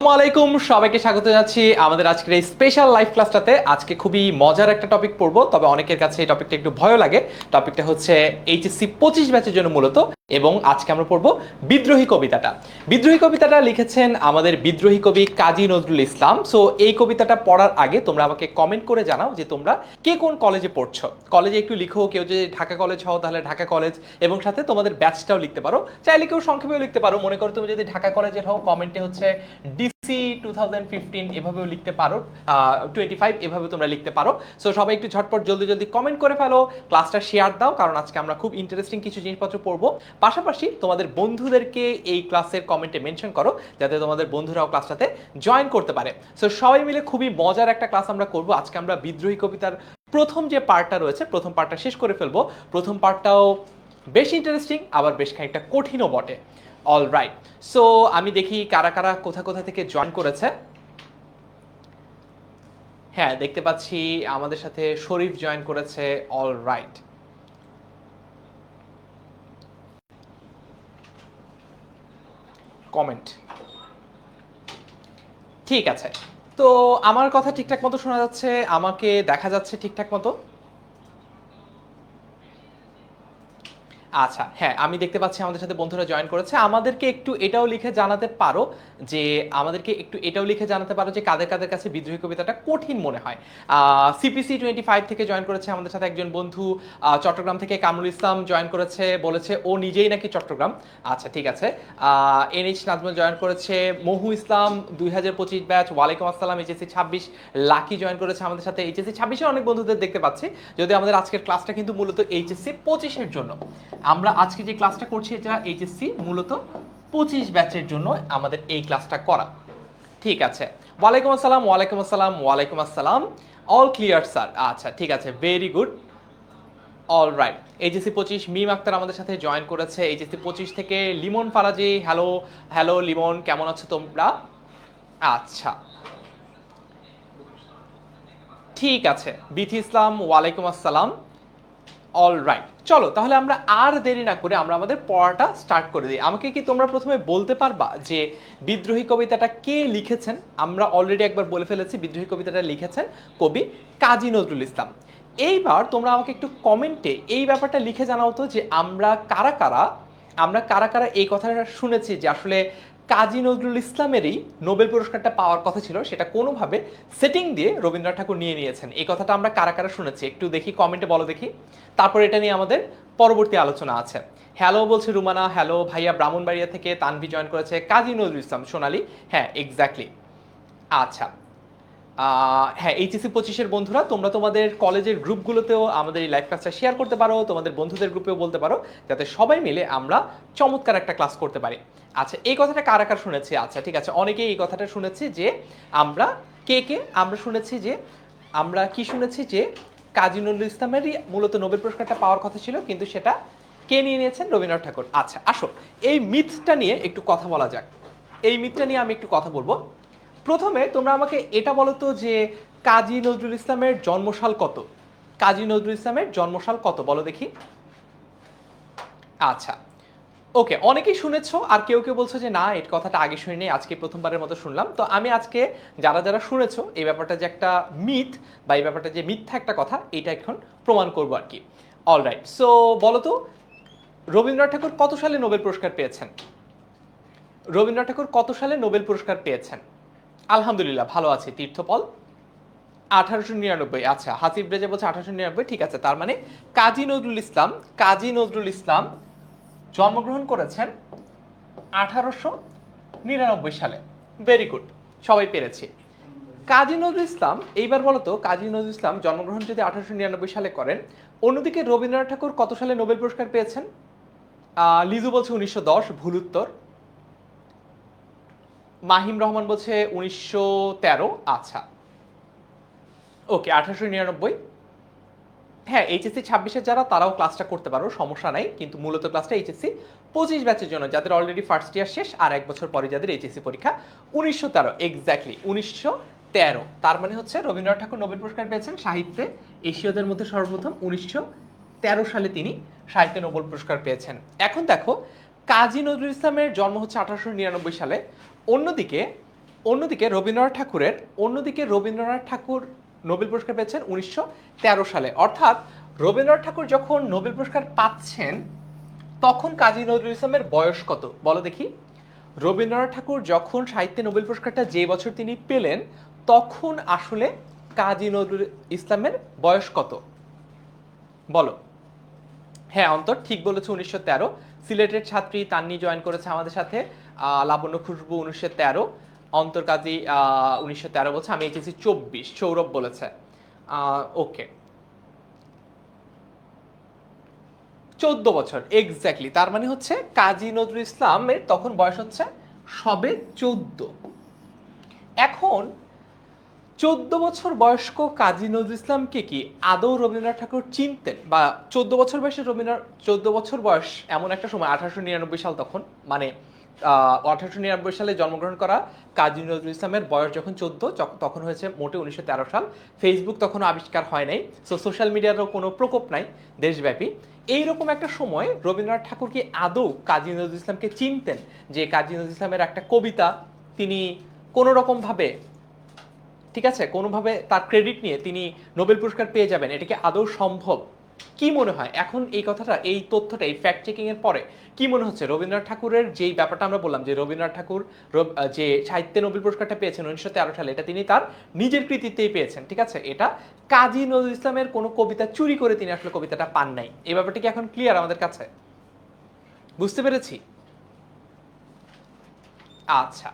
আসসালামাইকুম, সবাইকে স্বাগত জানাচ্ছি আমাদের আজকের এই স্পেশাল লাইভ ক্লাসটাতে। আজকে খুবই মজার একটা টপিক পড়বো, তবে অনেকের কাছে এই টপিকটা একটু ভয় লাগে। টপিকটা হচ্ছে এইচএসসি 25 ব্যাচের জন্য মূলত। এবং আজকে আমরা পড়বো বিদ্রোহী কবিতাটা। বিদ্রোহী কবিতাটা লিখেছেন আমাদের বিদ্রোহী কবি কাজী নজরুল ইসলাম। সো এই কবিতাটা পড়ার আগে তোমরা আমাকে কমেন্ট করে জানাও যে তোমরা কে কোন কলেজে পড়ছো। কলেজে একটু লিখো, কেউ যদি ঢাকা কলেজ হও তাহলে ঢাকা কলেজ, এবং সাথে তোমাদের ব্যাচটাও লিখতে পারো। চাইলে কেউ সংক্ষেপেও লিখতে পারো। মনে করো তুমি যদি ঢাকা কলেজের হও, কমেন্টে হচ্ছে ডিসি 2015 এভাবেও লিখতে পারো, 25 এভাবে তোমরা লিখতে পারো। সো সবাই একটু ঝটপট জলদি জলদি কমেন্ট করে ফেলো, ক্লাসটা শেয়ার দাও, কারণ আজকে আমরা খুব ইন্টারেস্টিং কিছু জিনিসপত্র পড়বো। পাশাপাশি তোমাদের বন্ধুদেরকে এই ক্লাসের কমেন্টে মেনশন করো, যাতে তোমাদের বন্ধুরাও ক্লাসটাতে জয়েন করতে পারে। সো সবাই মিলে খুবই মজার একটা ক্লাস আমরা করবো আজকে। আমরা বিদ্রোহী কবিতার প্রথম যে পার্টটা রয়েছে, প্রথম পার্টটা শেষ করে ফেলবো। প্রথম পার্টটাও বেশ ইন্টারেস্টিং, আবার বেশ খানিকটা কঠিনও বটে। অল রাইট, সো আমি দেখি কারা কারা কোথা কোথা থেকে জয়েন করেছে। হ্যাঁ, দেখতে পাচ্ছি আমাদের সাথে শরীফ জয়েন করেছে। অল রাইট, কমেন্ট ঠিক আছে। তো আমার কথা ঠিকঠাক মতো শোনা যাচ্ছে, আমাকে দেখা যাচ্ছে ঠিকঠাক মতো। আচ্ছা, হ্যাঁ, আমি দেখতে পাচ্ছি আমাদের সাথে বন্ধুরা জয়েন করেছে। আমাদেরকে একটু এটাও লিখে জানাতে পারো যে কাদের কাদের কাছে বিদ্রোহী কবিতাটা কঠিন মনে হয়। সিপিসি 25 থেকে জয়েন করেছে আমাদের সাথে একজন বন্ধু। চট্টগ্রাম থেকে কামরুল ইসলাম জয়েন করেছে, বলেছে ও নিজেই নাকি চট্টগ্রাম। আচ্ছা, ঠিক আছে। এনএইচ নাজমুল জয়েন করেছে। মহু ইসলাম 2025 ব্যাচ, ওয়ালাইকুম আসসালাম। এইচএসসি 26 লাকি জয়েন করেছে আমাদের সাথে। এইচএসসি 26 অনেক বন্ধুদের দেখতে পাচ্ছি। যদি আমাদের আজকের ক্লাসটা কিন্তু মূলত এইচএসসি 25 জন্য। আমরা আজকে যে ক্লাসটা করছি এটা এইচএসসি মূলত 25 ব্যাচের জন্য আমাদের এই ক্লাসটা করা। ঠিক আছে, ওয়ালাইকুম আসসালাম, ওয়ালাইকুম আসসালাম, ওয়ালাইকুম আসসালাম। All clear sir. আচ্ছা, ঠিক আছে, very good. All right, HSC 25 মিম আক্তার আমাদের সাথে জয়েন করেছে। এইচএসসি 25 থেকে লিমন ফারাজি। হ্যালো হ্যালো লিমন, কেমন আছো তোমরা? আচ্ছা, ঠিক আছে। বিথি ইসলাম, ওয়ালাইকুম আসসালাম। অল রাইট, চলো তাহলে আমরা আর দেরি না করে আমরা আমাদের পড়াটা স্টার্ট করে দিই। আমাকে কি তোমরা প্রথমে বলতে পারবা যে বিদ্রোহী কবিতাটা কে লিখেছেন? আমরা অলরেডি একবার বলে ফেলেছি, বিদ্রোহী কবিতাটা লিখেছেন কবি কাজী নজরুল ইসলাম। এইবার তোমরা আমাকে একটু কমেন্টে এই ব্যাপারটা লিখে জানাও তো যে আমরা কারা কারা এই কথাটা শুনেছি যে আসলে কাজী নজরুল ইসলামেরই নোবেল পুরস্কারটা পাওয়ার কথা ছিল, সেটা কোনোভাবে সেটিং দিয়ে রবীন্দ্রনাথ ঠাকুর নিয়ে নিয়েছেন। এই কথাটা আমরা কারা কারা শুনেছি একটু দেখি, কমেন্টে বলো দেখি। তারপর এটা নিয়ে আমাদের পরবর্তী আলোচনা আছে। হ্যালো বলছে রুমানা। হ্যালো ভাইয়া, ব্রাহ্মণবাড়িয়া থেকে তানভি জয়েন করেছে। কাজী নজরুল ইসলাম, সোনালী, হ্যাঁ এক্স্যাক্টলি। আচ্ছা, হ্যাঁ, এইচএসসি 25 বন্ধুরা, তোমরা তোমাদের কলেজের গ্রুপগুলোতেও আমাদের এই লাইভ ক্লাসটা শেয়ার করতে পারো, তোমাদের বন্ধুদের গ্রুপেও বলতে পারো, যাতে সবাই মিলে আমরা চমৎকার একটা ক্লাস করতে পারি। আচ্ছা, এই কথাটা কারা কার শুনেছি? আচ্ছা, ঠিক আছে, অনেকেই এই কথাটা শুনেছি যে আমরা আমরা শুনেছি যে আমরা কি শুনেছি যে কাজী নজরুল ইসলামেরই মূলত নোবেল পুরস্কারটা পাওয়ার কথা ছিল, কিন্তু সেটা কে নিয়ে নিয়েছেন? রবীন্দ্রনাথ ঠাকুর। আচ্ছা, আসো এই মিথটা নিয়ে একটু কথা বলা যাক। এই মিথটা নিয়ে আমি একটু কথা বলবো। প্রথমে তোমরা আমাকে এটা বলো তো যে কাজী নজরুল ইসলামের জন্মসাল কত? কাজী নজরুল ইসলামের জন্মসাল কত বলো দেখি। আচ্ছা, ওকে, অনেকেই শুনেছো, আর কেউ কেউ বলছো যে না, এই কথাটা আগে শুনিনি, আজকে প্রথমবারের মতো শুনলাম। তো আমি আজকে যারা যারা শুনেছো এই ব্যাপারটা যে একটা মিথ, বা এই ব্যাপারটা যে মিথ্যা একটা কথা, এটা এখন প্রমাণ করবো আর কি। অল রাইট, সো বলো তো রবীন্দ্রনাথ ঠাকুর কত সালে নোবেল পুরস্কার পেয়েছেন? রবীন্দ্রনাথ ঠাকুর কত সালে নোবেল পুরস্কার পেয়েছেন? আলহামদুলিল্লাহ, ভালো আছি তীর্থপল। 1899। আচ্ছা, হাসিব রেজা বলছে 1899। ঠিক আছে, তার মানে কাজী নজরুল ইসলাম জন্মগ্রহণ করেছেন 1899 সালে। ভেরি গুড, সবাই পেরেছি। কাজী নজরুল ইসলাম, এইবার বলো তো কাজী নজরুল ইসলাম জন্মগ্রহণ যদি 1899 সালে করেন, অন্যদিকে রবীন্দ্রনাথ ঠাকুর কত সালে নোবেল পুরস্কার পেয়েছেন? লিজু বলছে 1910, ভুল উত্তর। মাহিম রহমান বলছে 1913। আচ্ছা, ওকে, 1899। হ্যাঁ, এইচএসসি 26 যারা, তারাও ক্লাসটা করতে পারো, সমস্যা নাই, কিন্তু মূলত ক্লাসটা এইচএসসি 25 ব্যাচের জন্য, যাদের অলরেডি ফার্স্ট ইয়ার শেষ আর এক বছর পরে যাদের এইচএসসি পরীক্ষা। 1913, এক্স্যাক্টলি 1913। তার মানে হচ্ছে রবীন্দ্রনাথ ঠাকুর নোবেল পুরস্কার পেয়েছেন সাহিত্যে এশীয়দের মধ্যে সর্বপ্রথম 1913 সালে তিনি সাহিত্যে নোবেল পুরস্কার পেয়েছেন। এখন দেখো, কাজী নজরুল ইসলামের জন্ম হচ্ছে 1899 সালে। অন্যদিকে অন্যদিকে রবীন্দ্রনাথ ঠাকুর নোবেল পুরস্কার পেয়েছেন 1913 সালে। অর্থাৎ রবীন্দ্রনাথ ঠাকুর যখন নোবেল পুরস্কার পাচ্ছেন তখন কাজী নজরুল ইসলামের বয়স কত বলো দেখি। রবীন্দ্রনাথ ঠাকুর যখন সাহিত্যে নোবেল পুরস্কারটা যে বছর তিনি পেলেন তখন আসলে কাজী নজরুল ইসলামের বয়স কত বলো। হ্যাঁ অন্তর ঠিক বলেছে, 1913। সিলেটের ছাত্রী তান্নি জয়েন করেছে আমাদের সাথে। লাবণ্য খুশবু 1913, অন্তর কাজী 1913 বলছে, আমি এসেছি 24, সৌরভ বলেছে। ওকে, 14 বছর এক্স্যাক্টলি। তার মানে হচ্ছে কাজী নজরুল ইসলামের তখন বয়স হচ্ছে সবে 14। এখন 14 বছর বয়স্ক কাজী নজরুল ইসলামকে কি আদৌ রবীন্দ্রনাথ ঠাকুর চিনতেন? বা 14 বছর বয়সে রবীন্দ্রনাথ, 14 বছর বয়স এমন একটা সময়, 1899 সাল তখন, মানে 1899 সালে জন্মগ্রহণ করা কাজী নজরুল ইসলামের বয়স যখন 14, তখন হয়েছে মোটে 1913 সাল। ফেসবুক তখনও আবিষ্কার হয় নাই, সোশ্যাল মিডিয়ারও কোনো প্রকোপ নাই দেশব্যাপী। এইরকম একটা সময় রবীন্দ্রনাথ ঠাকুর কি আদৌ কাজী নজরুল ইসলামকে চিনতেন যে কাজী নজরুল ইসলামের একটা কবিতা তিনি কোনো রকম ভাবে, ঠিক আছে, কোনোভাবে তার ক্রেডিট নিয়ে তিনি নোবেল পুরস্কার পেয়ে যাবেন? এটা কি আদৌ সম্ভব? কি মনে হয় এখন এই কথাটা, এই তথ্যটা, এই ফ্যাক্ট চেকিং এর পরে কি মনে হচ্ছে রবীন্দ্রনাথ ঠাকুরের যেই ব্যাপারটা আমরা বললাম যে রবীন্দ্রনাথ ঠাকুর যে সাহিত্যে নোবেল পুরস্কারটা পেয়েছেন 1913 সালে, এটা তিনি তার নিজের কৃতিত্বেই পেয়েছেন, ঠিক আছে? এটা কাজী নজরুল ইসলামের কোনো কবিতা চুরি করে তিনি আসলে কবিতাটা পান নাই। এই ব্যাপারটা কি এখন ক্লিয়ার আমাদের কাছে? বুঝতে পেরেছি? আচ্ছা,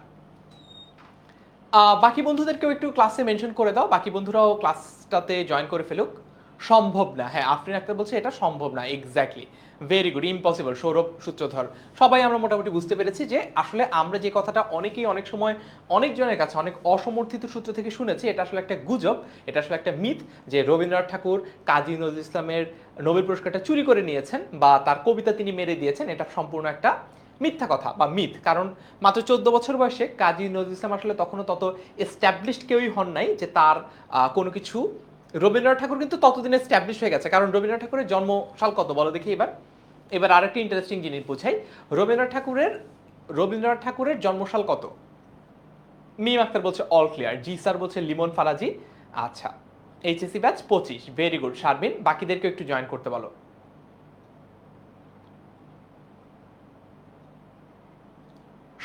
বাকি বন্ধুদেরকেও একটু ক্লাসে মেনশন করে দাও, বাকি বন্ধুরাও ক্লাসটাতে জয়েন করে ফেলুক। সম্ভব না, হ্যাঁ আফরিন আক্তার বলছে এটা সম্ভব না, exactly, very good, impossible. Sourav Sutradhar, সবাই আমরা মোটামুটি বুঝতে পেরেছি যে আসলে আমরা যে কথাটা অনেকেই অনেক সময় অনেকজনের কাছে অনেক অসমর্থিত সূত্র থেকে শুনেছি, এটা আসলে একটা গুজব, এটা আসলে একটা মিথ যে রবীন্দ্রনাথ ঠাকুর কাজী নজরুল ইসলামের নোবেল পুরস্কারটা চুরি করে নিয়েছেন বা তার কবিতা তিনি মেরে দিয়েছেন। এটা সম্পূর্ণ একটা মিথ্যা কথা বা মিথ। কারণ মাত্র 14 বছর বয়সে কাজী নজরুল ইসলাম আসলে তখনও তত এস্টাবলিশড কেউই হন নাই যে তার কোনো কিছু। রবীন্দ্রনাথ ঠাকুর কিন্তু ততদিনে এস্টাবলিশ হয়ে গেছে, কারণ রবীন্দ্রনাথ ঠাকুরের জন্মসাল কত বলো দেখি এবার। এবার আরেকটা ইন্টারেস্টিং জিনিস বুঝাই, রবীন্দ্রনাথ ঠাকুরের জন্মসাল কত? মিম আক্তার বলছে অল ক্লিয়ার, জি স্যার বলছে লিমন ফারাজি। আচ্ছা, HSC batch 25, very good. Sharmin, বাকিদেরকে একটু জয়েন করতে বলো।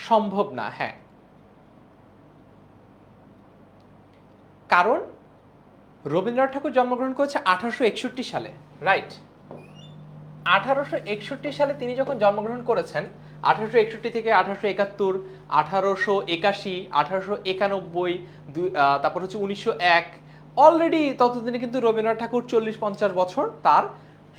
সম্ভব না, হ্যাঁ, কারণ রবীন্দ্রনাথ ঠাকুর জন্মগ্রহণ করেছে 1861 সালে, রাইট? 1861 সালে তিনি যখন জন্মগ্রহণ করেছেন, 1861 থেকে 1871, 1881, 1891, তারপর হচ্ছে 1901, অলরেডি ততদিনে কিন্তু রবীন্দ্রনাথ ঠাকুর 40-50 বছর তার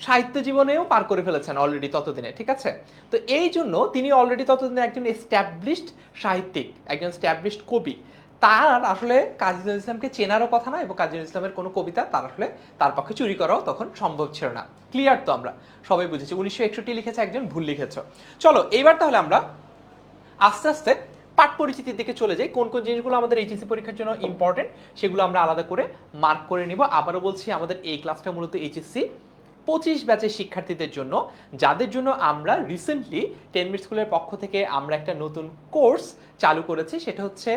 সাহিত্য জীবনেও পার করে ফেলেছেন অলরেডি ততদিনে, ঠিক আছে? তো এই জন্য তিনি অলরেডি ততদিনে একজন এস্টাবলিশড সাহিত্যিক, একজন এস্টাবলিশড কবি। তার আসলে কাজী নজরুল ইসলামকে চেনারও কথা না, এবং কাজী নজরুল ইসলামের কোনো কবিতা তার আসলে তার পক্ষে চুরি করাও তখন সম্ভব ছিল না। ক্লিয়ার তো আমরা সবাই বুঝেছি? 1961 লিখেছে একজন, ভুল লিখেছ। চলো এইবার তাহলে আমরা আস্তে আস্তে পাঠ পরিচিতির দিকে চলে যাই। কোন কোন জিনিসগুলো আমাদের এইচএসসি পরীক্ষার জন্য ইম্পর্টেন্ট সেগুলো আমরা আলাদা করে মার্ক করে নিব। আবারও বলছি, আমাদের এই ক্লাসটা মূলত এইচএসসি 25 ব্যাচের শিক্ষার্থীদের জন্য, যাদের জন্য আমরা রিসেন্টলি 10 মিনিট স্কুলের পক্ষ থেকে আমরা একটা নতুন কোর্স চালু করেছি। সেটা হচ্ছে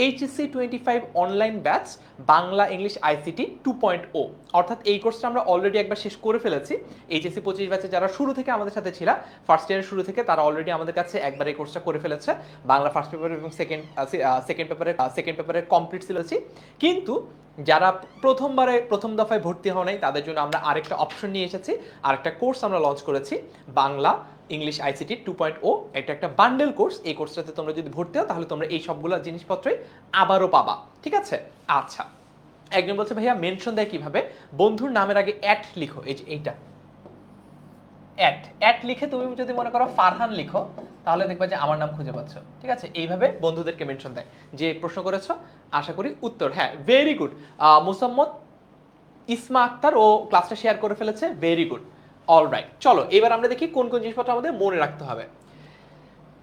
HSC 25 online batch Bangla English ICT 2.0। অর্থাৎ এই কোর্সটা আমরা অলরেডি একবার শেষ করে ফেলেছি। এইচএসসি 25 ব্যাচে যারা শুরু থেকে আমাদের সাথে ছিল, ফার্স্ট ইয়ারের শুরু থেকে, তারা অলরেডি আমাদের কাছে একবার এই কোর্সটা করে ফেলেছে। বাংলা ফার্স্ট পেপার এবং সেকেন্ড পেপারের কমপ্লিট সিলেবাসই। কিন্তু যারা প্রথম দফায় ভর্তি হওয়া নাই, তাদের জন্য আমরা আরেকটা অপশন নিয়ে এসেছি, আরেকটা কোর্স আমরা লঞ্চ করেছি, বাংলা ইংলিশ আইসিটি 2.0। এটা একটা বান্ডেল কোর্স। এই কোর্সটাতে তোমরা যদি ভর্তি হও তাহলে তোমরা এই সবগুলো জিনিসপত্রই আবারও পাবা, ঠিক আছে? আচ্ছা, একজন বলছে ভাইয়া মেনশন দেয় কিভাবে? বন্ধুর নামের আগে অ্যাট লিখো, এই যে এইটা অ্যাট লিখে তুমি যদি মনে করো ফারহান লিখো, তাহলে দেখবা যে আমার নাম খুঁজে পাচ্ছ, ঠিক আছে? এইভাবে বন্ধুদেরকে মেনশন দেয়। যে প্রশ্ন করেছো আশা করি উত্তর, হ্যাঁ ভেরি গুড। মুসাম্মদ ইসমা আক্তার ও ক্লাসটা শেয়ার করে ফেলেছে, ভেরি গুড। অলরাইট, চলো এবার আমরা দেখি কোন কোন জিনিসপত্র আমাদের মনে রাখতে হবে।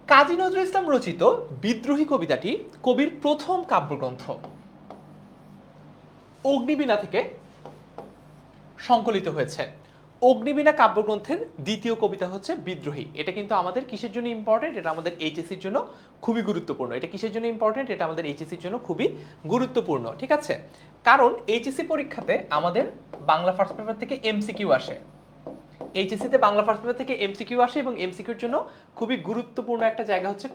কাজী নজরুল ইসলাম রচিত বিদ্রোহী কবিতাটি কবির প্রথম কাব্যগ্রন্থ অগ্নিবীণা থেকে সংকলিত হয়েছে। অগ্নিবীণা কাব্যগ্রন্থের দ্বিতীয় কবিতা হচ্ছে বিদ্রোহী। এটা কিন্তু আমাদের কিসের জন্য ইম্পর্টেন্ট? এটা আমাদের এইচএসসির জন্য খুবই গুরুত্বপূর্ণ। এটা কিসের জন্য ইম্পর্টেন্ট? এটা আমাদের এইচএসসির জন্য খুবই গুরুত্বপূর্ণ, ঠিক আছে? কারণ এইচএসসি পরীক্ষাতে আমাদের বাংলা ফার্স্ট পেপার থেকে এমসিকিউ আসে। এইচএসসিতে বাংলা ফার্স্ট পেপার থেকে এমসিকিউ আসে এবং এমসিকিউর জন্য খুবই গুরুত্বপূর্ণ একটা জায়গা হচ্ছে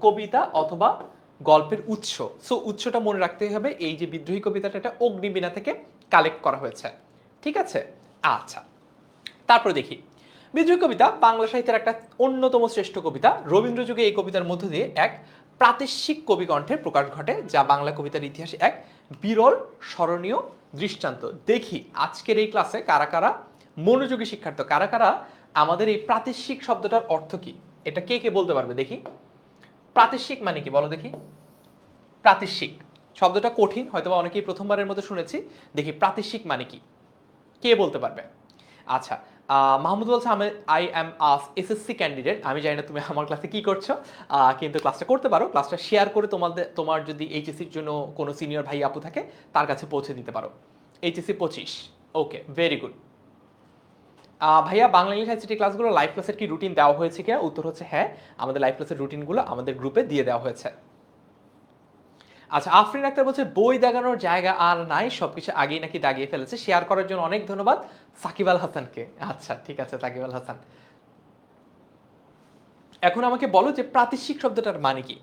কবিতা অথবা গল্পের উৎস। সো উৎসটা মনে রাখতে হবে। এই যে বিদ্রোহী কবিতাটা, এটা অগ্নিবীণা থেকে কালেক্ট করা হয়েছে, ঠিক আছে? আচ্ছা, তারপরে দেখি বিদ্রোহী কবিতা বাংলা সাহিত্যের একটা অন্যতম শ্রেষ্ঠ কবিতা। রবীন্দ্র যুগে এই কবিতার মধ্য দিয়ে এক প্রাতিশ্বিক কবিকণ্ঠের প্রকাশ ঘটে, যা বাংলা কবিতার ইতিহাসে এক বিরল স্মরণীয় দৃষ্টান্ত। দেখি আজকের এই ক্লাসে কারা কারা মনোযোগী শিক্ষার্থী, কারা কারা আমাদের এই প্রাতিশ্বিক শব্দটার অর্থ কি এটা কে কে বলতে পারবে? দেখি প্রাতিশ্বিক মানে কি বলো দেখি। প্রাতিশ্বিক শব্দটা কঠিন, হয়তোবা অনেকেই প্রথমবারের মতো শুনেছি। দেখি প্রাতিশ্বিক মানে কি, কে বলতে পারবে? আচ্ছা, মাহমুদ বলছে আই অ্যাম এসএসসি ক্যান্ডিডেট। আমি জানি না তুমি আমার ক্লাসে কি করছো, কিন্তু ক্লাসটা করতে পারো। ক্লাসটা শেয়ার করে তোমার যদি এইচএসসির জন্য কোনো সিনিয়র ভাই আপু থাকে তার কাছে পৌঁছে দিতে পারো। এইচএসসি 25, ওকে, ভেরি গুড। ভাইয়া বাংলা ইংলিশ আইসিটি ক্লাসগুলো লাইভ ক্লাসের কি রুটিন দেওয়া হয়েছে কিনা? উত্তর হচ্ছে হ্যাঁ, আমাদের লাইভ ক্লাসের রুটিনগুলো আমাদের গ্রুপে দিয়ে দেওয়া হয়েছে। আচ্ছা, আফরিন আক্তার বলছে বই দাগানোর জায়গা আর নাই, সবকিছু আগেই নাকি দাগিয়ে ফেলেছে। শেয়ার করার জন্য অনেক ধন্যবাদ সাকিব আল হাসানকে। আচ্ছা ঠিক আছে সাকিব আল হাসান। এখন আমাকে বলো যে প্রাতিশ্বিক শব্দটার মানে কি?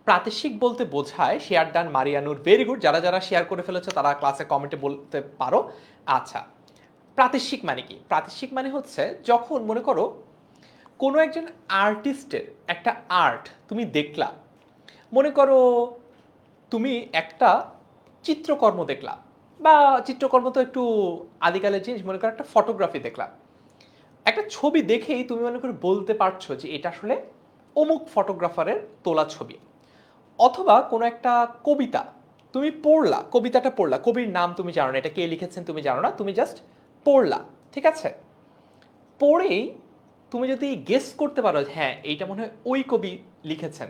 প্রাতিশ্বিক বলতে বোঝায় শেয়ার ডান মারিয়ানুর, ভেরি গুড। যারা যারা শেয়ার করে ফেলেছে তারা ক্লাসে কমেন্টে বলতে পারো। আচ্ছা, প্রাতিশ্বিক মানে কি? প্রাতিশ্বিক মানে হচ্ছে যখন মনে করো কোনো একজন আর্টিস্টের একটা আর্ট তুমি দেখলা, মনে করো তুমি একটা চিত্রকর্ম দেখলা, বা চিত্রকর্ম তো একটু আদিকালের জিনিস, মনে করো একটা ফটোগ্রাফি দেখলা। একটা ছবি দেখেই তুমি মনে করে বলতে পারছো যে এটা আসলে অমুক ফটোগ্রাফারের তোলা ছবি। অথবা কোনো একটা কবিতা তুমি পড়লা, কবিতাটা পড়লা, কবির নাম তুমি জানো না, এটা কে লিখেছেন তুমি জানো না, তুমি জাস্ট পড়লা, ঠিক আছে? পড়েই তুমি যদি গেস করতে পারো হ্যাঁ এইটা মনে হয় ওই কবি লিখেছেন।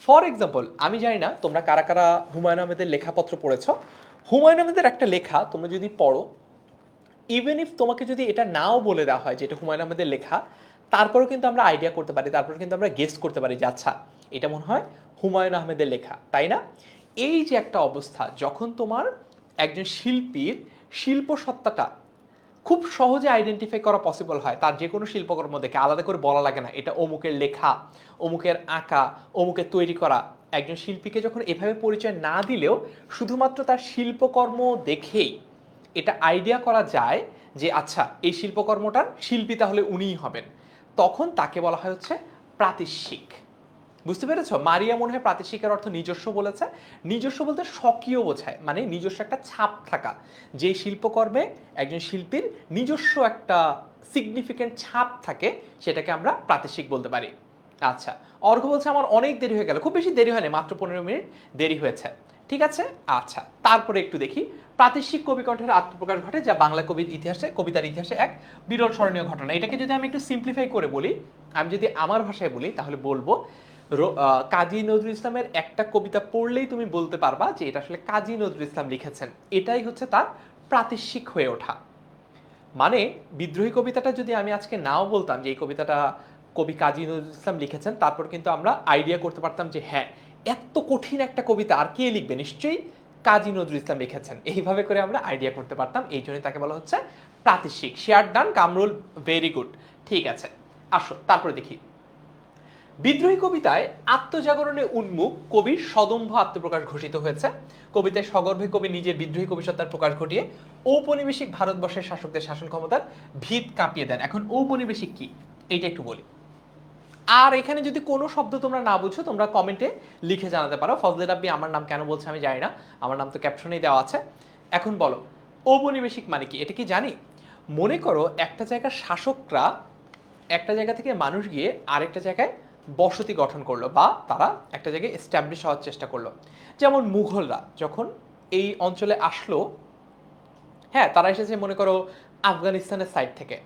ফর এক্সাম্পল, আমি জানি না তোমরা কারা কারা হুমায়ুন আহমেদের লেখাপত্র পড়েছ। হুমায়ুন আহমেদের একটা লেখা তোমরা যদি পড়ো, ইভেন ইফ তোমাকে যদি এটা নাও বলে দেওয়া হয় যে এটা হুমায়ুন আহমেদের লেখা, তারপরেও কিন্তু আমরা আইডিয়া করতে পারি, তারপরে কিন্তু আমরা গেস করতে পারি যে আচ্ছা এটা মনে হয় হুমায়ুন আহমেদের লেখা, তাই না? এই যে একটা অবস্থা, যখন তোমার একজন শিল্পীর শিল্প সত্তাটা খুব সহজে আইডেন্টিফাই করা পসিবল হয়, তার যে কোনো শিল্পকর্ম দেখে আলাদা করে বলা লাগে না এটা অমুকের লেখা, অমুকের আঁকা, অমুকের তৈরি করা। একজন শিল্পীকে যখন এভাবে পরিচয় না দিলেও শুধুমাত্র তার শিল্পকর্ম দেখেই এটা আইডিয়া করা যায় যে আচ্ছা এই শিল্পকর্মটার শিল্পী তাহলে উনিই হবেন, তখন তাকে বলা হয় হচ্ছে প্রাতিশ্বিক। বুঝতে পেরেছ? মারিয়া মনে হয় প্রাতিশ্বিকের অর্থ নিজস্ব বলেছে। নিজস্ব বলতে স্বকীয় বোঝায়, মানে নিজস্ব একটা ছাপ থাকা। যে শিল্পকর্মে একজন শিল্পীর নিজস্ব একটা সিগনিফিকেন্ট ছাপ থাকে সেটাকে আমরা প্রাতিশ্বিক বলতে পারি। আচ্ছা, অর্ঘ বলছে আমার অনেক দেরি হয়ে গেল। খুব বেশি দেরি হয়নি, মাত্র 15 মিনিট দেরি হয়েছে, ঠিক আছে? আচ্ছা, তারপরে একটু দেখি প্রাতিশ্বিক কবিকণ্ঠের আত্মপ্রকাশ ঘটে, যা বাংলা কবিতার ইতিহাসে এক বিরল স্মরণীয় ঘটনা। এটাকে যদি আমি একটু সিম্পলিফাই করে বলি, আমি যদি আমার ভাষায় বলি তাহলে বলবো কাজী নজরুল ইসলামের একটা কবিতা পড়লেই তুমি বলতে পারবা যে এটা আসলে কাজী নজরুল ইসলাম লিখেছেন। এটাই হচ্ছে তার প্রাতিশ্বিক হয়ে ওঠা। মানে বিদ্রোহী কবিতাটা যদি আমি আজকে নাও বলতাম যে এই কবিতাটা কবি কাজী নজরুল ইসলাম লিখেছেন, তারপর কিন্তু আমরা আইডিয়া করতে পারতাম যে হ্যাঁ এত কঠিন একটা কবিতা আর কে লিখবে, নিশ্চয়ই কাজী নজরুল ইসলাম লিখেছেন। এইভাবে করে আমরা আইডিয়া করতে পারতাম, এই জন্যই তাকে বলা হচ্ছে প্রাতিশ্বিক। Share done Kamrul, very good, ঠিক আছে। আসো তারপরে দেখি বিদ্রোহী কবিতায় আত্মজাগরণে উন্মুখ কবির সদম্ভ আত্মপ্রকাশ ঘোষিত হয়েছে। কবিতায় সগর্ভে কবি নিজের বিদ্রোহী কবিসত্তার প্রকাশ ঘটিয়ে ঔপনিবেশিক ভারতবর্ষের শাসকদের শাসন ক্ষমতার ভিত কাঁপিয়ে দেন। এখন ঔপনিবেশিক কি এইটা একটু বলি, আর এখানে যদি কোনো শব্দ তোমরা না বুঝো তোমরা কমেন্টে লিখে জানাতে পারো। ফজলে রাব্বি আমার নাম কেন বলছে আমি জানি না, আমার নাম তো ক্যাপশনেই দেওয়া আছে। এখন বলো ঔপনিবেশিক মানে কি, এটা কি জানি? মনে করো একটা জায়গার শাসকরা একটা জায়গা থেকে মানুষ গিয়ে আরেকটা জায়গায় বসতি গঠন করলো, বা তারা একটা জায়গায় এস্টাবলিশ হওয়ার চেষ্টা করলো। যেমন মুঘলরা যখন এই অঞ্চলে আসলো, হ্যাঁ তারা এসেছে মনে করো আফগানিস্তানের সাইড থেকে,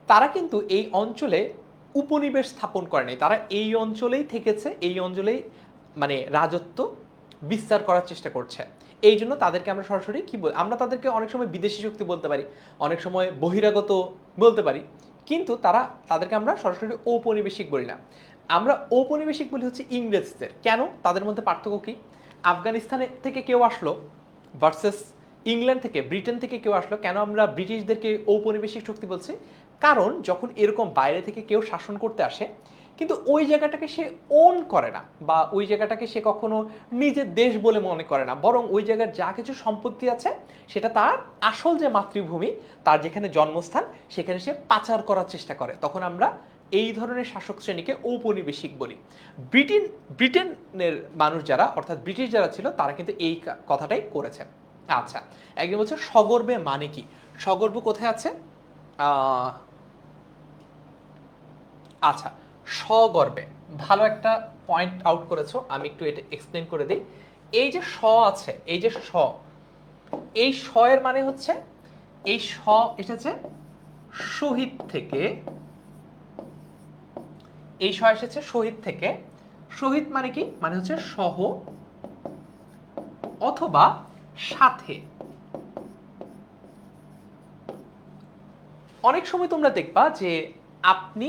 তারা কিন্তু এই অঞ্চলে উপনিবেশ স্থাপন করেনি, তারা এই অঞ্চলেই থেকেছে, এই অঞ্চলেই মানে রাজত্ব বিস্তার করার চেষ্টা করছে। এই জন্য তাদেরকে আমরা সরাসরি কি বল, আমরা তাদেরকে অনেক সময় বিদেশি শক্তি বলতে পারি, অনেক সময় বহিরাগত বলতে পারি, কিন্তু তাদেরকে আমরা সরাসরি ঔপনিবেশিক বলি না। আমরা ঔপনিবেশিক বলি হচ্ছে ইংরেজদের। কেন? তাদের মধ্যে পার্থক্য কি? আফগানিস্তানে থেকে কেউ আসলো ভার্সেস ইংল্যান্ড থেকে, ব্রিটেন থেকে কেউ আসলো, কেন আমরা ব্রিটিশদেরকে ঔপনিবেশিক শক্তি বলছি? কারণ যখন এরকম বাইরে থেকে কেউ শাসন করতে আসে, কিন্তু ওই জায়গাটাকে সে ওন করে না, বা ওই জায়গাটাকে সে কখনো নিজের দেশ বলে মনে করে না, বরং ওই জায়গার যা কিছু সম্পত্তি আছে সেটা তার আসল যে মাতৃভূমি, তার যেখানে জন্মস্থান, সেখানে সে পাচার করার চেষ্টা করে। তখন আমরা এই ধরনের শাসক শ্রেণীকে ঔপনিবেশিক বলি। ব্রিটেনের মানুষ যারা, অর্থাৎ ব্রিটিশ যারা ছিল, তারা কিন্তু এই কথাটাই করেছে। আচ্ছা, একজন বলছে সগর্বে মানে কি? সগর্ব কোথায় আছে? আচ্ছা, সগর্বে ভালো একটা পয়েন্ট আউট করেছো, আমি একটু এটা এক্সপ্লেন করে দিই। এই যে স আছে, এই যে স, এই স এর মানে হচ্ছে, এই স এসেছে শহীদ থেকে, এই স এসেছে শহীদ থেকে। শহীদ মানে কি? মানে হচ্ছে সহ অথবা সাথে। অনেক সময় তোমরা দেখবা যে আপনি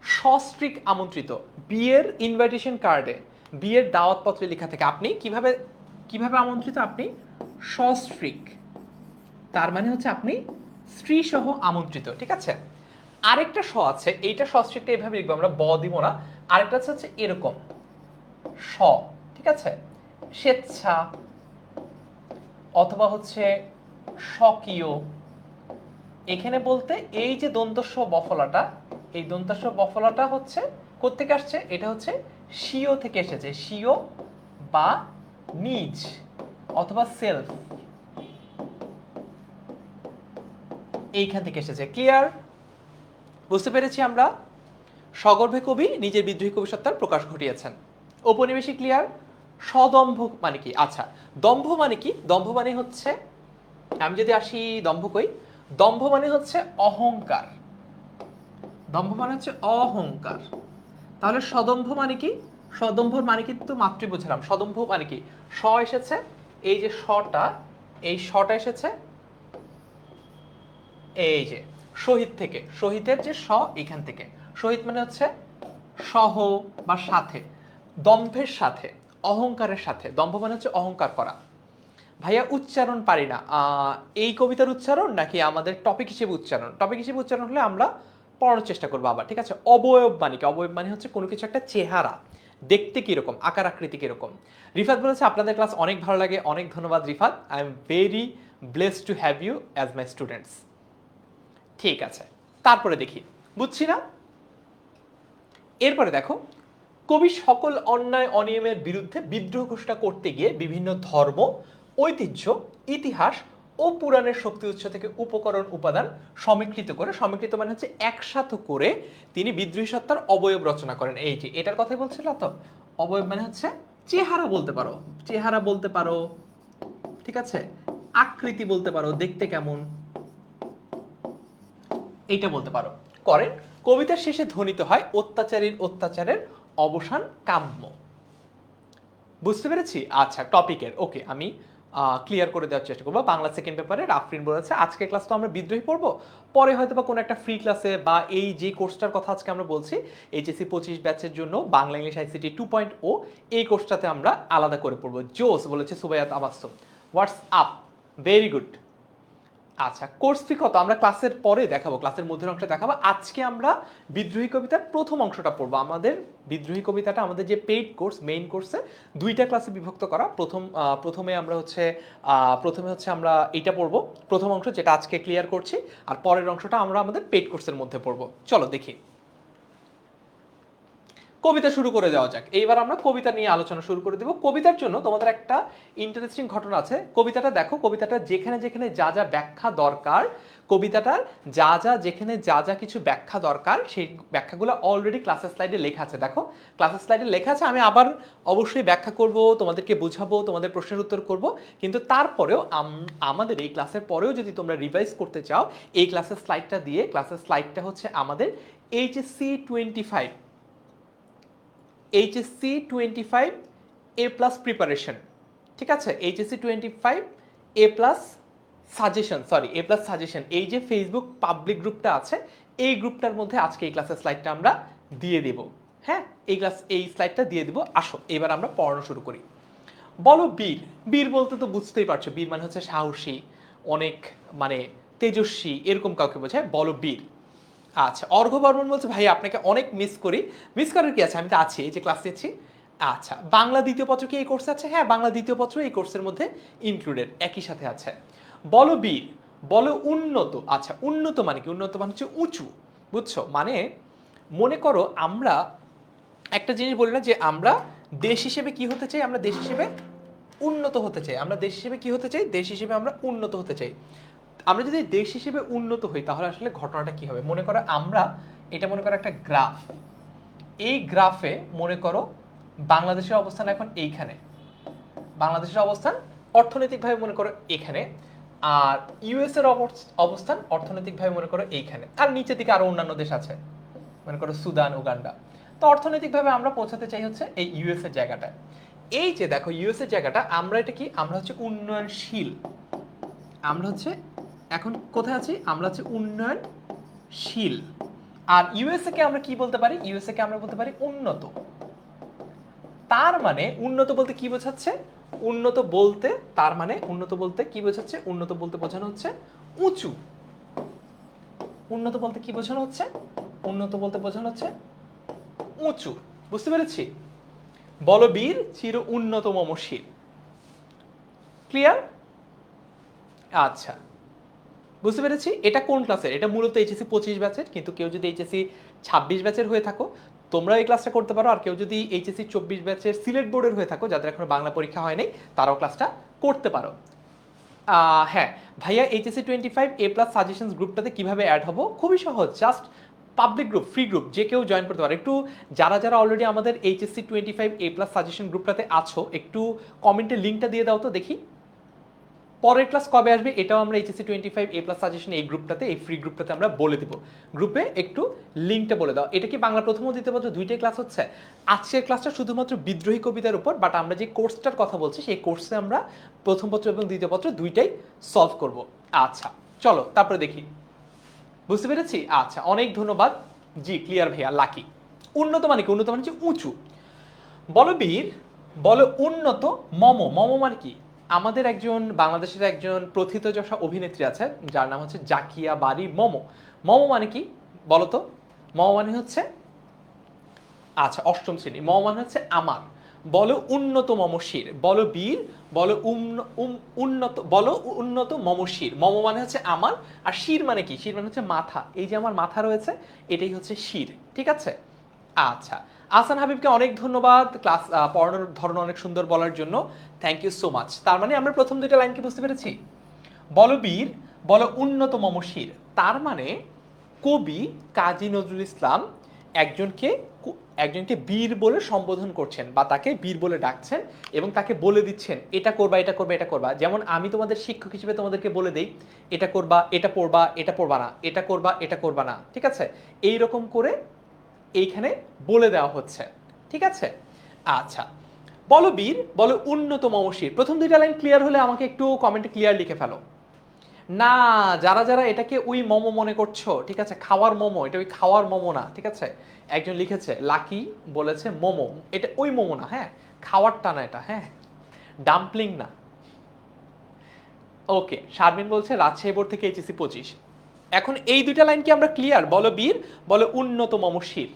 সস্ত্রীক আমন্ত্রিত, বিয়ের ইনভাইটেশন কার্ডে, বিয়ের দাওয়াতপত্রে লেখা থেকে, আপনি কিভাবে কিভাবে আমন্ত্রিত? আপনি সস্ত্রীক, তার মানে হচ্ছে আপনি স্ত্রী সহ আমন্ত্রিত, ঠিক আছে? আরেকটা স আছে, এইটা সস্ত্রীকটা এভাবে লিখবো আমরা, ব দিব না। আরেকটা হচ্ছে এরকম স, ঠিক আছে? স্বেচ্ছা অথবা হচ্ছে স্বকীয়। এখানে বলতে এই যে দন্তস্ব বফলাটা, এই দন্তস্ব বফলাটা হচ্ছে কোত্থেকে আসছে? এটা হচ্ছে স্বীয় থেকে এসেছে, স্বীয় বা নিজ অথবা সেলফ, এইখান থেকে এসেছে। ক্লিয়ার? বুঝতে পেরেছি আমরা? সগর্ভে কবি নিজের বিদ্রোহী কবি সত্তার প্রকাশ ঘটিয়েছেন। ঔপনিবেশিক ক্লিয়ার? সদম্ভ মানে কি? আচ্ছা, দম্ভ মানে কি? দম্ভ মানে হচ্ছে, আমি যদি আসি দম্ভ কই, দম্ভ মানে হচ্ছে অহংকার। দম্ভ মানে হচ্ছে অহংকার। তাহলে সদম্ভ মানে কি? সদম্ভর মানে কিন্তু মাত্রই বুঝলাম। সদম্ভ মানে কি? স এসেছে, এই যে শটা, এই শটা এসেছে এই যে শহীদ থেকে, শহীদের যে স, এখান থেকে। শহীদ মানে হচ্ছে সহ বা সাথে, দম্ভের সাথে, অহংকারের সাথে। দম্ভ মানে হচ্ছে অহংকার করা। ভাইয়া উচ্চারণ পারি না, এই কবিতার উচ্চারণ নাকি আমাদের টপিক হিসেবে উচ্চারণ? টপিক হিসেবে উচ্চারণ হলে আমরা পড়ানোর চেষ্টা করবো আবার, ঠিক আছে? অবয়ব মানে কি? অবয়ব মানে হচ্ছে কোনো কিছু একটা চেহারা, দেখতে কিরকম, আকার আকৃতি কিরকম। রিফাত বলেছে আপনাদের ক্লাস অনেক ভালো লাগে। অনেক ধন্যবাদ Rifat, I am very blessed to have you as my students. ঠিক আছে, তারপরে দেখি, বুঝছি না। এরপরে দেখো, কবি সকল অন্যায় অনিয়মের বিরুদ্ধে বিদ্রোহ ঘোষণা করতে গিয়ে বিভিন্ন ধর্ম, ঐতিহ্য, ইতিহাস ও পুরাণের শক্তি উৎস থেকে উপকরণ উপাদান সমীকৃত করে, সমীকৃত মানে হচ্ছে একসাথে করে, তিনি বিদ্রোহী সত্তার অবয়ব রচনা করেন। এই যে এটার কথাই বলছিল তো, অবয়ব মানে হচ্ছে চেহারা বলতে পারো, চেহারা বলতে পারো, ঠিক আছে? আকৃতি বলতে পারো, দেখতে কেমন, এইটা বলতে পারো। করেন। কবিতার শেষে ধ্বনিত হয় অত্যাচারীর অত্যাচারের অবসান কাম্য। বুঝতে পেরেছি? আচ্ছা, টপিকের ওকে আমি ক্লিয়ার করে দেওয়ার চেষ্টা করবো। বাংলা সেকেন্ড পেপারে রাফরিন বলেছে আজকে ক্লাস তো আমরা বিদ্রোহী পড়বো, পরে হয়তো বা কোনো একটা ফ্রি ক্লাসে, বা এই যে কোর্সটার কথা আজকে আমরা বলছি এইচএসসি 25 ব্যাচের জন্য বাংলা ইংলিশ আইসিটি 2.0, এই কোর্সটাতে আমরা আলাদা করে পড়বো। জোস বলেছে সুবাইয়াত আবাস্তব। WhatsApp, very good. আচ্ছা, কোর্স ফি কত আমরা ক্লাসের পরে দেখাবো, ক্লাসের মধ্যের অংশে দেখাবো। আজকে আমরা বিদ্রোহী কবিতার প্রথম অংশটা পড়বো। আমাদের বিদ্রোহী কবিতাটা আমাদের যে পেইড কোর্স, মেইন কোর্সে দুইটা ক্লাসে বিভক্ত করা। প্রথমে হচ্ছে আমরা এটা পড়বো, প্রথম অংশ যেটা আজকে ক্লিয়ার করছি, আর পরের অংশটা আমরা আমাদের পেইড কোর্সের মধ্যে পড়বো। চলো দেখি, কবিতা শুরু করে দেওয়া যাক। এইবার আমরা কবিতা নিয়ে আলোচনা শুরু করে দেব। কবিতার জন্য তোমাদের একটা ইন্টারেস্টিং ঘটনা আছে। কবিতাটা দেখো, কবিতাটা যেখানে যেখানে যা যা ব্যাখ্যা দরকার, কবিতাটার যেখানে যা যা কিছু ব্যাখ্যা দরকার, সেই ব্যাখ্যাগুলো অলরেডি ক্লাসের স্লাইডে লেখা আছে। দেখো ক্লাসের স্লাইডে লেখা আছে, আমি আবার অবশ্যই ব্যাখ্যা করব, তোমাদেরকে বোঝাবো, তোমাদের প্রশ্নের উত্তর করব। কিন্তু তারপরেও আমাদের এই ক্লাসের পরেও যদি তোমরা রিভাইজ করতে চাও, এই ক্লাসের স্লাইডটা দিয়ে, ক্লাসের স্লাইডটা হচ্ছে আমাদের এইচএসসি 25, এইচএসসি 25 এ প্লাস প্রিপারেশন, ঠিক আছে, এইচএসসি 25 এ প্লাস সাজেশন, সরি এ প্লাস সাজেশন, এই যে ফেসবুক পাবলিক গ্রুপটা আছে এই গ্রুপটার মধ্যে আজকে এই ক্লাসের স্লাইডটা আমরা দিয়ে দেব। হ্যাঁ, এই স্লাইডটা দিয়ে দিব। আসো এবার আমরা পড়ানো শুরু করি। বলো বীর। বীর বলতে তো বুঝতেই পারছো, বীর মানে হচ্ছে সাহসী, অনেক মানে তেজস্বী, এরকম কাউকে বোঝায় বলো বীর। আচ্ছা, অর্ঘ্য বর্মন বলছে ভাই আপনাকে অনেক মিস করি। মিস করার কি আছে, আমি তো আছি, এই যে ক্লাস নিচ্ছি। আচ্ছা, বাংলা দ্বিতীয় পত্র কি এই কোর্সে আছে? হ্যাঁ, বাংলা দ্বিতীয় পত্র এই কোর্সের মধ্যে ইনক্লুডেড, একই সাথে আছে। বলো বীর, বলো উন্নত। আচ্ছা, উন্নত মানে কি? উন্নত মানে হচ্ছে উঁচু, বুঝছো? মানে মনে করো আমরা একটা জিনিস বলি না যে আমরা দেশ হিসেবে কি হতে চাই? আমরা দেশ হিসেবে উন্নত হতে চাই। আমরা দেশ হিসেবে কি হতে চাই? দেশ হিসেবে আমরা উন্নত হতে চাই। আমরা যদি দেশ হিসেবে উন্নত হই তাহলে আসলে ঘটনাটা কি হবে? মনে করো আমরা, এটা মনে করো একটা গ্রাফ, এই গ্রাফে মনে করো বাংলাদেশের অবস্থান এখন এইখানে, বাংলাদেশের অবস্থান অর্থনৈতিকভাবে মনে করো এখানে, আর ইউএস এর অবস্থান অর্থনৈতিকভাবে মনে করো এইখানে, আর নিচের দিকে আরো অন্যান্য দেশ আছে, মনে করো সুদান, উগান্ডা। তো অর্থনৈতিকভাবে আমরা পৌঁছাতে চাই হচ্ছে এই ইউএস এর জায়গাটায়। এই যে দেখো ইউএস এর জায়গাটা, আমরা এটা কি? আমরা হচ্ছে উন্নয়নশীল। আমরা হচ্ছে এখন কোথায় আছি? আমরা হচ্ছে উন্নয়নশীল। আর ইউএসএ কে আমরা কি বলতে পারি? ইউএসএ কে আমরা বলতে পারি উন্নত। তার মানে উন্নত বলতে কি বোঝাচ্ছে? উন্নত বলতে, তার মানে উন্নত বলতে কি বোঝাচ্ছে? উন্নত বলতে বোঝানো হচ্ছে উঁচু। উন্নত বলতে কি বোঝানো হচ্ছে? উন্নত বলতে বোঝানো হচ্ছে উঁচু। বুঝতে পেরেছি? বলবীর চির উন্নত মমশীল। ক্লিয়ার? আচ্ছা, বুঝতে পেরেছি। এটা কোন ক্লাসের? এটা মূলত এইচএসসি 25 ব্যাচের, কিন্তু কেউ যদি এইচএসসি 26 ব্যাচের হয়ে থাকো তোমরা এই ক্লাসটা করতে পারো, আর কেউ যদি এইচএসসি 24 ব্যাচের সিলেট বোর্ডের হয়ে থাকো, যাদের এখন বাংলা পরীক্ষা হয় নাই, তারাও ক্লাসটা করতে পারো। হ্যাঁ ভাইয়া, এইচএসসি 25 এ প্লাস সাজেশনস গ্রুপটাতে কিভাবে অ্যাড হবো? খুবই সহজ, just public group, free group, যে কেউ জয়েন করতে পারে। একটু যারা যারা অলরেডি আমাদের এইচএসসি 25 এ প্লাস সাজেশন গ্রুপটাতে আছো, একটু কমেন্টে লিঙ্কটা দিয়ে দাও তো দেখি। পরের ক্লাস কবে আসবে এটাও আমরা এইচএসসি 25 এ প্লাস সাজেশন এই গ্রুপটাতে, এই ফ্রি গ্রুপটাতে আমরা বলে দিব। গ্রুপে একটু লিঙ্কটা বলে দাও। এটা কি বাংলা প্রথম ও দ্বিতীয় পত্র দুইটাই ক্লাস হচ্ছে? আজকের ক্লাসটা শুধুমাত্র বিদ্রোহী কবিতার উপর, বাট আমরা যে কোর্সটার কথা বলছি সেই কোর্সে আমরা প্রথম পত্র এবং দ্বিতীয় পত্র দুইটাই সলভ করব। আচ্ছা চলো তারপরে দেখি। বুঝতে পেরেছি? আচ্ছা, অনেক ধন্যবাদ। জি ক্লিয়ার ভাইয়া, লাকি। উন্নত মানে কি? উন্নত মানে হচ্ছে উঁচু। বলো বীর, বলো উন্নত মম। মম মানে কি? আমাদের একজন বাংলাদেশের একজন প্রথিতযশা অভিনেত্রী আছে যার নাম হচ্ছে জাকিয়া বারি মম। মম মানে কি বলো তো? মম মানে হচ্ছে, আচ্ছা অষ্টম শ্রেণী, মম মানে হচ্ছে আমার। বলো উন্নত মমশির। বলো বীর, বলো উন্নত, বলো উন্নত মমশির। মম মানে হচ্ছে আমার, আর শির মানে কি? শির মানে হচ্ছে মাথা। এই যে আমার মাথা রয়েছে এটাই হচ্ছে শির, ঠিক আছে? আচ্ছা, আহসান হাবিবকে অনেক ধন্যবাদ ক্লাস পড়ানোর ধরন অনেক সুন্দর বলার জন্য, থ্যাংক ইউ সো মাচ। তার মানে আমরা প্রথম দুইটা লাইনকে বুঝতে পেরেছি। বলো বীর, বলো উন্নত মমশির, তার মানে কবি কাজী নজরুল ইসলাম একজনকে একজনকে বীর বলে সম্বোধন করছেন, বা তাকে বীর বলে ডাকছেন, এবং তাকে বলে দিচ্ছেন এটা করবা, এটা করবা, এটা করবা। যেমন আমি তোমাদের শিক্ষক হিসেবে তোমাদেরকে বলে দেই এটা করবা, এটা পড়বা, এটা পড়বা না, এটা করবা, এটা করবা না, ঠিক আছে? এই রকম করে এইখানে বলে দেওয়া হচ্ছে, ঠিক আছে? আচ্ছা, বলো বীর, বলো উন্নত মমশির। প্রথম দুইটা লাইন ক্লিয়ার হলে আমাকে একটু কমেন্টে ক্লিয়ার লিখে ফেলো। না, যারা যারা এটাকে ওই মোমো মনে করছো, ঠিক আছে, খাওয়ার মোমো, এটা ওই খাওয়ার মোমো না, ঠিক আছে? একজন লিখেছে লাকি, বলেছে মোমো, এটা ওই মোমো না, হ্যাঁ, খাওয়ারটা না এটা, হ্যাঁ, ডাম্পলিং না। ওকে, শারমিন বলছে রাজশাহী বোর্ড থেকে এইচএসসি 25। এখন এই দুইটা লাইন কি আমরা ক্লিয়ার? বলো বীর, বলো উন্নত মমশির।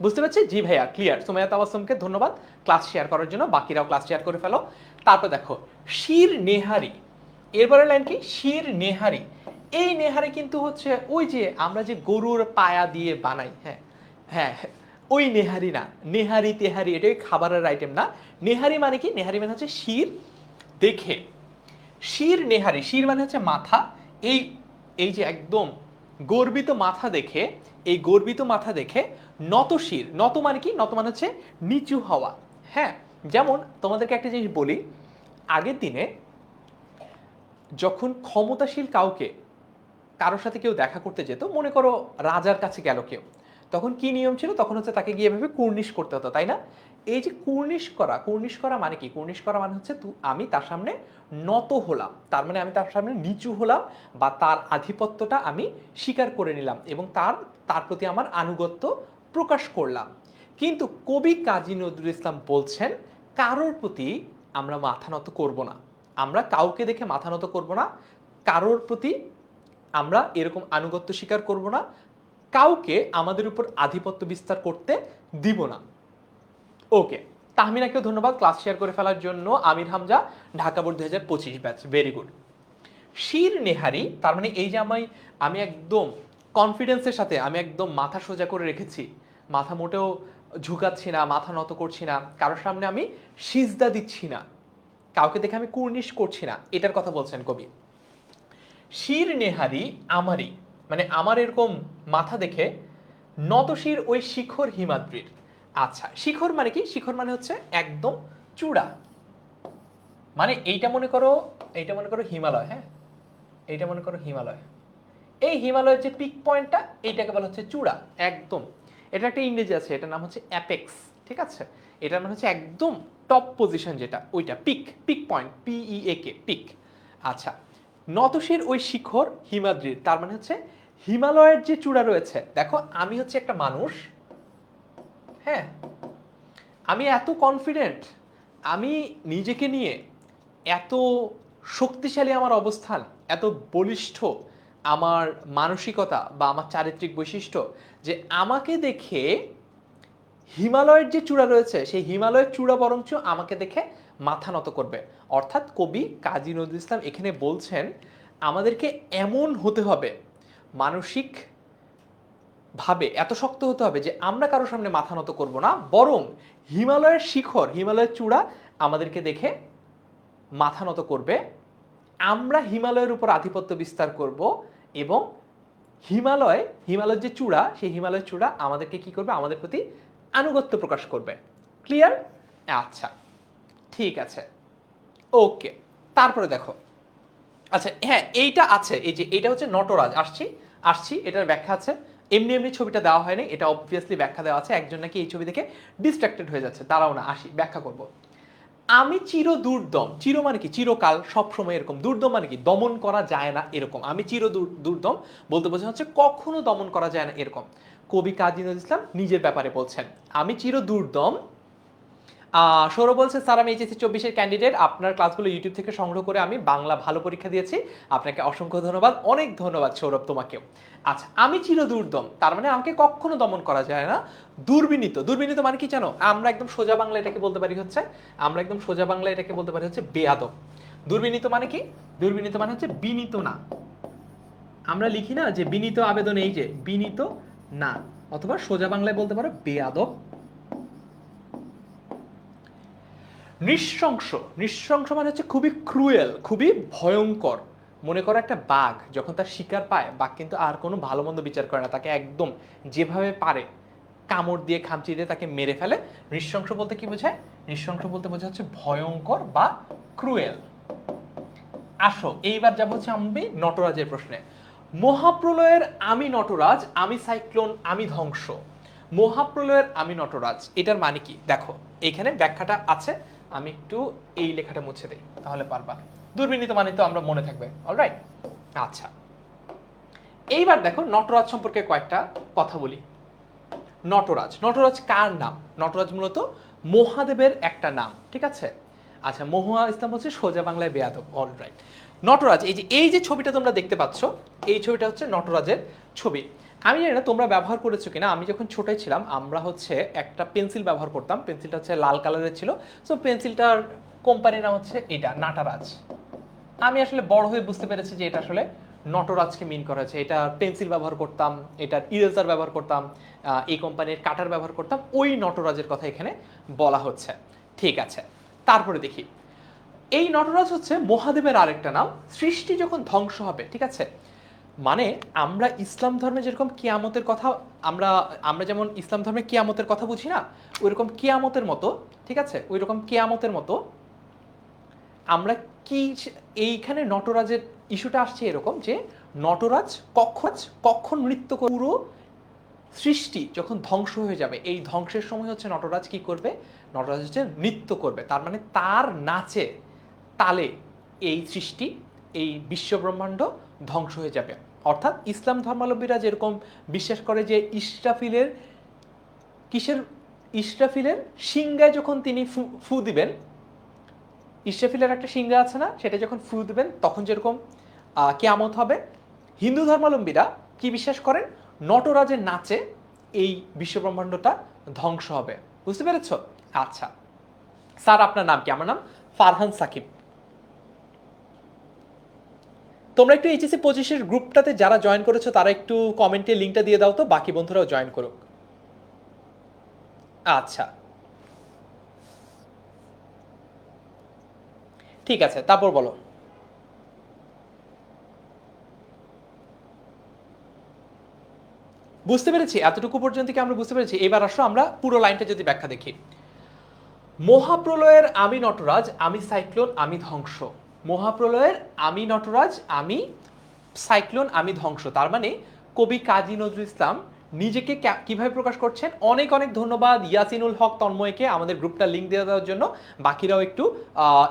বুঝতে পারছি? জি ভাইয়া ক্লিয়ার। সুমাইয়া তাবাসসুমকে ধন্যবাদ ক্লাস শেয়ার করার জন্য, বাকিরাও ক্লাস শেয়ার করে ফেলো। তারপর দেখো শির নেহারি, এরপরে লাইন কি? শির নেহারি। এই নেহারি কিন্তু হচ্ছে ওই যে আমরা যে গরুর পায়া দিয়ে বানাই, হ্যাঁ হ্যাঁ, ওই নেহারি না, নেহারি তেহারি এটা ওই খাবারের আইটেম না। নেহারি মানে কি? নেহারি মানে হচ্ছে শির দেখে। শির নেহারি, শির মানে হচ্ছে মাথা। এই এই যে একদম গর্বিত মাথা দেখে, এই গর্বিত মাথা দেখে নত শির। নত মানে কি? নত মানে হচ্ছে নিচু হওয়া। হ্যাঁ, যেমন তোমাদেরকে একটা জিনিস বলি, আগের দিনে যখন ক্ষমতাশীল কাউকে, কারোর সাথে কেউ দেখা করতে যেত, মনে করো রাজার কাছে গেল কেউ, তখন কি নিয়ম ছিল? তখন হচ্ছে তাকে গিয়ে এভাবে কুর্নিশ করতে হতো, তাই না? এই যে কুর্নিশ করা মানে কি? কুর্নিশ করা মানে হচ্ছে আমি তার সামনে নত হলাম, তার মানে আমি তার সামনে নিচু হলাম বা তার আধিপত্যটা আমি স্বীকার করে নিলাম এবং তার প্রতি আমার আনুগত্য প্রকাশ করলাম। কিন্তু কবি কাজী নজরুল ইসলাম বলছেন কারোর প্রতি আমরা মাথা নত করব না, আমরা কাউকে দেখে মাথা নত করব না, কারোর প্রতি আমরা এরকম আনুগত্য স্বীকার করব না, কাউকে আমাদের উপর আধিপত্য বিস্তার করতে দিব না। ওকে, তাহমিনাকেও ধন্যবাদ ক্লাস শেয়ার করে ফেলার জন্য। Amir Hamza, Dhaka board 2025 batch, very good. Shir Nehari, তার মানে এই যে আমি একদম কনফিডেন্সের সাথে আমি একদম মাথা সোজা করে রেখেছি, মাথা মোটেও ঝুঁকাচ্ছি না, মাথা নত করছি না, কারোর সামনে আমি সিজদা দিচ্ছি না, কাউকে দেখে আমি কুর্নিশ করছি না, এটার কথা বলছেন কবি। শির নেহারি আমারই, মানে আমার এরকম মাথা দেখে নতশির ওই শিখর হিমাদ্রির। আচ্ছা, শিখর মানে কি? শিখর মানে হচ্ছে একদম চূড়া, মানে এইটা মনে করো হিমালয়, হ্যাঁ, এইটা মনে করো হিমালয়, এই হিমালয়ের যে পিক পয়েন্টটা এইটাকে বলা হচ্ছে চূড়া একদম। এটা একটা ইংরেজি আছে, এটার নাম হচ্ছে অ্যাপেক্স, ঠিক আছে, এটার মানে হচ্ছে একদম টপ পজিশন যেটা, ওইটা পিক পয়েন্ট, PEAK, পিক। আচ্ছা, নতশির ওই শিখর হিমাদ্রির, তার মানে হচ্ছে হিমালয়ের যে চূড়া রয়েছে। দেখো আমি হচ্ছে একটা মানুষ, হ্যাঁ, আমি এত কনফিডেন্ট, আমি নিজেকে নিয়ে এত শক্তিশালী আমার অবস্থান, এত বলিষ্ঠ আমার মানসিকতা বা আমার চারিত্রিক বৈশিষ্ট্য, যে আমাকে দেখে হিমালয়ের যে চূড়া রয়েছে সেই হিমালয়ের চূড়া বরঞ্চ আমাকে দেখে মাথা নত করবে। অর্থাৎ কবি কাজী নজরুল ইসলাম এখানে বলছেন আমাদেরকে এমন হতে হবে, মানসিক ভাবে এত শক্ত হতে হবে যে আমরা কারোর সামনে মাথা নত করব না, বরং হিমালয়ের শিখর, হিমালয়ের চূড়া আমাদেরকে দেখে মাথা নত করবে, আমরা হিমালয়ের উপর আধিপত্য বিস্তার করব এবং হিমালয়ের যে চূড়া, সেই হিমালয়ের চূড়া আমাদেরকে কি করবে? আমাদের প্রতি আনুগত্য প্রকাশ করবে। ক্লিয়ার? আচ্ছা, ঠিক আছে, ওকে। তারপরে দেখো, আচ্ছা হ্যাঁ, এইটা আছে, এই যে এটা হচ্ছে নটরাজ, আসছি এটার ব্যাখ্যা আছে। এমনি ছবিটা দেওয়া হয়নি, এটা অবভিয়াসলি ব্যাখ্যা দেওয়া আছে। একজন নাকি এই ছবি দেখে ডিস্ট্রাক্টেড হয়ে যাচ্ছে, দাঁড়াও না, আসি ব্যাখ্যা করব। আমি চির দুর্দম, চির মানে কি? চিরকাল, সবসময় এরকম। দুর্দম মানে কি? দমন করা যায় না এরকম। আমি চির দুর্দম বলতে বোঝা হচ্ছে কখনো দমন করা যায় না এরকম। কবি কাজী নজরুল ইসলাম নিজের ব্যাপারে বলছেন আমি চির দুর্দম। সৌরভ বলছে স্যার আমি এইচএসসি 24-এর ক্যান্ডিডেট, আপনার ক্লাসগুলো ইউটিউব থেকে সংগ্রহ করে আমি বাংলা ভালো পরীক্ষা দিয়েছি, আপনাকে অসংখ্য ধন্যবাদ। অনেক ধন্যবাদ সৌরভ তোমাকেও। আচ্ছা, আমি চির দুর্দম, তার মানে আমাকে কখনো দমন করা যায় না। দুর্বিনীত মানে কি জানো? আমরা একদম সোজা বাংলা এটাকে বলতে পারি হচ্ছে বেয়াদব। দুর্বিনীত মানে কি? দুর্বিনীত মানে হচ্ছে বিনীত না। আমরা লিখি না যে বিনীত আবেদন, এই যে বিনীত না, অথবা সোজা বাংলায় বলতে পারো বেয়াদব। নৃশংস মানে হচ্ছে খুবই ক্রুয়েল, খুবই ভয়ঙ্কর। মনে করো একটা বাঘ যখন তার শিকার পায়, বাঘ কিন্তু আর কোনো ভালো মন্দ বিচার করে না, তাকে একদম যেভাবে পারে কামড় দিয়ে, খামচি দিয়ে তাকে মেরে ফেলে। নৃশংস বলতে কি বোঝায়? নৃশংস বলতে বোঝা হচ্ছে ভয়ঙ্কর বা ক্রুয়েল। আসো এইবার যাবো হচ্ছে আমি নটরাজের প্রশ্নে। মহাপ্রলয়ের আমি নটরাজ, আমি সাইক্লোন, আমি ধ্বংস। মহাপ্রলয়ের আমি নটরাজ, এটার মানে কি? দেখো এখানে ব্যাখ্যাটা আছে, আমি একটু এই লেখাটা মুছে দেই তাহলে পারবা। দুর্বিনীত মানে তো আমরা মনে থাকবে, অলরাইট। আচ্ছা, এইবার দেখো নটরাজ সম্পর্কে কয়েকটা কথা বলি। নটরাজ কার নাম? নটরাজ মূলত মহাদেবের একটা নাম, ঠিক আছে। আচ্ছা, মহুয়া ইসলাম হচ্ছে সোজা বাংলায় বেয়াদব, অলরাইট। নটরাজ, এই যে ছবিটা তোমরা দেখতে পাচ্ছ, এই ছবিটা হচ্ছে নটরাজের ছবি। আমি জানি না তোমরা ব্যবহার করেছো কিনা, আমি যখন ছোটই ছিলাম আমরা হচ্ছে একটা পেন্সিল ব্যবহার করতাম, পেন্সিলটা হচ্ছে লাল কালারের ছিল। সো পেন্সিলটার কোম্পানির নাম হচ্ছে এটা নাটারাজ। আমি আসলে বড় হয়ে বুঝতে পেরেছি যে এটা আসলে নটরাজকে মিন করা হয়েছে। এটা পেন্সিল ব্যবহার করতাম, এটার ইরেজার ব্যবহার করতাম, এই কোম্পানির কাটার ব্যবহার করতাম, ওই নটরাজের কথা এখানে বলা হচ্ছে। ঠিক আছে, তারপরে দেখি, এই নটরাজ হচ্ছে মহাদেবের আরেকটা নাম। সৃষ্টি যখন ধ্বংস হবে, ঠিক আছে, মানে আমরা ইসলাম ধর্মে যেরকম কিয়ামতের কথা, আমরা যেমন ইসলাম ধর্মে কিয়ামতের কথা বুঝি না, ওইরকম কিয়ামতের মতো, ঠিক আছে, ওইরকম কিয়ামতের মতো আমরা কি, এইখানে নটরাজের ইস্যুটা আসছে এরকম যে নটরাজ কখন নৃত্য পুরো সৃষ্টি যখন ধ্বংস হয়ে যাবে, এই ধ্বংসের সময় হচ্ছে নটরাজ কি করবে? নটরাজ হচ্ছে নৃত্য করবে। তার মানে তার নাচে তালে এই সৃষ্টি, এই বিশ্বব্রহ্মাণ্ড ধ্বংস হয়ে যাবে। অর্থাৎ ইসলাম ধর্মাবলম্বীরা যেরকম বিশ্বাস করে যে ইসরাফিলের কিসের ইসরাফিলের সিংগায় যখন তিনি ফু দিবেন, ইসরাফিলের একটা সিংহা আছে না, সেটা যখন ফু দিবেন তখন যেরকম কিয়ামত হবে, হিন্দু ধর্মাবলম্বীরা কি বিশ্বাস করেন? নটরাজের নাচে এই বিশ্বব্রহ্মাণ্ডটা ধ্বংস হবে। বুঝতে পেরেছ? আচ্ছা স্যার আপনার নাম কি? আমার নাম ফারহান সাকিব। তোমরা একটু এইচএসসি 25-এর গ্রুপটাতে যারা জয়েন করেছো তারা একটু কমেন্টে লিঙ্কটা দিয়ে দাও তো, বাকি বন্ধুরাও জয়েন করুক। আচ্ছা ঠিক আছে, তারপর বলো। বুঝতে পেরেছি, এতটুকু পর্যন্ত কি আমরা বুঝতে পেরেছি? এবার আসো আমরা পুরো লাইনটা যদি ব্যাখ্যা দেখি। মহাপ্রলয়ের আমি নটরাজ, আমি সাইক্লোন, আমি ধ্বংস। মহাপ্রলয়ের আমি নটরাজ, আমি সাইক্লোন, আমি ধ্বংস। তার মানে কবি কাজী নজরুল ইসলাম নিজেকে কিভাবে প্রকাশ করছেন? অনেক অনেক ধন্যবাদ ইয়াসিনুল হক তন্ময়কে আমাদের গ্রুপটা লিঙ্ক দিয়ে দেওয়ার জন্য। বাকিরাও একটু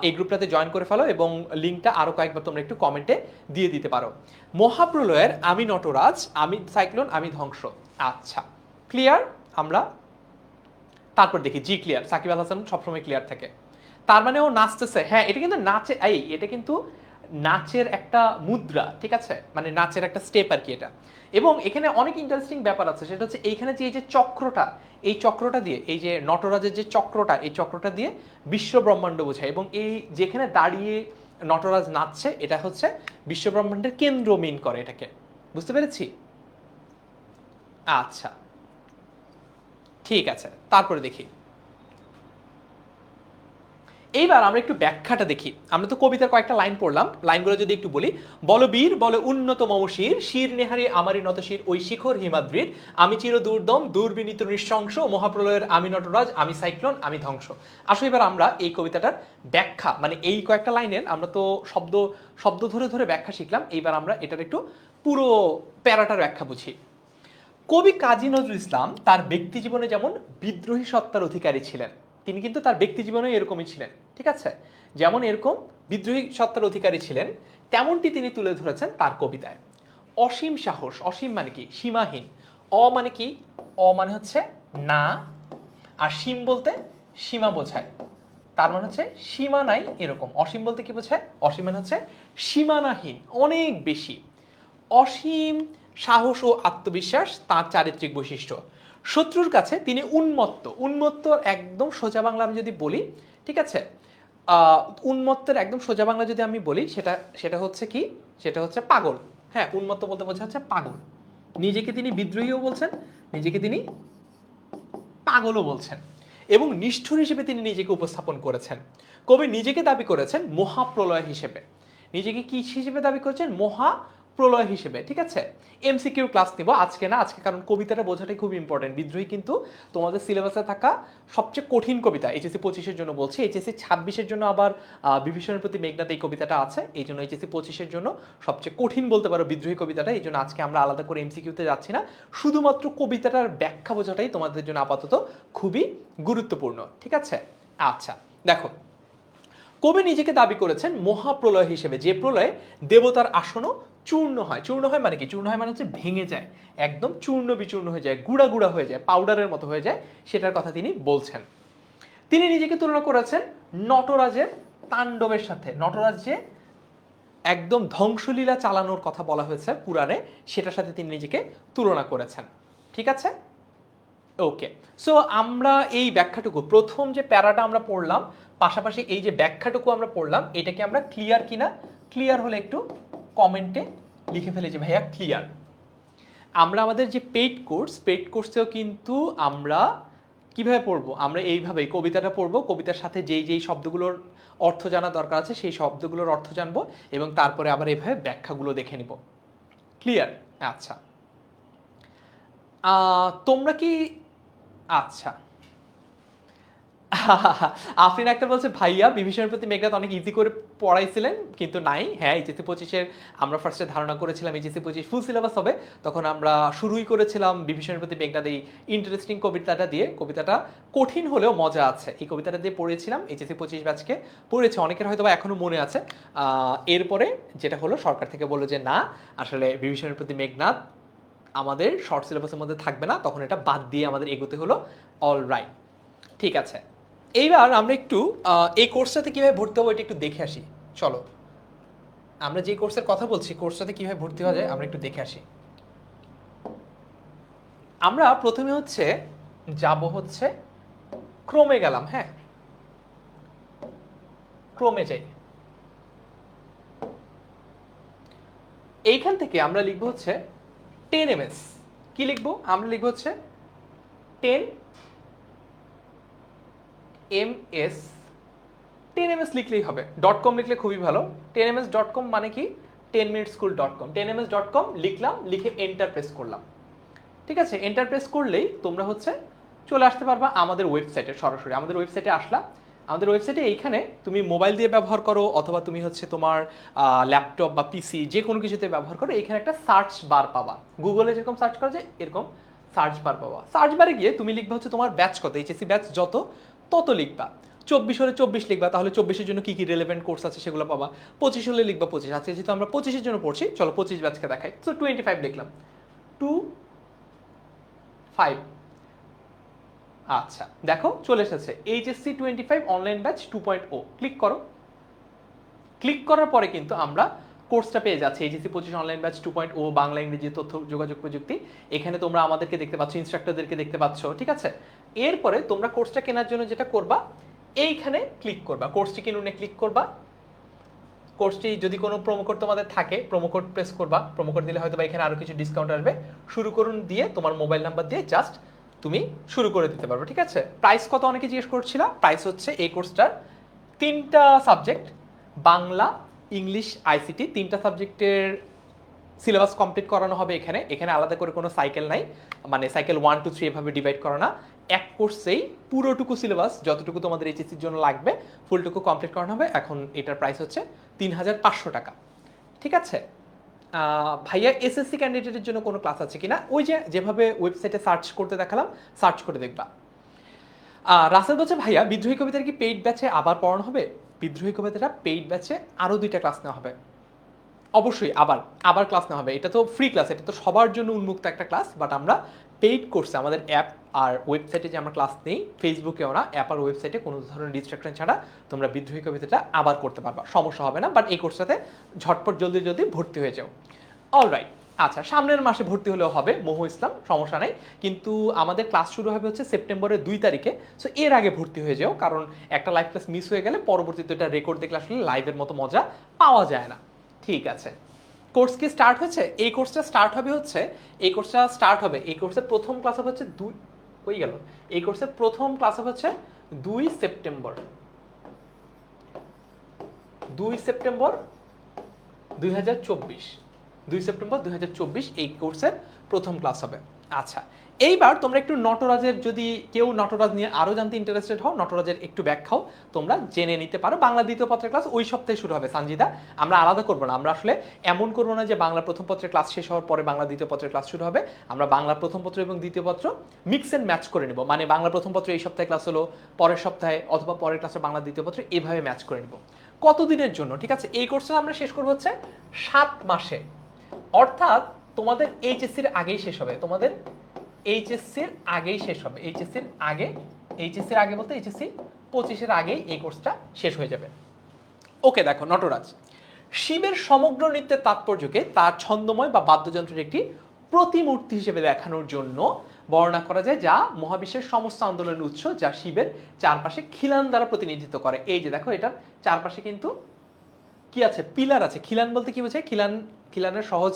এই গ্রুপটাতে জয়েন করে ফেলো এবং লিঙ্কটা আরো কয়েকবার তোমরা একটু কমেন্টে দিয়ে দিতে পারো। মহাপ্রলয়ের আমি নটরাজ, আমি সাইক্লোন, আমি ধ্বংস। আচ্ছা ক্লিয়ার? আমরা তারপর দেখি জি ক্লিয়ার। সাকিব আল হাসান সবসময় ক্লিয়ার থাকে। তার মানে ও নাচতেছে। হ্যাঁ এটা কিন্তু নাচে, এটা কিন্তু নাচের একটা মুদ্রা, ঠিক আছে? মানে নাচের একটা স্টেপ আর কি এটা। এবং এখানে অনেক ইন্টারেস্টিং ব্যাপার আছে, সেটা হচ্ছে এইখানে যে এই যে চক্রটা, এই চক্রটা দিয়ে, এই যে নটরাজের যে চক্রটা, এই চক্রটা দিয়ে বিশ্ব ব্রহ্মাণ্ড বোঝায়। এবং এই যেখানে দাঁড়িয়ে নটরাজ নাচছে এটা হচ্ছে বিশ্ব ব্রহ্মাণ্ডের কেন্দ্র মিন করে এটাকে। বুঝতে পেরেছি? আচ্ছা ঠিক আছে, তারপরে দেখি। এইবার আমরা একটু ব্যাখ্যাটা দেখি। আমরা তো কবিতার কয়েকটা লাইন পড়লাম, লাইনগুলো যদি একটু বলি। বল বীর বল উন্নত মমশির, শির নেহারি আমারই নতশির ওই শিখর হিমাদ্রির, আমি চির দুর্দম দুর্বিনীত নৃশংস, মহাপ্রলয়ের আমি নটরাজ, আমি সাইক্লোন, আমি ধ্বংস। আসলে এবার আমরা এই কবিতাটার ব্যাখ্যা, মানে এই কয়েকটা লাইনের আমরা তো শব্দ শব্দ ধরে ধরে ব্যাখ্যা শিখলাম, এইবার আমরা এটার একটু পুরো প্যারাটার ব্যাখ্যা বুঝি। কবি কাজী নজরুল ইসলাম তার ব্যক্তি জীবনে যেমন বিদ্রোহী সত্তার অধিকারী ছিলেন, তিনি কিন্তু তার ব্যক্তি জীবনে এরকমই ছিলেন, ঠিক আছে? যেমন এরকম বিদ্রোহী সত্তার অধিকারী ছিলেন, তেমনটি তিনি তুলে ধরেছেন তার কবিতায়। অসীম সাহস, অসীম মানে কি? সীমাহীন। মানে কি? মানে হচ্ছে না, আর সীম বলতে সীমা বোঝায়। তার মানে হচ্ছে সীমা নাই এরকম। অসীম বলতে কি বোঝায়? অসীম মানে হচ্ছে সীমানাহীন, অনেক বেশি। অসীম সাহস ও আত্মবিশ্বাস তার চারিত্রিক বৈশিষ্ট্য। শত্রুর কাছে তিনি উন্মত্ত। উন্মত্ত একদম সোজা বাংলা আমি যদি বলি, ঠিক আছে, উন্মত্তের একদম সোজা বাংলা যদি আমি বলি, সেটা সেটা হচ্ছে কি? সেটা হচ্ছে পাগল। হ্যাঁ, উন্মত্ত বলতে বোঝা হচ্ছে পাগল। নিজেকে তিনি বিদ্রোহীও বলছেন, নিজেকে তিনি পাগলও বলছেন, এবং নিষ্ঠুর হিসেবে তিনি নিজেকে উপস্থাপন করেছেন। কবি নিজেকে দাবি করেছেন মহাপ্রলয় হিসেবে। নিজেকে কি হিসেবে দাবি করেছেন? মহাপ্রলয় হিসেবে, ঠিক আছে? এমসিকিউ ক্লাস নিব আজকে না, আজকে কারণ কবিতাটা বোঝাটাই খুব ইম্পর্টেন্ট। বিদ্রোহী কিন্তু তোমাদের সিলেবাসে থাকা সবচেয়ে কঠিন কবিতা। এইচএসসি 25-এর জন্য বলছি, এইচএসসি 26-এর জন্য আবার বিভীষণের প্রতি মেঘনাথ এই কবিতাটা আছে, এই জন্য এইচএসসি 25-এর জন্য সবচেয়ে কঠিন বলতে পারো বিদ্রোহী কবিতাটা। এই জন্য আজকে আমরা আলাদা করে এমসিকিউতে যাচ্ছি না, শুধুমাত্র কবিতাটার ব্যাখ্যা বোঝাটাই তোমাদের জন্য আপাতত খুবই গুরুত্বপূর্ণ, ঠিক আছে? আচ্ছা দেখো, কবি নিজেকে দাবি করেছেন মহাপ্রলয় হিসেবে, যে প্রলয়ে দেবতার আসনও চূর্ণ হয়। চূর্ণ হয় মানে কি? চূর্ণ হয় মানে হচ্ছে ভেঙে যায়, একদম চূর্ণ বিচূর্ণ হয়ে যায়, গুঁড়া গুঁড়া হয়ে যায়, পাউডারের মতো হয়ে যায়, সেটার কথা তিনি বলছেন। তিনি নিজেকে তুলনা করেছেন নটরাজের তাণ্ডবের সাথে। নটরাজ যে একদম ধ্বংসলীলা চালানোর কথা বলা হয়েছে পুরাণে, সেটার সাথে তিনি নিজেকে তুলনা করেছেন, ঠিক আছে? ওকে, সো আমরা এই ব্যাখ্যাটুকু, প্রথম যে প্যারাটা আমরা পড়লাম, পাশাপাশি এই যে ব্যাখ্যাটুকু আমরা পড়লাম, এটাকে আমরা ক্লিয়ার কিনা? ক্লিয়ার হলে একটু কমেন্টে লিখে ফেলে যে ভাইয়া ক্লিয়ার। আমরা আমাদের যে পেইড কোর্সেও কিন্তু আমরা কিভাবে পড়বো? আমরা এইভাবেই কবিতাটা পড়বো, কবিতার সাথে যেই যেই শব্দগুলোর অর্থ জানা দরকার আছে সেই শব্দগুলোর অর্থ জানবো, এবং তারপরে আবার এইভাবে ব্যাখ্যাগুলো দেখে নিব। ক্লিয়ার? আচ্ছা, তোমরা কি, আচ্ছা আফরিন আক্তার বলছে ভাইয়া বিভীষণের প্রতি মেঘনাথ অনেক ইজি করে পড়াইছিলেন কিন্তু নাই। হ্যাঁ, এইচএসসি 25-এর আমরা ফার্স্টে ধারণা করেছিলাম এইচএসসি 25 ফুল সিলেবাস হবে, তখন আমরা শুরুই করেছিলাম বিভীষণের প্রতি মেঘনাথ এই ইন্টারেস্টিং কবিতাটা দিয়ে। কবিতাটা কঠিন হলেও মজা আছে, এই কবিতাটা দিয়ে পড়েছিলাম এইচএসসি 25 ব্যাচকে, পড়েছে অনেকের হয়তো বা এখনো মনে আছে। এরপরে যেটা হলো সরকার থেকে বললো যে না, আসলে বিভীষণের প্রতি মেঘনাথ আমাদের শর্ট সিলেবাসের মধ্যে থাকবে না, তখন এটা বাদ দিয়ে আমাদের এগোতে হলো। অল রাইট, ঠিক আছে। এইবার আমরা একটু এই কোর্সটাতে কীভাবে ভর্তি হবো এটা একটু দেখে আসি। চলো, আমরা যে কোর্সের কথা বলছি কোর্সটাতে কীভাবে ভর্তি হওয়া যায় আমরা একটু দেখে আসি। আমরা প্রথমে হচ্ছে যাব হচ্ছে ক্রোমে গেলাম। হ্যাঁ, ক্রোমে যাই। এইখান থেকে আমরা লিখবো হচ্ছে 10ms। কি লিখবো? আমরা লিখবো হচ্ছে 10ms। 10ms লিখলেই হবে, .com লিখলে খুবই ভালো। 10ms.com মানে কি? 10minuteschool.com। 10ms.com লিখলাম, লিখে এন্টার প্রেস করলাম। ঠিক আছে, এন্টার প্রেস করলেই তোমরা হচ্ছে চলে আসতে পারবা আমাদের ওয়েবসাইটে। সরাসরি আমাদের ওয়েবসাইটে আসলা। আমাদের ওয়েবসাইটে এইখানে তুমি মোবাইল দিয়ে ব্যবহার করো অথবা তুমি হচ্ছে তোমার ল্যাপটপ বা পিসি যে কোনো কিছুতে ব্যবহার করো, এখানে একটা সার্চ বার পাবা। গুগলে যেরকম সার্চ করা যায় এরকম সার্চ বার পাবা। সার্চ বারে গিয়ে তুমি লিখবা হচ্ছে তোমার ব্যাচ কত, এইচএসসি ব্যাচ যত তত লিখবা। 24 হলে 24 লিখবা, তাহলে 24-এর জন্য কি কি রিলেভেন্ট কোর্স আছে সেগুলো পাবা। 25 হলে লিখবা 25। আজকে যেহেতু আমরা 25-এর জন্য পড়ছি, চলো 25 ব্যাচকে দেখাই। তো 25 লিখলাম, 25। আচ্ছা, দেখো চলে এসেছে এইচএসসি 25 অনলাইন ব্যাচ 2.0। ক্লিক করো। ক্লিক করার পরে কিন্তু আমরা কোর্সটা পেয়ে যাচ্ছি, এইচএসসি 25 অনলাইন ব্যাচ 2.0 বাংলা ইংরেজি তথ্য যোগাযোগ প্রযুক্তি। এখানে তোমরা আমাদেরকে দেখতে পাচ্ছ, ইনস্ট্রাক্টরদেরকে দেখতে পাচ্ছ। ঠিক আছে, এরপরে তোমরা কোর্সটা কেনার জন্য যেটা করবা, এইখানে ক্লিক করবা, কোর্সটি কিনুনে ক্লিক করবা। কোর্সটি যদি কোনো প্রোমো কোড তোমাদের থাকে, প্রোমো কোড প্রেস করবা। প্রোমো কোড দিলে হয়তো বা এখানে আরো কিছু ডিসকাউন্ট আসবে। শুরু করুন দিয়ে তোমার মোবাইল নাম্বার দিয়ে জাস্ট তুমি শুরু করে দিতে পারবে। ঠিক আছে, প্রাইস কত অনেকে জিজ্ঞেস করছিল। প্রাইস হচ্ছে এই কোর্সটার 3টা সাবজেক্ট, বাংলা ইংলিশ আইসিটি, 3টা সাবজেক্টের সিলেবাস কমপ্লিট করানো হবে। এখানে এখানে আলাদা করে কোনো সাইকেল নাই, মানে সাইকেল 1 2 3 এভাবে ডিভাইড করা না। এক কোর্সেই পুরোটুকু সিলেবাস যতটুকু তোমাদের এইচএসসির জন্য লাগবে ফুলটুকু কমপ্লিট করানো হবে। এখন এটার প্রাইস হচ্ছে 3500 টাকা। ঠিক আছে, ভাইয়া এসএসসি ক্যান্ডিডেটের জন্য কোনো ক্লাস আছে কিনা, ওই যে যেভাবে ওয়েবসাইটে সার্চ করতে দেখালাম, সার্চ করে দেখবা। রাসেল বলছে ভাইয়া বিদ্রোহী কবিতার কি পেইড ব্যাচে আবার পড়ানো হবে? বিদ্রোহী কবিতাটা পেইড ব্যাচে আরও 2টা ক্লাস নেওয়া হবে। অবশ্যই আবার ক্লাস নেওয়া হবে। এটা তো ফ্রি ক্লাস, এটা তো সবার জন্য উন্মুক্ত একটা ক্লাস। বাট আমরা পেইড কোর্সে আমাদের অ্যাপ আর ওয়েবসাইটে যে আমরা ক্লাস নেই, ফেসবুকেও না, অ্যাপ আর ওয়েবসাইটে কোনো ধরনের ডিস্ট্রাকশন ছাড়া তোমরা বিদ্রোহী কবিতাটা আবার করতে পারবা, সমস্যা হবে না। বাট এই কোর্সটাতে ঝটপট জলদি ভর্তি হয়ে যাও। অলরাইট, আচ্ছা সামনের মাসে ভর্তি হলেও হবে, মোহ ইসলাম, সমস্যা নাই। কিন্তু আমাদের ক্লাস শুরু হবে হচ্ছে সেপ্টেম্বরের 2 তারিখে। সো এর আগে ভর্তি হয়ে যাও, কারণ একটা লাইভ ক্লাস মিস হয়ে গেলে পরবর্তীতে এটা রেকর্ড দেখলে আসলে লাইভের মতো মজা পাওয়া যায় না। ঠিক আছে, কোর্স কি স্টার্ট হচ্ছে? এই কোর্সটা স্টার্ট হবে হচ্ছে, এই কোর্সের প্রথম ক্লাস হবে হচ্ছে এই কোর্সের প্রথম ক্লাস হবে হচ্ছে 2 সেপ্টেম্বর। 2 সেপ্টেম্বর 2024। 2 সেপ্টেম্বর 2024 এই কোর্সের প্রথম ক্লাস হবে। আচ্ছা, এইবার তোমরা একটু নটরাজের, যদি কেউ নটরাজ নিয়ে আরও জানতে ইন্টারেস্টেড হও, নটরাজের একটু ব্যাখ্যাও তোমরা জেনে নিতে পারো। বাংলা দ্বিতীয় পত্রের ক্লাস ওই সপ্তাহে শুরু হবে সানজিদা। আমরা আলাদা করবো না, আমরা আসলে এমন করবো না যে বাংলা প্রথম পত্রের ক্লাস শেষ হওয়ার পরে বাংলা দ্বিতীয় পত্রের ক্লাস শুরু হবে। আমরা বাংলা প্রথম পত্র এবং দ্বিতীয় পত্র মিক্স অ্যান্ড ম্যাচ করে নিব, মানে বাংলা প্রথম পত্র এই সপ্তাহে ক্লাস হলো, পরের সপ্তাহে অথবা পরের ক্লাসে বাংলা দ্বিতীয় পত্র, এভাবে ম্যাচ করে নিব। কতদিনের জন্য? ঠিক আছে, এই কোর্সটা আমরা শেষ করবো হচ্ছে 7 মাসে, অর্থাৎ তোমাদের এইচএসসির আগেই শেষ হবে। তোমাদের এইচএসসির আগেই শেষ হবে, এইচএসসির আগে বলতে এইচএসসি 25-এর আগেই এই কোর্সটা শেষ হয়ে যাবে। ওকে, দেখো নটরাজ শিবের সমগ্র নৃত্যের তাৎপর্যকে তার ছন্দময় বা বাদ্যযন্ত্রের একটি প্রতিমূর্তি হিসেবে দেখানোর জন্য বর্ণনা করা যায়, যা মহাবিশ্বের সমস্ত আন্দোলনের উৎস, যা শিবের চারপাশে খিলান দ্বারা প্রতিনিধিত্ব করে। এই যে দেখো, এটার চারপাশে কিন্তু কি আছে? পিলার আছে। খিলান বলতে কি বোঝায়? খিলানের সহজ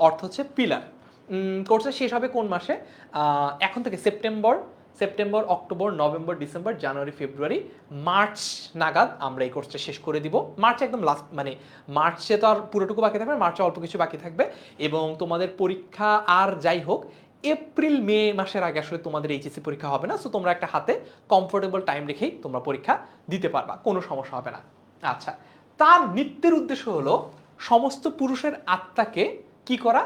অর্থ হচ্ছে পিলার। কোর্সটা শেষ হবে কোন মাসে? এখন থেকে সেপ্টেম্বর, অক্টোবর, নভেম্বর, ডিসেম্বর, জানুয়ারি, ফেব্রুয়ারি, মার্চ নাগাদ আমরা এই কোর্সটা শেষ করে দিব। মার্চে একদম লাস্ট, মানে মার্চে তো আর পুরোটুকু বাকি থাকবে, মার্চে অল্প কিছু বাকি থাকবে। এবং তোমাদের পরীক্ষা আর যাই হোক, এপ্রিল মে মাসের আগে আসলে তোমাদের এইচএসসি পরীক্ষা হবে না, সো তোমরা একটা হাতে কমফোর্টেবল টাইম রেখেই তোমরা পরীক্ষা দিতে পারবা, কোনো সমস্যা হবে না। আচ্ছা, তার নৃত্যের উদ্দেশ্য হলো সমস্ত পুরুষের আত্মাকে কি করা,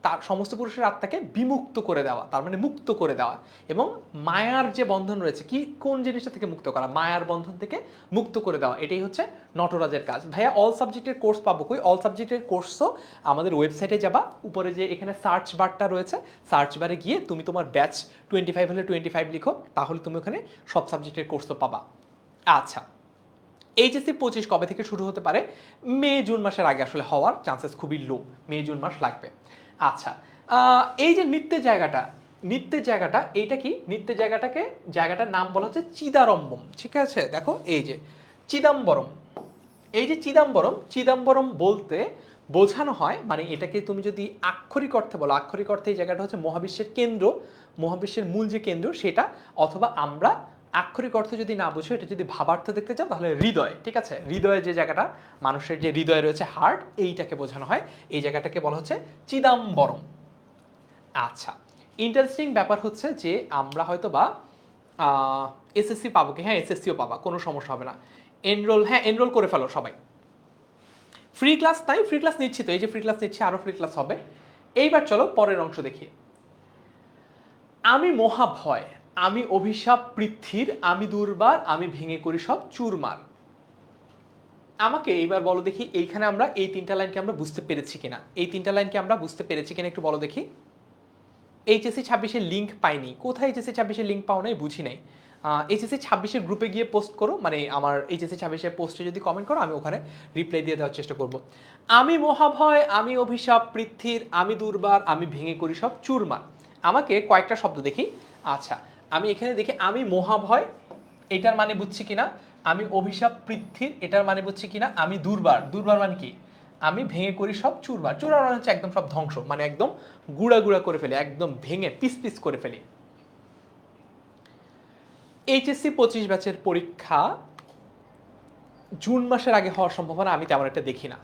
তার সমস্ত পুরুষের আত্মাকে বিমুক্ত করে দেওয়া, তার মানে মুক্ত করে দেওয়া, এবং মায়ার যে বন্ধন রয়েছে, কি কোন জিনিসটা থেকে মুক্ত করা, মায়ার বন্ধন থেকে মুক্ত করে দেওয়া, এটাই হচ্ছে নটরাজের কাজ। ভাইয়া অল সাবজেক্টের কোর্স পাবো কই? অল সাবজেক্টের কোর্সও আমাদের ওয়েবসাইটে যাবা, উপরে যে এখানে সার্চ বারটা রয়েছে, সার্চ বারে গিয়ে তুমি তোমার ব্যাচ 25 হলে 25 লিখো, তাহলে তুমি ওখানে সব সাবজেক্টের কোর্সও পাবা। আচ্ছা, এইচএসসি 25 কবে থেকে শুরু হতে পারে? মে জুন মাসের আগে আসলে হওয়ার চান্সেস খুবই লো, মে জুন মাস লাগবে। আচ্ছা, এই যে নৃত্যের জায়গাটা এইটা কি? নৃত্যের জায়গাটার নাম বলা হচ্ছে চিদারম্বম, ঠিক আছে? দেখো এই যে চিদাম্বরম, এই যে চিদাম্বরম বলতে বোঝানো হয়, মানে এটাকে তুমি যদি আক্ষরিক অর্থে বলো, আক্ষরিক অর্থে এই জায়গাটা হচ্ছে মহাবিশ্বের কেন্দ্র, মহাবিশ্বের মূল যে কেন্দ্র সেটা, অথবা আমরা আক্ষরিক অর্থ যদি না বুঝো, এটা যদি ভাবার্থ দেখতে চাও তাহলে হৃদয়, ঠিক আছে? হৃদয়ে যে জায়গাটা, মানুষের যে হৃদয় রয়েছে, হার্ট, এইটাকে বোঝানো হয়, এই জায়গাটাকে বলা হচ্ছে চিদাম্বরম। আচ্ছা, ইন্টারেস্টিং ব্যাপার হচ্ছে যে আমরা হয়তো বা এসএসসি পাবো কি? হ্যাঁ, এসএসসিও পাবা, কোনো সমস্যা হবে না। এনরোল করে ফেলো সবাই। ফ্রি ক্লাস তাই, ফ্রি ক্লাস নিচ্ছি তো, এই যে ফ্রি ক্লাস নিচ্ছি, আরো ফ্রি ক্লাস হবে। এইবার চলো পরের অংশ দেখি। আমি মহাভয়, আমি অভিশাপ পৃথ্বীর, আমি দুর্বার, আমি ভেঙে করি সব চুরমার। আমাকে এইবার বলো দেখি, এইখানে আমরা এই তিনটা লাইনকে আমরা বুঝতে পেরেছি কিনা, এই তিনটা লাইনকে আমরা বুঝতে পেরেছি কিনা একটু বলো দেখি। এইচএসসি 26-এর লিঙ্ক পাইনি, কোথায় এইচএসসি 26-এর লিঙ্ক পাও নাই বুঝি নাই। এইচএসসি 26-এর গ্রুপে গিয়ে পোস্ট করো, মানে আমার এইচএসসি 26-এর পোস্টে যদি কমেন্ট করো, আমি ওখানে রিপ্লাই দিয়ে দেওয়ার চেষ্টা করব। আমি মহাভয়, আমি অভিশাপ পৃথ্বীর, আমি দুর্বার, আমি ভেঙে করি সব চুরমার। আমাকে কয়েকটা শব্দ দেখি। আচ্ছা, আমি এখানে দেখি আমি মহাভয়, এটার মানে বুঝছি কিনা, আমি অভিশাপ পৃথ্বীর, এটার মানে বুঝছি কিনা, আমি দুর্বার, দুর্বার মানে কি, আমি ভেঙে করি সব চুরমার, চুরমার মানে হচ্ছে একদম সব ধ্বংস, মানে একদম গুঁড়া গুঁড়া করে ফেলি, একদম ভেঙে পিস পিস করে ফেলি। এইচএসসি 25 ব্যাচের পরীক্ষা জুন মাসের আগে হওয়ার সম্ভাবনা আমি তেমন একটা দেখি না।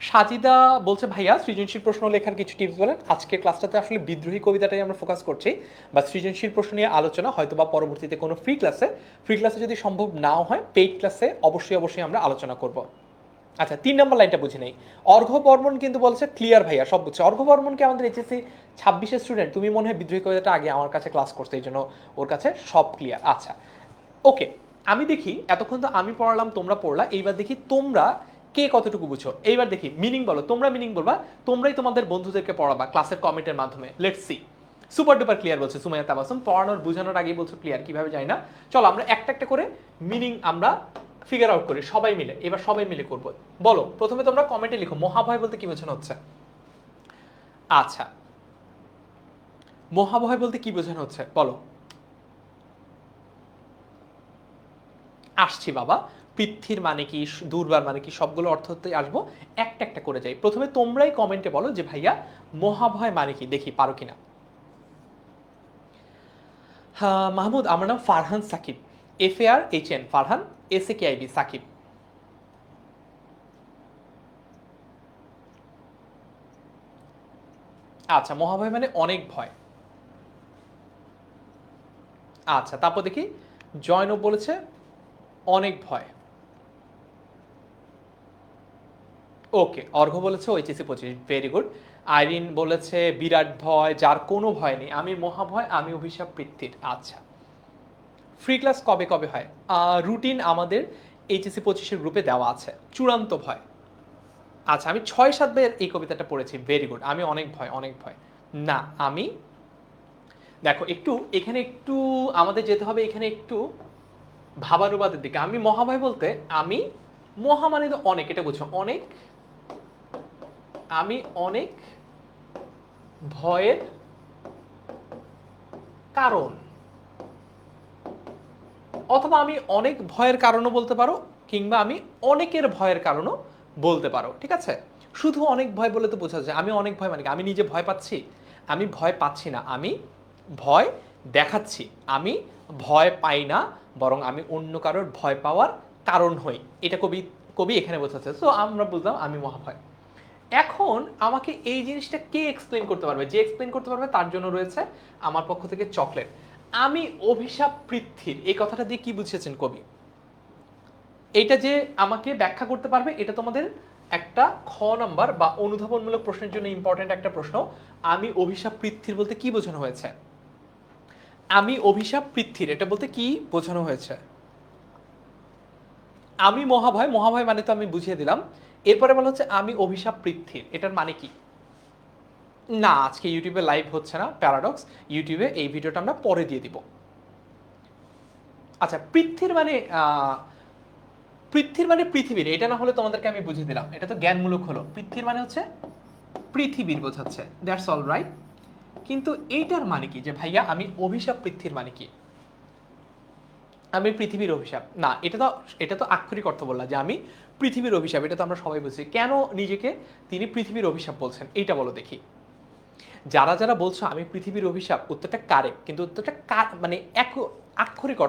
সাজিদা বলছে ভাইয়া সৃজনশীল প্রশ্ন লেখার কিছু টিপস বলেন। আজকের ক্লাসটাতে আসলে বিদ্রোহী কবিতাটাই আমরা ফোকাস করছি, বা সৃজনশীল প্রশ্ন নিয়ে আলোচনা, হয়তো বা পরবর্তীতে কোনো ফ্রি ক্লাসে যদি সম্ভব নাও হয়, পেইড ক্লাসে অবশ্যই আমরা আলোচনা করব। আচ্ছা, 3 নম্বর লাইনটা বুঝে নেই। অর্ঘ্য বর্মন কিন্তু বলছে ক্লিয়ার ভাইয়া, সব বুঝছে। অর্ঘ্য বর্মনকে আমাদের এইচএসসি 26-এর স্টুডেন্ট, তুমি মনে হয় বিদ্রোহী কবিতাটা আগে আমার কাছে ক্লাস করতে, এই জন্য ওর কাছে সব ক্লিয়ার। আচ্ছা, ওকে, আমি দেখি এতক্ষণ তো আমি পড়ালাম, তোমরা পড়লা, এইবার দেখি তোমরা কে কতটুকু বুঝো। এইবার দেখি মিনিং বলো, তোমরা মিনিং বলবা, তোমরাই তোমাদের বন্ধুদেরকে পড়াবা ক্লাসের কমেন্টের মাধ্যমে। Let's see. Super duper clear বলছে সুমাইয়া তাবাসুম, পড়ানোর বোঝানোর আগেই বলছো ক্লিয়ার, কিভাবে জানি না। চলো আমরা একটা একটা করে মিনিং আমরা ফিগার আউট করি সবাই মিলে, এবার সবাই মিলে করব। বলো, প্রথমে তোমরা কমেন্টে লিখো মহাভয় বলতে কি বোঝানো হচ্ছে। আচ্ছা, মহাভয় বলতে কি বোঝানো হচ্ছে বলো। আসছি বাবা, পৃথ্বীর মানে কি, দুর্বার মানে কি, সবগুলো অর্থতে আসবো, একটা একটা করে যাই। প্রথমে তোমরাই কমেন্টে বলো যে ভাইয়া মহাভয় মানে কি, দেখি পারো কিনা। মাহমুদ, আমার নাম ফারহান সাকিব, FARHN ফারহান, SAKIB সাকিব। আচ্ছা, মহাভয় মানে অনেক ভয়। আচ্ছা, তারপর দেখি জয়নব বলেছে অনেক ভয়। ওকে, অর্ঘ্য বলেছে এইচএসসি 25, ভেরি গুড। আইরিন বলেছে বিরাট ভয়, যার কোনো ভয় নেই, আমি মহাভয়, আমি অভিশাপ পৃথ্বীর। আচ্ছা, ফ্রি ক্লাস কবে কবে হয়? রুটিন আমাদের এইচএসসি 25-এর গ্রুপে দেওয়া আছে। চূড়ান্ত ভয়। আচ্ছা, আমি 6-7 বার এই কবিতাটা পড়েছি, ভেরি গুড। আমি অনেক ভয়, অনেক ভয় না, আমি দেখো একটু এখানে একটু আমাদের যেতে হবে, এখানে একটু ভাবানুবাদের দিকে। আমি মহাভয় বলতে, আমি মহা মানে তো অনেক, এটা বুঝছো, অনেক, আমি অনেক ভয়ের কারণ, অথবা আমি অনেক ভয়ের কারণও বলতে পারো, কিংবা আমি অনেকের ভয়ের কারণও বলতে পারো, ঠিক আছে? শুধু অনেক ভয় বলে তো বোঝা যায়, আমি অনেক ভয় মানে কি, আমি নিজে ভয় পাচ্ছি? আমি ভয় পাচ্ছি না, আমি ভয় দেখাচ্ছি। আমি ভয় পাই না, বরং আমি অন্য কারোর ভয় পাওয়ার কারণ হই। এটা কবি কবি এখানে বোঝাচ্ছে। সো আমরা বুঝলাম আমি মহাভয়। এখন আমাকে এই জিনিসটা কে এক্সপ্লেন করতে পারবে? যে এক্সপ্লেন করতে পারবে তার জন্য রয়েছে আমার পক্ষ থেকে চকলেট। আমি অভিশাপ পৃথ্বীর এই কথাটা দিয়ে কি বুঝিয়েছেন কবি? এইটা যে আমাকে ব্যাখ্যা করতে পারবে, এটা তোমাদের একটা খ নাম্বার বা অনুধাবনমূলক প্রশ্নের জন্য ইম্পর্টেন্ট একটা প্রশ্ন। আমি অভিশাপ পৃথ্বীর বলতে কি বোঝানো হয়েছে? আমি অভিশাপ পৃথ্বীর এটা বলতে কি বোঝানো হয়েছে? আমি মহাভয়, মহাভয় মানে তো আমি বুঝিয়ে দিলাম। এরপরে বলা হচ্ছে আমি অভিশাপ পৃথ্বীর, এটার মানে কি? না, আজকে ইউটিউবে লাইভ হচ্ছে না প্যারাডক্স, ইউটিউবে এই ভিডিওটা আমরা পরে দিয়ে দিব। আচ্ছা, পৃথ্বীর মানে পৃথ্বীর মানে পৃথিবীর, এটা না হলে তোমাদেরকে আমি বুঝিয়ে দিলাম, এটা তো জ্ঞানমূলক হলো। পৃথ্বীর মানে হচ্ছে পৃথিবীর বোঝাচ্ছে, দ্যাটস অল রাইট। কিন্তু এইটার মানে কি যে ভাইয়া আমি অভিশাপ পৃথ্বীর মানে কি? আমি পৃথিবীর অভিশাপ না, এটা তো আক্ষরিক অর্থ বললা যে আমি পৃথিবীর অভিশাপ, এটা তো আমরা সবাই বুঝি। কেন নিজেকে তিনি পৃথিবীর অভিশাপ বলছেন এইটা বলো দেখি। যারা যারা বলছো আমি পৃথিবীর অভিশাপ, উত্তরটা কারেক্ট, কিন্তু উত্তরটা মানে এক আক্ষরিক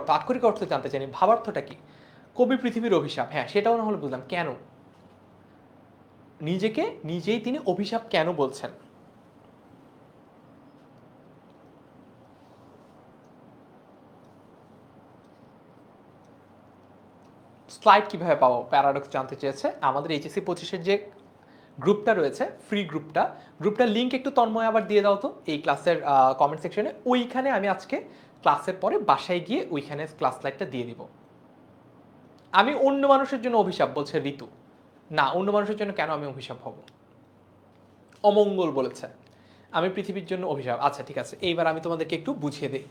অর্থ জানতে চাইনি, ভাবার্থটা কি? কবি পৃথিবীর অভিশাপ, হ্যাঁ সেটাও না হলে বুঝলাম, কেন নিজেকে নিজেই তিনি অভিশাপ কেন বলছেন? স্লাইড কিভাবে পাবো প্যারাডক্স জানতে চেয়েছে। আমাদের এইচএসসি 25-এর যে গ্রুপটা রয়েছে, ফ্রি গ্রুপটার লিঙ্ক একটু তন্ময় আবার দিয়ে দাও তো এই ক্লাসের কমেন্ট সেকশনে। ওইখানে আমি আজকে ক্লাসের পরে বাসায় গিয়ে ওইখানে ক্লাস স্লাইডটা দিয়ে দিব। আমি অন্য মানুষের জন্য অভিশাপ বলছে ঋতু। না, অন্য মানুষের জন্য কেন আমি অভিশাপ হব? অমঙ্গল বলেছে, আমি পৃথিবীর জন্য অভিশাপ। আচ্ছা ঠিক আছে, এইবার আমি তোমাদেরকে একটু বুঝিয়ে দিই।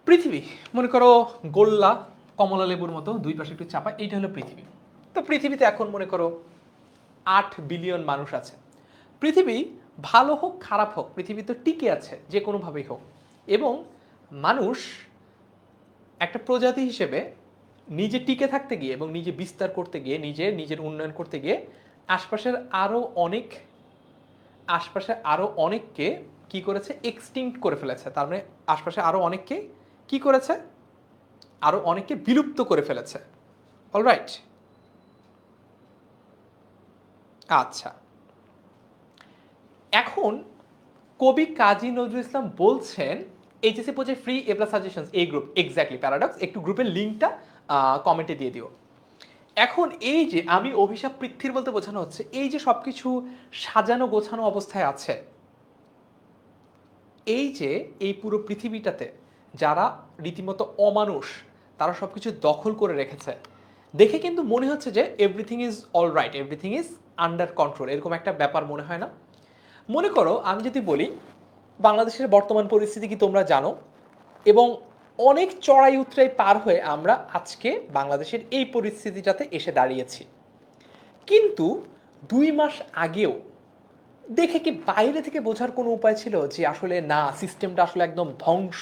পৃথিবী মনে করো গোল্লা, কমলা লেবুর মতো দুই পাশে একটু চাপা, এইটা হলো পৃথিবী। তো পৃথিবীতে এখন মনে করো 8 বিলিয়ন মানুষ আছে। পৃথিবী ভালো হোক খারাপ হোক, পৃথিবী তো টিকে আছে যে কোনোভাবেই হোক। এবং মানুষ একটা প্রজাতি হিসেবে নিজে টিকে থাকতে গিয়ে এবং নিজে বিস্তার করতে গিয়ে, নিজের উন্নয়ন করতে গিয়ে আশপাশের আরো অনেককে কি করেছে? এক্সটিংক্ট করে ফেলেছে। তার মানে আশপাশে আরো অনেককে কি করেছে? আরো অনেককে বিলুপ্ত করে ফেলেছে। অলরাইট। আচ্ছা, এখন কবি কাজী নজরুল ইসলাম বলছেন এইচএসসি পৌঁছে ফ্রি এ প্লাস সাজেশনস এই গ্রুপ, এক্স্যাক্টলি প্যারাডক্স, একটু গ্রুপের লিঙ্কটা কমেন্টে দিয়ে দিও। এখন এই যে আমি অভিশাপ পৃথ্বীর বলতে বোঝানো হচ্ছে এই যে সবকিছু সাজানো গোছানো অবস্থায় আছে, এই যে এই পুরো পৃথিবীটাতে যারা রীতিমতো অমানুষ, তারা সবকিছু দখল করে রেখেছে, দেখে কিন্তু মনে হচ্ছে যে everything is all right, everything is under control, এরকম একটা ব্যাপার মনে হয় না? মনে করো আমি যদি বলি বাংলাদেশের বর্তমান পরিস্থিতি কি তোমরা জানো, এবং অনেক চড়াই উতরাই পার হয়ে আমরা আজকে বাংলাদেশের এই পরিস্থিতিটাতে এসে দাঁড়িয়েছি। কিন্তু 2 মাস আগেও দেখে কি বাইরে থেকে বোঝার কোনো উপায় ছিল যে আসলে না, সিস্টেমটা আসলে একদম ধ্বংস,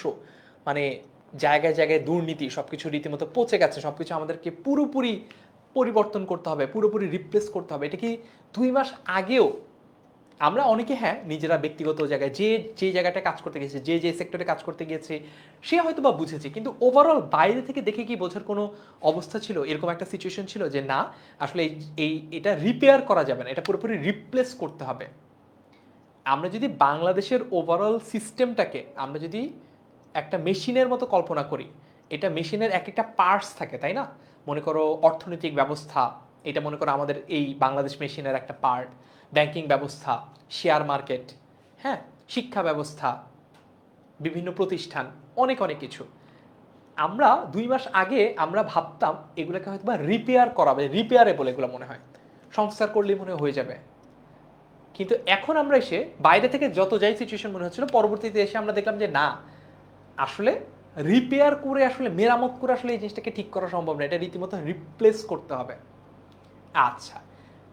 মানে জায়গায় জায়গায় দুর্নীতি, সবকিছু রীতিমতো পচে গেছে, সবকিছু আমাদেরকে পুরোপুরি পরিবর্তন করতে হবে, পুরোপুরি রিপ্লেস করতে হবে, এটা কি 2 মাস আগেও আমরা অনেকে, হ্যাঁ নিজেরা ব্যক্তিগত জায়গায় যে যে জায়গাটা কাজ করতে গেছে, যে যে সেক্টরে কাজ করতে গিয়েছে সে হয়তো বা বুঝেছে, কিন্তু ওভারঅল বাইরে থেকে দেখে কি বোঝার কোনো অবস্থা ছিল? এরকম একটা সিচুয়েশন ছিল যে না আসলে এটা রিপেয়ার করা যাবে না, এটা পুরোপুরি রিপ্লেস করতে হবে। আমরা যদি বাংলাদেশের ওভারঅল সিস্টেমটাকে আমরা যদি একটা মেশিনের মতো কল্পনা করি, এটা মেশিনের এক একটা পার্টস থাকে তাই না? মনে করো অর্থনৈতিক ব্যবস্থা, এটা মনে করো আমাদের এই বাংলাদেশ মেশিনের একটা পার্ট, ব্যাংকিং ব্যবস্থা, শেয়ার মার্কেট, হ্যাঁ শিক্ষা ব্যবস্থা, বিভিন্ন প্রতিষ্ঠান, অনেক অনেক কিছু। আমরা 2 মাস আগে আমরা ভাবতাম এগুলোকে হয়তো বা রিপেয়ার করাবে, রিপেয়ারেবল এগুলো মনে হয়, সংস্কার করলেই মনে হয়ে যাবে। কিন্তু এখন আমরা এসে বাইরে থেকে যত যাই সিচুয়েশন মনে হচ্ছিল, পরবর্তীতে এসে আমরা দেখলাম যে না, আসলে রিপেয়ার করে আসলে মেরামত করে আসলে এই জিনিসটাকে ঠিক করা সম্ভব না, এটা রীতিমতো রিপ্লেস করতে হবে। আচ্ছা,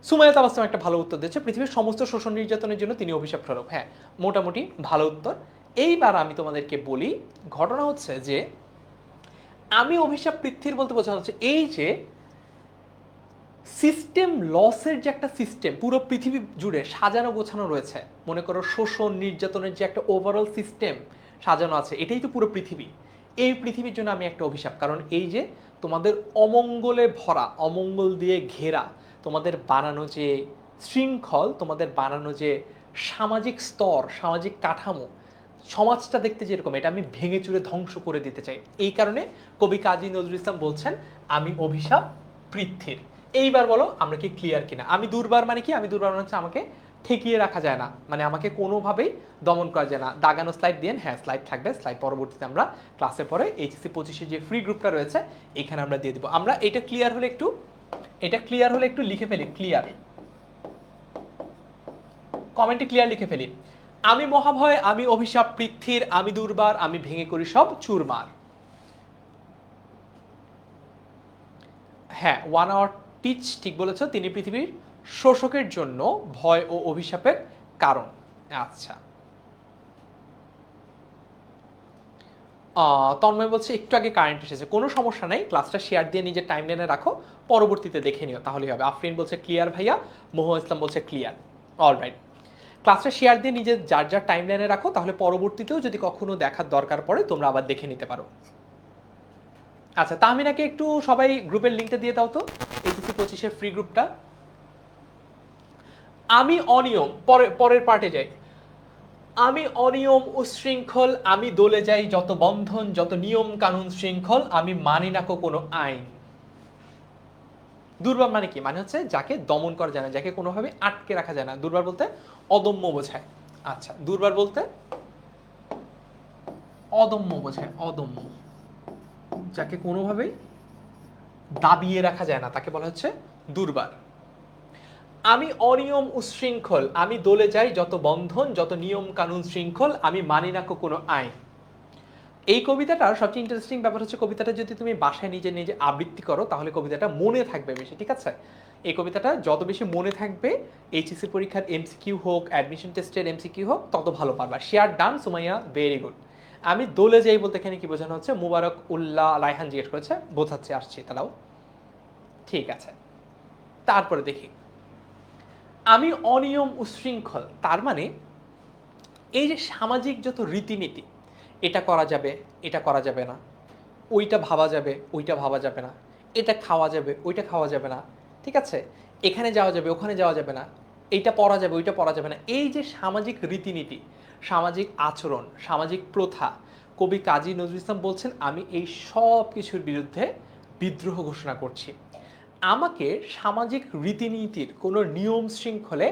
সুমাইয়া তাবাসসুম একটা ভালো উত্তর দিচ্ছে, পৃথিবীর সমস্ত শোষণ নির্যাতনের জন্য তিনি অভিশাপ স্বরূপ। হ্যাঁ, মোটামুটি ভালো উত্তর। এইবার আমি তোমাদেরকে বলি, ঘটনা হচ্ছে যে আমি অভিশাপ পৃথিবীর বলতে বোঝানো হচ্ছে এই যে সিস্টেম লসের যে একটা সিস্টেম পুরো পৃথিবী জুড়ে সাজানো গোছানো রয়েছে, মনে করো শোষণ নির্যাতনের যে একটা ওভারঅল সিস্টেম সাজানো আছে, এটাই তো পুরো পৃথিবী। এই পৃথিবীর জন্য আমি একটা অভিশাপ, কারণ এই যে তোমাদের অমঙ্গলে ভরা, অমঙ্গল দিয়ে ঘেরা তোমাদের বানানো যে শৃঙ্খল, তোমাদের বানানো যে সামাজিক স্তর, সামাজিক কাঠামো, সমাজটা দেখতে যেরকম, এটা আমি ভেঙে চুরে ধ্বংস করে দিতে চাই। এই কারণে কবি কাজী নজরুল ইসলাম বলছেন আমি অভিশাপ পৃথ্বীর। এইবার বলো আমরা কি ক্লিয়ার কিনা? আমি দুর্বার মানে কি? আমি দুর্বার মানে হচ্ছে আমাকে ঠেকিয়ে রাখা যায় না, মানে আমাকে কোনোভাবেই দমন করা যায় না। দাগানো স্লাইড দিয়ে, হ্যাঁ স্লাইড থাকবে, স্লাইড পরবর্তীতে আমরা ক্লাসে পরে এইচএসসি 25 যে ফ্রি গ্রুপটা রয়েছে এখানে আমরা দিয়ে দিব। আমরা এটা ক্লিয়ার হলে একটু লিখে ফেলি, ক্লিয়ার কমেন্টে ক্লিয়ার লিখে ফেলি। আমি মহাভয়, আমি অভিশাপ পৃথ্বীর, আমি দুর্বার, আমি ভেঙে করি সব চুরমার। হ্যাঁ, 1 আওয়ার টিচ ঠিক বলেছ, তিনি পৃথিবীর শোষকের জন্য ভয় ও অভিশাপের কারণ। আচ্ছা, তন্ময় বলছে একটু আগে কারেন্ট এসেছে, কোনো সমস্যা নাই, ক্লাসটা শেয়ার দিয়ে নিজের টাইম লাইনে রাখো, পরবর্তীতে দেখে নিও তাহলেই হবে। আফরিন বলছে ক্লিয়ার ভাইয়া, মোহ ইসলাম বলছে ক্লিয়ার। অলরাইট, ক্লাসটা শেয়ার দিয়ে নিজের যার যার টাইম লাইনে রাখো, তাহলে পরবর্তীতেও যদি কখনো দেখার দরকার পড়ে তোমরা আবার দেখে নিতে পারো। আচ্ছা, তাহমিনাকে একটু সবাই গ্রুপের লিঙ্কটা দিয়ে দাও তো, এইচএসসি 25 ফ্রি গ্রুপটা। আমি অনিয়ম, পরের পার্টে যাই। আমি অনিয়ম উশৃঙ্খল, আমি দলে যাই যত বন্ধন, যত নিয়ম কানুন শৃঙ্খল, আমি মানি না কোনো আইন। দুর্বার মানে কি? মানে হচ্ছে যাকে দমন করা যায় না, যাকে কোনোভাবে আটকে রাখা যায় না। দুর্বার বলতে অদম্য বোঝায়। আচ্ছা, দুর্বার বলতে অদম্য বোঝায়, অদম্য, যাকে কোনোভাবেই দাবিয়ে রাখা যায় না তাকে বলা হচ্ছে দুর্বার। আমি অনিয়ম উশৃঙ্খল, আমি দলে যাই যত বন্ধন, যত নিয়ম কানুন শৃঙ্খল, আমি মানি না কোনো আইন। এই কবিতাটার সবচেয়ে ইন্টারেস্টিং ব্যাপার হচ্ছে কবিতাটা যদি তুমি বাসায় নিজে নিজে আবৃত্তি করো তাহলে কবিতাটা মনে থাকবে বেশি, ঠিক আছে? এই কবিতাটা যত বেশি মনে থাকবে, এইচএসসি পরীক্ষার এমসিকিউ হোক, অ্যাডমিশন টেস্টের এমসিকিউ হোক, তত ভালো পারবা। Share done Sumaiya, very good. আমি দলে যাই বলতে এখানে কি বোঝানো হচ্ছে? মুবারক উল্লাহ রায়হান জিজ্ঞেস করেছে, বোঝাচ্ছে, আসছি তারাও, ঠিক আছে। তারপরে দেখি, আমি অনিয়ম উশৃঙ্খল, তার মানে এই যে সামাজিক যত রীতিনীতি, এটা করা যাবে, এটা করা যাবে না, ওইটা ভাবা যাবে, ওইটা ভাবা যাবে না, এটা খাওয়া যাবে, ওইটা খাওয়া যাবে না, ঠিক আছে, এখানে যাওয়া যাবে, ওখানে যাওয়া যাবে না, এইটা পড়া যাবে, ওইটা পড়া যাবে না, এই যে সামাজিক রীতিনীতি, সামাজিক আচরণ, সামাজিক প্রথা, কবি কাজী নজরুল ইসলাম বলছেন আমি এই সব কিছুর বিরুদ্ধে বিদ্রোহ ঘোষণা করছি। আমাকে সামাজিক রীতিনীতির কোনো নিয়ম শৃঙ্খলে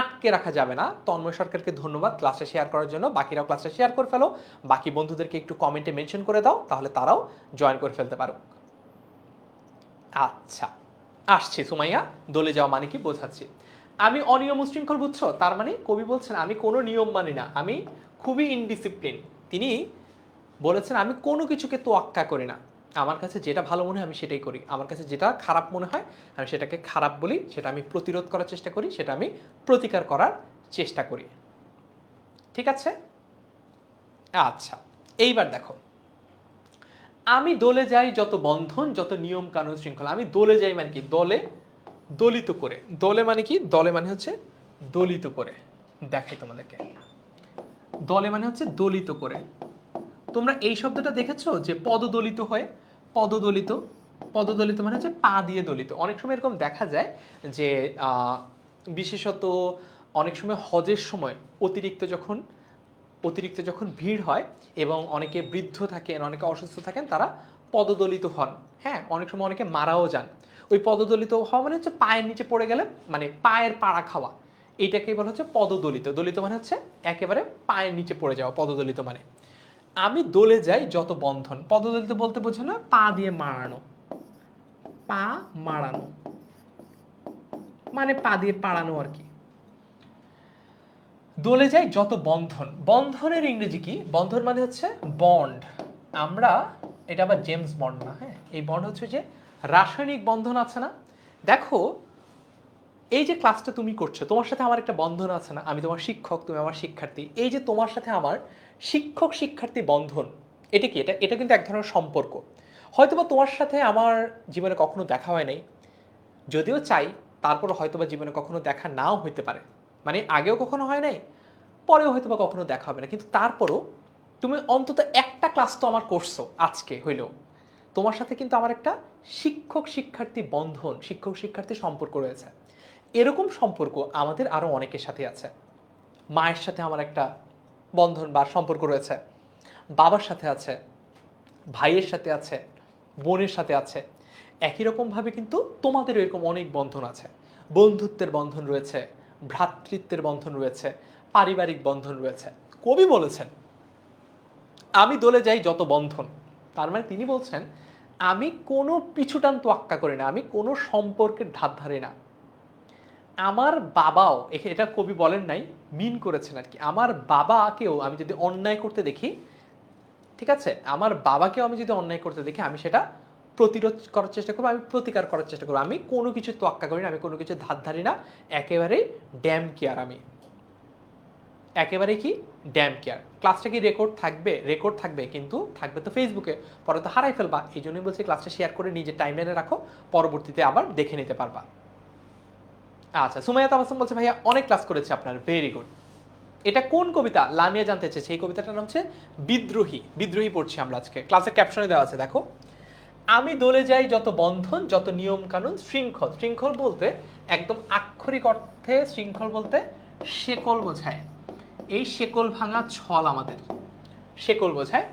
আটকে রাখা যাবে না। তন্ময় সরকারকে ধন্যবাদ ক্লাসে শেয়ার করার জন্য। বাকিরাও ক্লাসে শেয়ার করে ফেলো, বাকি বন্ধুদেরকে একটু কমেন্টে মেনশন করে দাও, তাহলে তারাও জয়েন করে ফেলতে পারো। আচ্ছা, আসছি সুমাইয়া, দলে যাওয়া মানে কি বোঝাচ্ছি। আমি অনিয়ম উশৃঙ্খল, বুঝছো? তার মানে কবি বলছেন আমি কোনো নিয়ম মানি না, আমি খুবই ইনডিসিপ্লিন। তিনি বলেছেন আমি কোনো কিছুকে তোয়াক্কা করি না, আমার কাছে যেটা ভালো মনে হয় আমি সেটাই করি, আমার কাছে যেটা খারাপ মনে হয় আমি সেটাকে খারাপ বলি, সেটা আমি প্রতিরোধ করার চেষ্টা করি, সেটা আমি প্রতিকার করার চেষ্টা করি, ঠিক আছে? আচ্ছা, এইবার দেখো, আমি দলে যাই যত বন্ধন, যত নিয়ম কানুন শৃঙ্খলা। আমি দলে যাই মানে কি? দলে, দলিত করে। দলে মানে কি? দলে মানে হচ্ছে দলিত করে। দেখাই তোমাদেরকে, দলে মানে হচ্ছে দলিত করে। তোমরা এই শব্দটা দেখেছো যে পদদলিত হয়, পদদলিত, পদদলিত মানে হচ্ছে পা দিয়ে দলিত। অনেক সময় এরকম দেখা যায় যে বিশেষত অনেক সময় হজের সময় অতিরিক্ত যখন ভিড় হয় এবং অনেকে বৃদ্ধ থাকেন, অনেকে অসুস্থ থাকেন, তারা পদদলিত হন। হ্যাঁ, অনেক সময় অনেকে মারাও যান। ওই পদদলিত হওয়া মানে হচ্ছে পায়ের নিচে পড়ে গেলে, মানে পায়ের পাড়া খাওয়া, এইটাকে বলা হচ্ছে পদদলিত। দলিত মানে হচ্ছে একেবারে পায়ের নিচে পড়ে যাওয়া, পদদলিত মানে। আমি দলে যাই যত বন্ধন, পদদলিত বলতে বোঝো না পা দিয়ে মারানো, পা মারানো মানে পা দিয়ে পাড়ানো আর কি। দলে যাই যত বন্ধন, বন্ধনের ইংরেজি কি? বন্ধন মানে হচ্ছে বন্ড। আমরা, এটা আবার জেমস বন্ড না, হ্যাঁ, এই বন্ড হচ্ছে যে রাসায়নিক বন্ধন আছে না। দেখো, এই যে ক্লাসটা তুমি করছো, তোমার সাথে আমার একটা বন্ধন আছে না, আমি তোমার শিক্ষক, তুমি আমার শিক্ষার্থী। এই যে তোমার সাথে আমার শিক্ষক শিক্ষার্থী বন্ধন, এটা কি? এটা কিন্তু এক ধরনের সম্পর্ক। হয়তোবা তোমার সাথে আমার জীবনে কখনো দেখা হয় নাই, যদিও চাই, তারপর হয়তোবা জীবনে কখনো দেখা নাও হইতে পারে, মানে আগেও কখনো হয় নাই, পরেও হয়তোবা কখনো দেখা হবে না, কিন্তু তারপরও তুমি অন্তত একটা ক্লাস তো আমার করছো আজকে হইলেও। তোমার সাথে কিন্তু আমার একটা শিক্ষক শিক্ষার্থী বন্ধন, শিক্ষক শিক্ষার্থী সম্পর্ক রয়েছে। এরকম সম্পর্ক আমাদের আরও অনেকের সাথে আছে। মায়ের সাথে আমার একটা বন্ধন বা সম্পর্ক রয়েছে, বাবার সাথে আছে, ভাইয়ের সাথে আছে, বোনের সাথে আছে। একই রকমভাবে কিন্তু তোমাদের এরকম অনেক বন্ধন আছে। বন্ধুত্বের বন্ধন রয়েছে, ভ্রাতৃত্বের বন্ধন রয়েছে, পারিবারিক বন্ধন রয়েছে। কবি বলেছেন আমি দলে যাই যত বন্ধন। তার মানে তিনি বলছেন আমি কোনো পিছুটান তোয়াক্কা করি না, আমি কোনো সম্পর্কের ধার ধারি না। আমার বাবাও, এটা কবি বলেন নাই, মিন করেছেন আর কি, আমার বাবাকেও আমি যদি অন্যায় করতে দেখি, ঠিক আছে, আমার বাবাকেও আমি যদি অন্যায় করতে দেখি, আমি সেটা প্রতিরোধ করার চেষ্টা করবো, আমি প্রতিকার করার চেষ্টা করবো। আমি কোনো কিছু তোয়াক্কা করি না, আমি কোনো কিছু ধার ধারি না, একেবারেই ড্যাম কেয়ার। আমি একেবারে কি ড্যাম কেয়ার। ক্লাসটা কি রেকর্ড থাকবে? রেকর্ড থাকবে, কিন্তু থাকবে তো ফেসবুকে, পরে তো হারাই ফেলবা। এই জন্যই বলছি ক্লাসটা শেয়ার করে নিজের টাইমলাইনে রাখো, পরবর্তীতে আবার দেখে নিতে পারবা। আচ্ছা, সুমাইয়া তাবাসসুম বলছে ভাইয়া অনেক ক্লাস করেছে আপনার, ভেরি গুড। এটা কোন কবিতা লামিয়া জানতে চেয়েছে। এই কবিতাটার নাম হচ্ছে বিদ্রোহী। বিদ্রোহী পড়ছি আমরা আজকে, ক্লাসের ক্যাপশনে দেওয়া আছে দেখো। আমি দলে যাই যত বন্ধন, যত নিয়ম কানুন শৃঙ্খল। শৃঙ্খল বলতে একদম আক্ষরিক অর্থে শৃঙ্খল বলতে শেকল বোঝায়। এই শেকল ভাঙা ছল আমাদের, শেকল বোঝায়।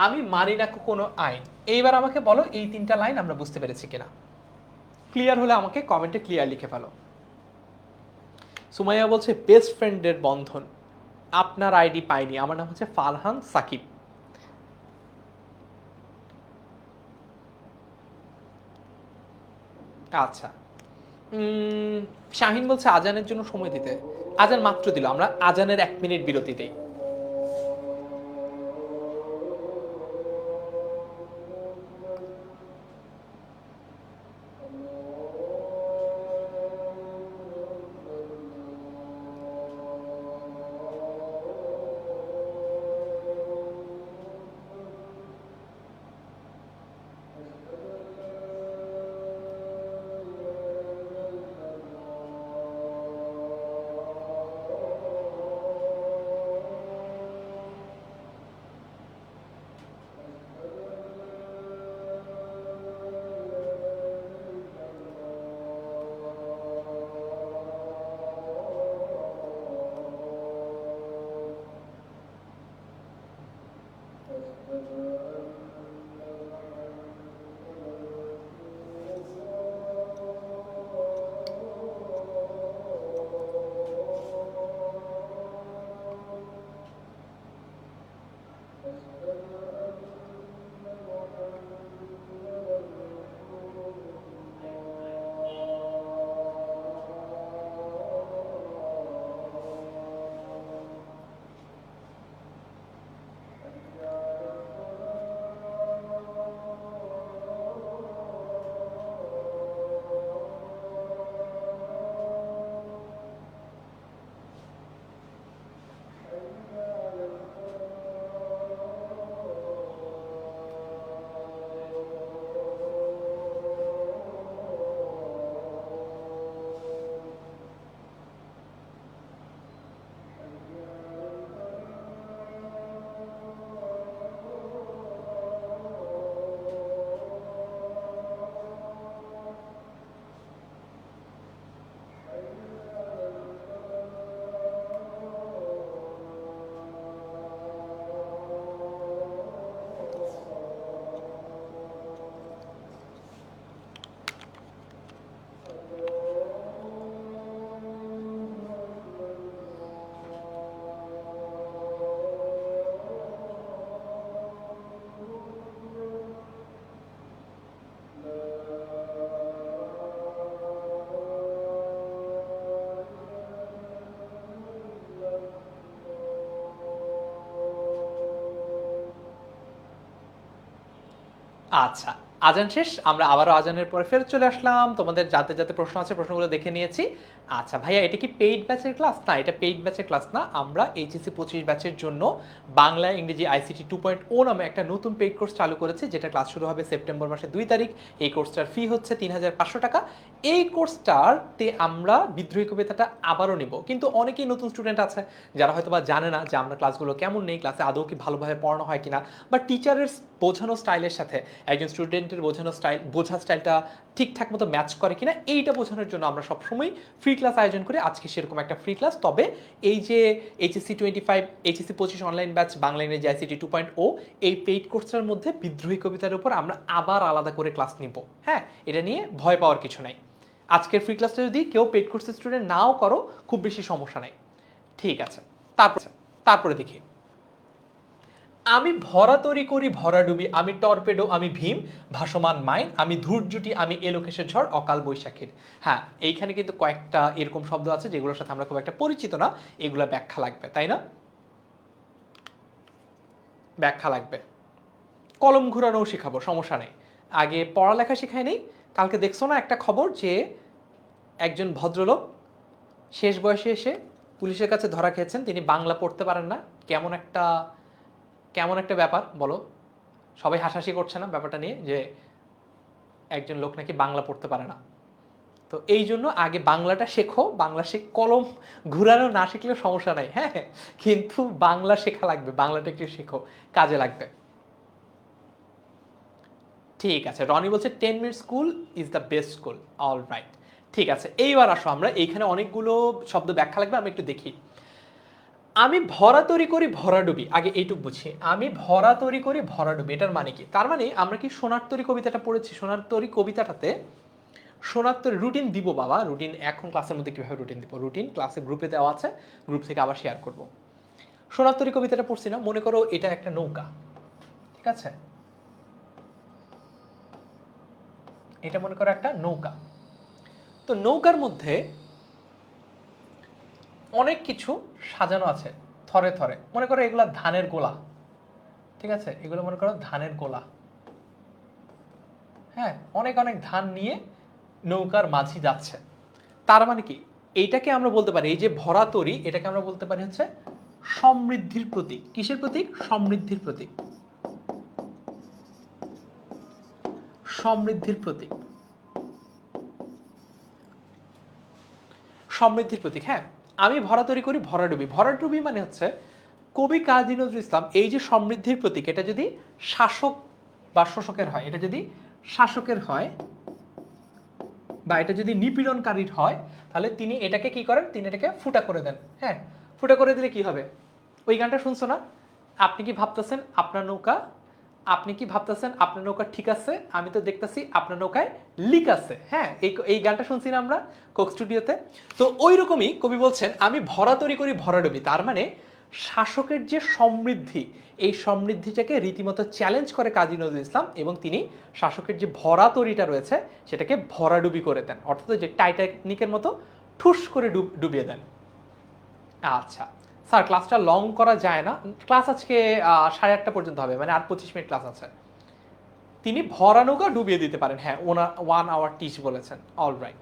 আমি মানি না কোনো আইন। এইবার আমাকে বলো এই তিনটা লাইন আমরা বুঝতে পেরেছি কিনা। ক্লিয়ার হলে আমাকে কমেন্টে ক্লিয়ার লিখে ফেলো। সুমাইয়া বলছে বেস্ট ফ্রেন্ডের বন্ধন। আপনার আইডি পাইনি, আমার নাম হচ্ছে ফারহান সাকিব। আচ্ছা, শাহিন বলছে আজানের জন্য সময় দিতে। আজান মাত্র দিল, আমরা আজানের 1 মিনিট বিরতি দেই। আচ্ছা, আজান শেষ, আমরা আবারও আজানের পরে ফেরত চলে আসলাম। তোমাদের যাতে যাতে প্রশ্ন আছে প্রশ্নগুলো দেখে নিয়েছি। আচ্ছা ভাইয়া, এটা কি পেইড ব্যাচের ক্লাস? না, এটা পেইড ব্যাচের ক্লাস না। আমরা এইচএসসি 25 ব্যাচের জন্য বাংলা ইংরেজি আইসিটি 2.0 নামে একটা নতুন পেইড কোর্স চালু করেছি, যেটা ক্লাস শুরু হবে সেপ্টেম্বর মাসের 2 তারিখ। এই কোর্সটার ফি হচ্ছে 3500 টাকা। এই কোর্সটাতে আমরা বিদ্রোহী কবিতাটা আবারও নিব, কিন্তু অনেকেই নতুন স্টুডেন্ট আছে যারা হয়তো বা জানে না যে আমরা ক্লাসগুলো কেমন নেই, ক্লাসে আদৌ কি ভালোভাবে পড়ানো হয় কিনা, বা টিচারের বোঝানো স্টাইলের সাথে একজন স্টুডেন্টের বোঝার স্টাইলটা ঠিকঠাক মতো ম্যাচ করে কিনা, এইটা বোঝানোর জন্য আমরা সবসময় ফ্রি ক্লাস আয়োজন করি। আজকে সেরকম একটা ফ্রি ক্লাস। তবে এই যে HSC 25 HSC 25 online batch Bangla যে ICT 2.0, এই পেইড কোর্সটার মধ্যে বিদ্রোহী কবিতার উপর আমরা আবার আলাদা করে ক্লাস নিব। হ্যাঁ, এটা নিয়ে ভয় পাওয়ার কিছু নাই। আজকের ফ্রি ক্লাসটা যদি কেউ পেইড কোর্সের স্টুডেন্ট নাও করো, খুব বেশি সমস্যা নাই। ঠিক আছে, তারপরে দেখি। আমি ভরা তরি করি ভরা ডুবি, আমি টর্পেডো, আমি ভীম, ভাসমান মাইন, আমি ধূর্যটি, আমি এলোকেশের ঝড়, অকাল বৈশাখীর। হ্যাঁ, এইখানে কিন্তু কয়েকটা এরকম শব্দ আছে যেগুলোর সাথে আমরা খুব একটা পরিচিত না, এগুলো ব্যাখ্যা লাগবে, তাই না? ব্যাখ্যা লাগবে। কলম ঘুরানোও শেখাবো, সমস্যা নেই। আগে পড়ালেখা শেখাই নেই। কালকে দেখছো না একটা খবর যে একজন ভদ্রলোক শেষ বয়সে এসে পুলিশের কাছে ধরা খেয়েছেন, তিনি বাংলা পড়তে পারেন না। কেমন একটা ব্যাপার বলো? সবাই হাসাহাসি করছে না ব্যাপারটা নিয়ে, যে একজন লোক নাকি বাংলা পড়তে পারে না। তো এই জন্য আগে বাংলাটা শেখো, কলম ঘুরানো না শিখলেও সমস্যা নাই, হ্যাঁ, কিন্তু বাংলা শেখা লাগবে, বাংলাটা একটু শেখো, কাজে লাগবে। ঠিক আছে, রনি বলছে 10 minute school is the best school. All right, ঠিক আছে। এইবার আসো, আমরা এইখানে অনেকগুলো শব্দ ব্যাখ্যা লাগবে, আমরা একটু দেখি। আমি ভরা তরি করি ভরা ডুবি, আগে এইটুক বুঝি। আমি ভরা তরি করি ভরা ডুবি, এটার মানে কি? তার মানে আমরা কি সোনার তরি কবিতাটা পড়েছি? সোনার তরি কবিতাটাতে সোনার তরি রুটিন দিব বাবা, রুটিন এখন ক্লাসের মধ্যে কিভাবে রুটিন দিব? রুটিন ক্লাসে গ্রুপে দেওয়া আছে, গ্রুপ থেকে আবার শেয়ার করব। সোনার তরি কবিতাটা পড়ছি না? মনে করো এটা একটা নৌকা, ঠিক আছে? এটা মনে করো একটা নৌকা। তো নৌকার মধ্যে অনেক কিছু সাজানো আছে থরে থরে। মনে করো এগুলা ধানের গোলা, ঠিক আছে? এগুলো মনে করো ধানের গোলা। হ্যাঁ, অনেক অনেক ধান নিয়ে নৌকার মাঝি যাচ্ছে। তার মানে কি? এইটাকে আমরা বলতে পারি, এই যে ভরা তরি, এটাকে আমরা বলতে পারি হচ্ছে সমৃদ্ধির প্রতীক। কিসের প্রতীক? সমৃদ্ধির প্রতীক। সমৃদ্ধির প্রতীক, সমৃদ্ধির প্রতীক। হ্যাঁ, আমি ভরা তরি করি ভরা ডুবি। ভরা ডুবি মানে হচ্ছে কবি কাজী নজরুল ইসলাম এই যে সমৃদ্ধির প্রতীক, এটা যদি শাসক বা শোষকের হয়, এটা যদি শাসকের হয় বা এটা যদি নিপীড়নকারীর হয়, তাহলে তিনি এটাকে কি করেন? তিনি এটাকে ফুটা করে দেন। হ্যাঁ, ফুটা করে দিলে কি হবে? ওই গানটা শুনছো না? আপনি কি ভাবতেছেন আপনার নৌকা, আপনি কি ভাবতেছেন আপনার নৌকা ঠিক আছে? আমি তো দেখতেছি আপনার নৌকায় লিক আছে। হ্যাঁ, এই গানটা শুনছি না আমরা কোক স্টুডিওতে? তো ওই রকমই কবি বলছেন আমি ভরা তরি করি ভরা ডুবি। তার মানে শাসকের যে সমৃদ্ধি, এই সমৃদ্ধিটাকে রীতিমতো চ্যালেঞ্জ করে কাজী নজরুল ইসলাম, এবং তিনি শাসকের যে ভরা তরিটা রয়েছে সেটাকে ভরাডুবি করে দেন, অর্থাৎ যে টাইটানিকের মতো ঠুস করে ডুবিয়ে দেন। আচ্ছা স্যার, ক্লাসটা লং করা যায় না? ক্লাস আজকে 8:30 পর্যন্ত হবে, মানে আর 25 মিনিট ক্লাস আছে। তিনি ভরা নৌকা ডুবিয়ে দিতে পারেন, হ্যাঁ, ওনার 1 আওয়ার টিচ বলেছেন। অল রাইট,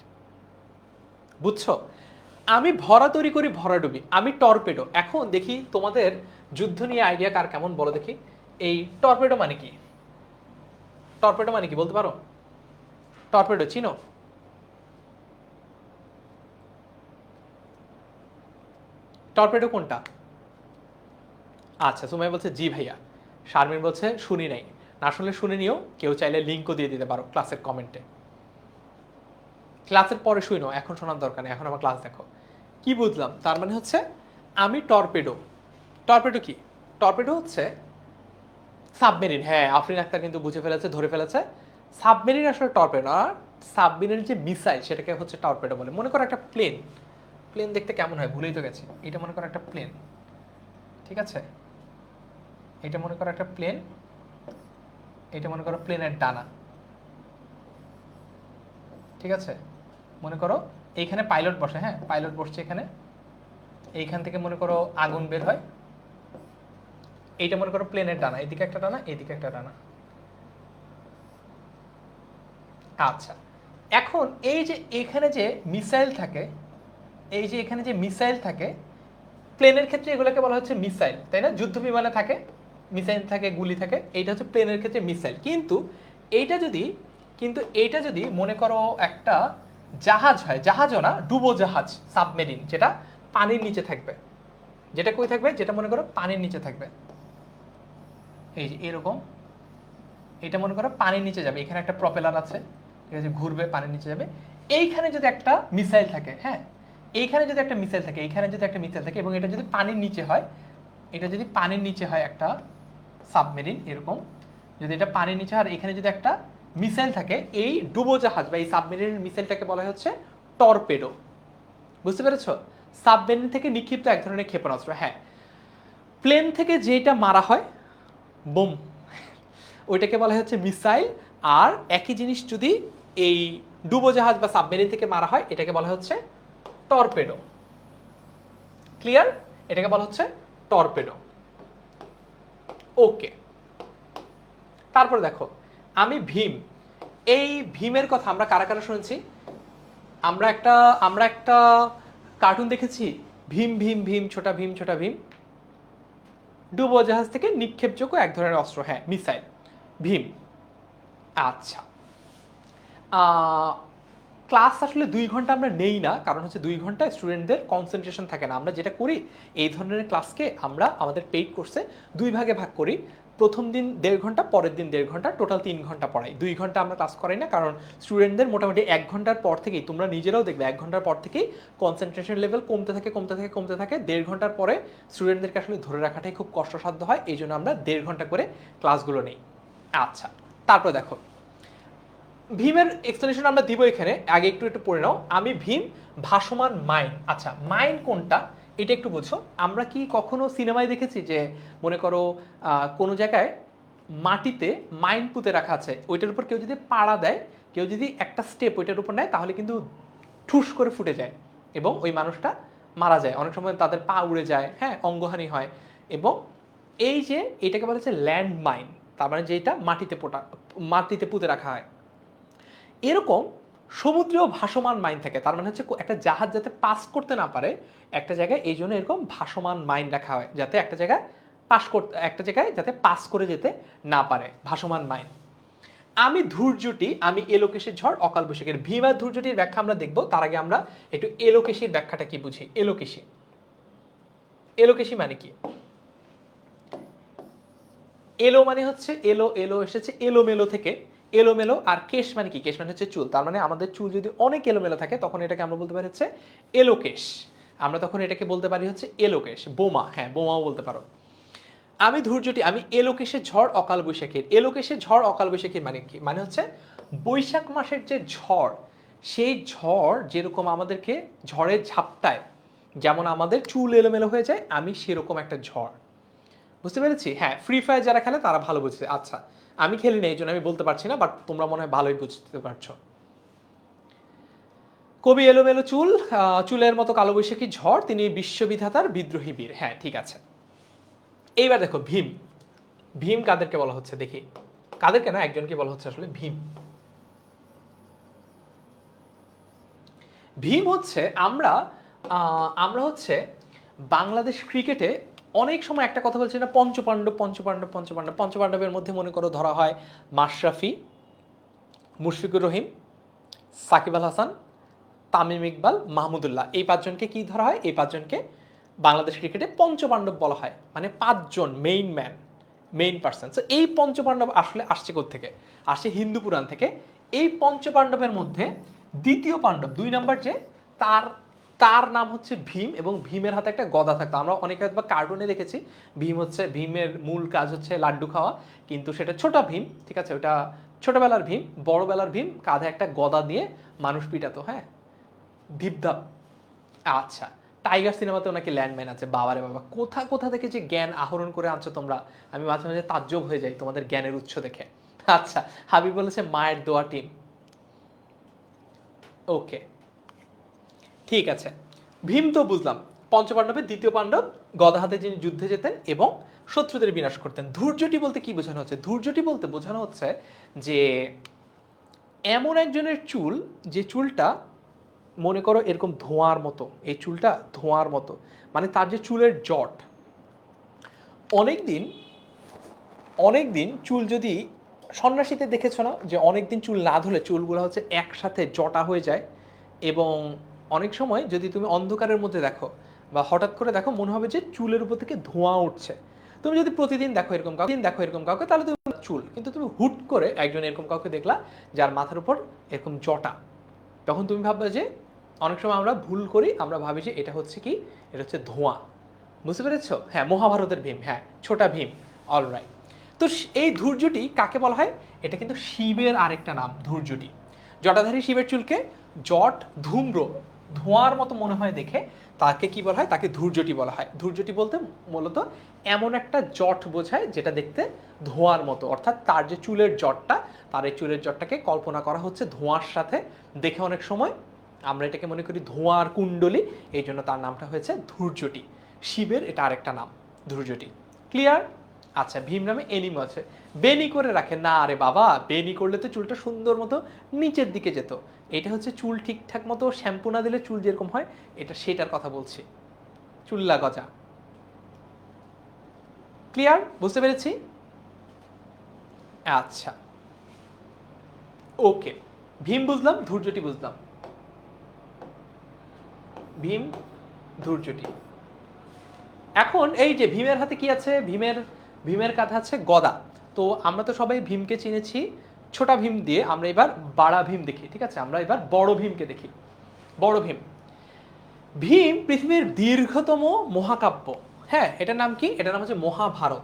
বুঝছো? আমি ভরা তরি করি ভরা ডুবি, আমি টর্পেডো। এখন দেখি তোমাদের যুদ্ধ নিয়ে আইডিয়া কার কেমন, বলো দেখি। এই টর্পেডো মানে কি? টর্পেডো মানে কি বলতে পারো? টর্পেডো চিনো? টর্পেডো কোনটা? আচ্ছা, সুমাই বলছে জি ভাইয়া। শারমিন বলছে শুনি নাই। না শুনলে শুনে নিও, কেউ চাইলে লিঙ্কও দিয়ে দিতে পারো ক্লাসের কমেন্টে। ক্লাসের পরে শুনো, এখন শোনার দরকার নেই, এখন আমার ক্লাস দেখো। কি বুঝলাম? তার মানে হচ্ছে আমি টর্পেডো। টর্পেডো কি? টর্পেডো হচ্ছে সাবমেরিন। হ্যাঁ, আফরিন আক্তার কিন্তু বুঝে ফেলেছে, ধরে ফেলেছে। সাবমেরিন আসলে টর্পেডো না, সাবমেরিনের যে মিসাইল সেটাকে হচ্ছে টর্পেডো বলে। মনে করো একটা প্লেন, প্লেন দেখতে কেমন হয় ভুলেই তো গেছি। এটা মনে করো একটা প্লেন, ঠিক আছে? এটা মনে করো একটা প্লেন, এটা মনে করো প্লেনের ডানা, ঠিক আছে? মনে করো এইখানে পাইলট বসে, হ্যাঁ, পাইলট বসছে এখানে। এইখান থেকে মনে করো আগুন বের হয়। এইটা মনে করো প্লেনের ডানা, এদিকে একটা ডানা, এদিকে একটা ডানা। আচ্ছা, এখন এই যে এখানে যে মিসাইল থাকে, এই যে এখানে যে মিসাইল থাকে, প্লেনের ক্ষেত্রে এগুলোকে বলা হচ্ছে মিসাইল, তাই না? যুদ্ধ বিমানে থাকে মিসাইল, থাকে গুলি থাকে, এইটা হচ্ছে প্লেনের ক্ষেত্রে মিসাইল। কিন্তু এইটা যদি মনে করো একটা জাহাজ হয়, জাহাজও না, ডুবোজাহাজ, সাবমেরিন, যেটা পানির নিচে থাকবে। যেটা কই থাকবে? যেটা মনে করো পানির নিচে থাকবে, এই যে এরকম, এটা মনে করো পানির নিচে যাবে, এখানে একটা প্রপেলার আছে, ঠিক আছে, ঘুরবে, পানির নিচে যাবে। এইখানে যদি একটা মিসাইল থাকে, হ্যাঁ, এইখানে যদি একটা মিসাইল থাকে, এইখানে যদি একটা মিসাইল থাকে, এবং এটা যদি পানির নিচে হয়, এটা যদি পানির নিচে হয় একটা সাবমেরিন এরকম, যদি এটা পানির নিচে হয় আর এখানে যদি একটা মিসাইল থাকে, এই ডুবোজাহাজ বা এই সাবমেরিনের মিসাইলটাকে বলা হচ্ছে টর্পেডো। বুঝতে পেরেছো? সাবমেরিন থেকে নিক্ষিপ্ত এক ধরনের ক্ষেপণাস্ত্র। হ্যাঁ, প্লেন থেকে যেটা মারা হয়, বোম, ওইটাকে বলা হচ্ছে মিসাইল। আর একই জিনিস যদি এই ডুবোজাহাজ বা সাবমেরিন থেকে মারা হয়, এটাকে বলা হচ্ছে টর্পেডো। ক্লিয়ার? এটাকে বলা হচ্ছে টর্পেডো। ওকে, তারপরে দেখো, আমি ভীম, এই ভীমের কথা আমরা কারা কারা শুনেছি? আমরা একটা কার্টুন দেখেছি, ভীম ভীম ভীম ছোটা ভীম ছোটা ভীম, ডুবোজাহাজ থেকে নিক্ষেপযোগ্য এক ধরনের অস্ত্র, হ্যাঁ, মিসাইল, ভীম। আচ্ছা, ক্লাস আসলে 2 ঘন্টা আমরা নেই না, কারণ হচ্ছে 2 ঘন্টায় স্টুডেন্টদের কনসেন্ট্রেশন থাকে না। আমরা যেটা করি, এই ধরনের ক্লাসকে আমরা আমাদের পেইড কোর্সে 2 ভাগে ভাগ করি। প্রথম দিন 1.5 ঘন্টা, পরের দিন 1.5 ঘন্টা, টোটাল 3 ঘন্টা পড়াই। 2 ঘন্টা আমরা ক্লাস করাই না, কারণ স্টুডেন্টদের মোটামুটি 1 ঘন্টার পর থেকেই, তোমরা নিজেরাও দেখবে, 1 ঘন্টার পর থেকেই কনসেন্ট্রেশন লেভেল কমতে থাকে কমতে থাকে কমতে থাকে। 1.5 ঘন্টার পরে স্টুডেন্টদেরকে আসলে ধরে রাখাটাই খুব কষ্টসাধ্য হয়, এই জন্য আমরা 1.5 ঘন্টা করে ক্লাসগুলো নিই। আচ্ছা, তারপর দেখো, ভীমের এক্সপ্লেনেশন আমরা দিব এখানে, আগে একটু একটু পড়ে নাও। আমি ভীম, ভাসমান মাইন। আচ্ছা, মাইন কোনটা এটা একটু বুঝো। আমরা কি কখনো সিনেমায় দেখেছি যে মনে করো কোনো জায়গায় মাটিতে মাইন পুঁতে রাখা আছে, ওইটার উপর কেউ যদি পাড়া দেয়, কেউ যদি একটা স্টেপ ওইটার উপর নেয়, তাহলে কিন্তু ঠুস করে ফুটে যায় এবং ওই মানুষটা মারা যায়। অনেক সময় তাদের পা উড়ে যায়, হ্যাঁ, অঙ্গহানি হয়। এবং এই যে এটাকে বলা হচ্ছে ল্যান্ড মাইন, তার মানে যেটা মাটিতে পুঁতে রাখা হয়। এরকম সমুদ্রেও ভাসমান মাইন থাকে, তার মানে হচ্ছে একটা জাহাজ যাতে পাস করতে না পারে একটা জায়গায়, এই জন্য এরকম ভাসমান মাইন রাখা হয়, যাতে একটা জায়গায় যাতে পাস করে যেতে না পারে, ভাসমান মাইন। আমি ধূর্যটি, আমি এলোকেশের ঝড় অকাল বৈশাখের। ভীম আর ধূর্যটির ব্যাখ্যা আমরা দেখব, তার আগে আমরা একটু এলোকেশীর ব্যাখ্যাটা কি বুঝি। এলোকেশী, এলোকেশী মানে কি? এলো মানে হচ্ছে এলো, এলো এসেছে এলোমেলো থেকে, এলোমেলো। আর কেশ মানে কি? কেশ মানে হচ্ছে চুল। তার মানে আমাদের চুল যদি অনেক এলোমেলো থাকে, তখন এটাকে আমরা বলতে পারি হচ্ছে এলোকেশ। আমরা তখন এটাকে বলতে পারি হচ্ছে এলোকেশ। বোমা, হ্যাঁ, বোমাও বলতে পারো। আমি ধৈর্যটি, আমি এলোকেশের ঝড় অকাল বৈশাখীর। এলোকেশের ঝড় অকাল বৈশাখীর মানে কি? মানে হচ্ছে বৈশাখ মাসের যে ঝড়, সেই ঝড় যেরকম আমাদেরকে ঝড়ের ঝাপটায় যেমন আমাদের চুল এলোমেলো হয়ে যায়, আমি সেরকম একটা ঝড়। বুঝতে পেরেছি? হ্যাঁ, ফ্রি ফায়ার যারা খেলে তারা ভালো বুঝছে। আচ্ছা, আমি খেলি না, এই জন্য আমি বলতে পারছি না, বাট তোমরা মনে হয় ভালোই বুঝতে পারছো। কবি এলোমেলো চুল, চুলের মতো কালবৈশাখী ঝড়, তিনি বিশ্ববিধাতার বিদ্রোহী বীর। হ্যাঁ, ঠিক আছে। এইবার দেখো, ভীম, ভীম কাদেরকে বলা হচ্ছে দেখি। কাদেরকে না, একজনকে বলা হচ্ছে আসলে ভীম। ভীম হচ্ছে আমরা হচ্ছে বাংলাদেশ ক্রিকেটে অনেক সময় একটা কথা বলছি না, পঞ্চপাণ্ডব পঞ্চপাণ্ডব পঞ্চপাণ্ডব। পঞ্চপাণ্ডবের মধ্যে মনে করো ধরা হয় মাশরাফি, মুশফিকুর রহিম, সাকিব আল হাসান, তামিম ইকবাল, মাহমুদুল্লাহ। এই 5জনকে কি ধরা হয়? এই 5জনকে বাংলাদেশ ক্রিকেটে পঞ্চপাণ্ডব বলা হয়, মানে 5জন মেইন ম্যান, মেইন পার্সন। এই পঞ্চপাণ্ডব আসলে আসছে কোত্থেকে? আসছে হিন্দু পুরাণ থেকে। এই পঞ্চপাণ্ডবের মধ্যে দ্বিতীয় পাণ্ডব, 2 নম্বর যে, তার তার নাম হচ্ছে ভীম, এবং ভীমের হাতে একটা গদা থাকতো। আমরা অনেকে হয়তো কার্টুনে দেখেছি ভীমের মূল কাজ হচ্ছে লাড্ডু খাওয়া, কিন্তু সেটা ছোট ভীম, ঠিক আছে, ওটা ছোটবেলার ভীম। বড়বেলার ভীম কাঁধে একটা গদা দিয়ে মানুষ পিটাতো, হ্যাঁ, ধিপধাপ। আচ্ছা, টাইগার সিনেমাতেও নাকি ল্যান্ডম্যান আছে। বাবারে বাবা, কোথা কোথা থেকে যে জ্ঞান আহরণ করে আনছো তোমরা, আমি মাঝে মাঝে তাজ্জব হয়ে যাই তোমাদের জ্ঞানের উৎস দেখে। আচ্ছা, হাবিব বলেছে মায়ের দোয়া টিম। ওকে, ঠিক আছে। ভীম তো বুঝলাম, পঞ্চপাণ্ডবের দ্বিতীয় পাণ্ডব, গদা হাতে যিনি যুদ্ধে যেতেন এবং শত্রুদের বিনাশ করতেন। ধৈর্যটি বলতে কি বোঝানো হচ্ছে? ধৈর্যটি বলতে বোঝানো হচ্ছে যে এমন একজনের চুল, যে চুলটা মনে করো এরকম ধোঁয়ার মতো, এই চুলটা ধোঁয়ার মতো, মানে তার যে চুলের জট, অনেক দিন অনেক দিন চুল যদি, সন্ন্যাসীতে দেখেছো না যে অনেক দিন চুল না ধুলে চুলগুলো হচ্ছে একসাথে জটা হয়ে যায়, এবং অনেক সময় যদি তুমি অন্ধকারের মধ্যে দেখো বা হঠাৎ করে দেখো মনে হবে যে চুলের উপর থেকে ধোঁয়া উঠছে। তুমি যদি প্রতিদিন দেখো এরকম কাউকে তাহলে তুমি চুল, কিন্তু তুমি হুট করে একজন এরকম কাউকে দেখলা যার মাথার উপর এরকম জটা, তখন তুমি ভাববে যে অনেক সময় আমরা ভুল করি, আমরা ভাবি যে এটা হচ্ছে কি, এটা হচ্ছে ধোঁয়া। বুঝতে পেরেছো? হ্যাঁ, মহাভারতের ভীম, হ্যাঁ ছোটা ভীম। অলরাইট। তো এই ধূর্যটি কাকে বলা হয়? এটা কিন্তু শিবের আরেকটা নাম, ধূর্যটি। জটাধারী শিবের চুলকে জট, ধূম্র, ধোঁয়ার মতো মনে হয় দেখে তাকে কি বলা হয়? তাকে ধূর্যটি বলা হয়। ধূর্যটি বলতে মূলত এমন একটা জট বোঝায় যেটা দেখতে ধোঁয়ার মতো, অর্থাৎ তার যে চুলের জটটা, তার এই চুলের জটটাকে কল্পনা করা হচ্ছে ধোঁয়ার সাথে। দেখে অনেক সময় আমরা এটাকে মনে করি ধোঁয়ার কুণ্ডলী, এই জন্য তার নামটা হয়েছে ধূর্যটি। শিবের এটা আরেকটা নাম, ধূর্যটি। ক্লিয়ার? আচ্ছা, ভীম নামে এনিম আছে। বেনি করে রাখে না, আরে বাবা, বেনি করলে তো চুলটা সুন্দর মতো নিচের দিকে যেত। এটা হচ্ছে চুল ঠিকঠাক মতো শ্যাম্পু না দিলে চুল যেরকম হয়, এটা সেটার কথা বলছি, চুল্লা গজা। ক্লিয়ার? বুঝতে পেরেছি? আচ্ছা, ওকে। ভীম বুঝলাম, ধূর্যটি বুঝলাম। ভীম, ধূর্যটি। এখন এই যে ভীমের হাতে কি আছে? ভীমের কাঁধে আছে গদা। তো আমরা তো সবাই ভীমকে চিনেছি ছোটা ভীম দিয়ে, আমরা এবার বাড়া ভীম দেখি। ঠিক আছে, আমরা এবার বড় ভীমকে দেখি। বড় ভীম। ভীম পৃথিবীর দীর্ঘতম মহাকাব্য। হ্যাঁ, এটার নাম কি? এটার নাম হচ্ছে মহাভারত।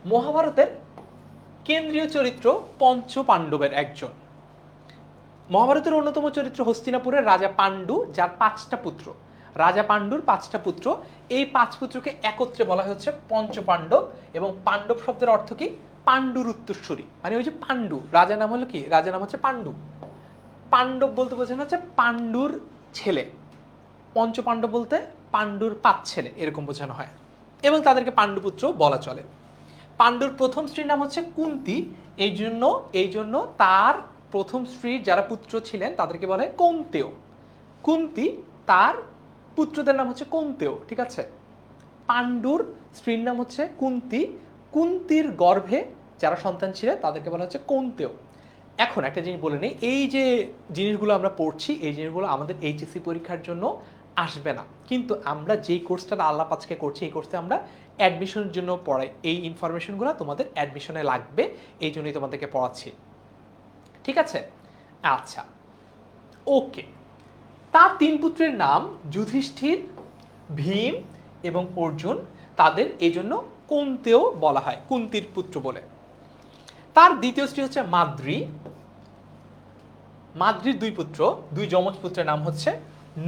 মহাভারতের কেন্দ্রীয় চরিত্র পঞ্চ পাণ্ডবের একজন। মহাভারতের অন্যতম চরিত্র হস্তিনাপুরের রাজা পাণ্ডু, যার 5টা পুত্র। রাজা পাণ্ডুর 5টা পুত্র। এই 5 পুত্রকে একত্রে বলা হচ্ছে পঞ্চপাণ্ডব। এবং পাণ্ডব শব্দের অর্থ কি? পাণ্ডুর উত্তরসূরি, মানে ওই যে পাণ্ডু, রাজার নাম হলো কি? রাজার নাম হচ্ছে পাণ্ডু। পাণ্ডব বলতে বোঝানো হচ্ছে পাণ্ডুর ছেলে। পঞ্চপাণ্ডব বলতে পাণ্ডুর 5 ছেলে, এরকম বোঝানো হয়। এবং তাদেরকে পাণ্ডুপুত্র বলা চলে। পাণ্ডুর প্রথম স্ত্রীর নাম হচ্ছে কুন্তী। এই জন্য তার প্রথম স্ত্রীর যারা পুত্র ছিলেন তাদেরকে বলে কৌন্তেয়। কুন্তী, তার পুত্রদের নাম হচ্ছে কৌন্তেয়। ঠিক আছে, পাণ্ডুর স্ত্রীর নাম হচ্ছে কুন্তী। কুন্তির গর্ভে যারা সন্তান ছিলেন তাদেরকে বলা হচ্ছে কৌন্তেয়। এখন একটা জিনিস বলে নেই, এই যে জিনিসগুলো আমরা পড়ছি, এই জিনিসগুলো আমাদের এইচএসসি পরীক্ষার জন্য আসবে না, কিন্তু আমরা যেই কোর্সটা আল্লাহ আজকে করছি, এই কোর্সে আমরা অ্যাডমিশনের জন্য পড়াই। এই ইনফরমেশনগুলো তোমাদের অ্যাডমিশনে লাগবে, এই জন্যই তোমাদেরকে পড়াচ্ছি। ঠিক আছে? আচ্ছা, ওকে। তার 3 পুত্রের নাম যুধিষ্ঠির, ভীম এবং অর্জুন। তাদের এই জন্য কুন্তেও বলা হয়, কুন্তির পুত্র বলে। তার দ্বিতীয় স্ত্রী হচ্ছে মাদ্রী। মাদ্রীর 2 পুত্র, 2 যমজ পুত্রের নাম হচ্ছে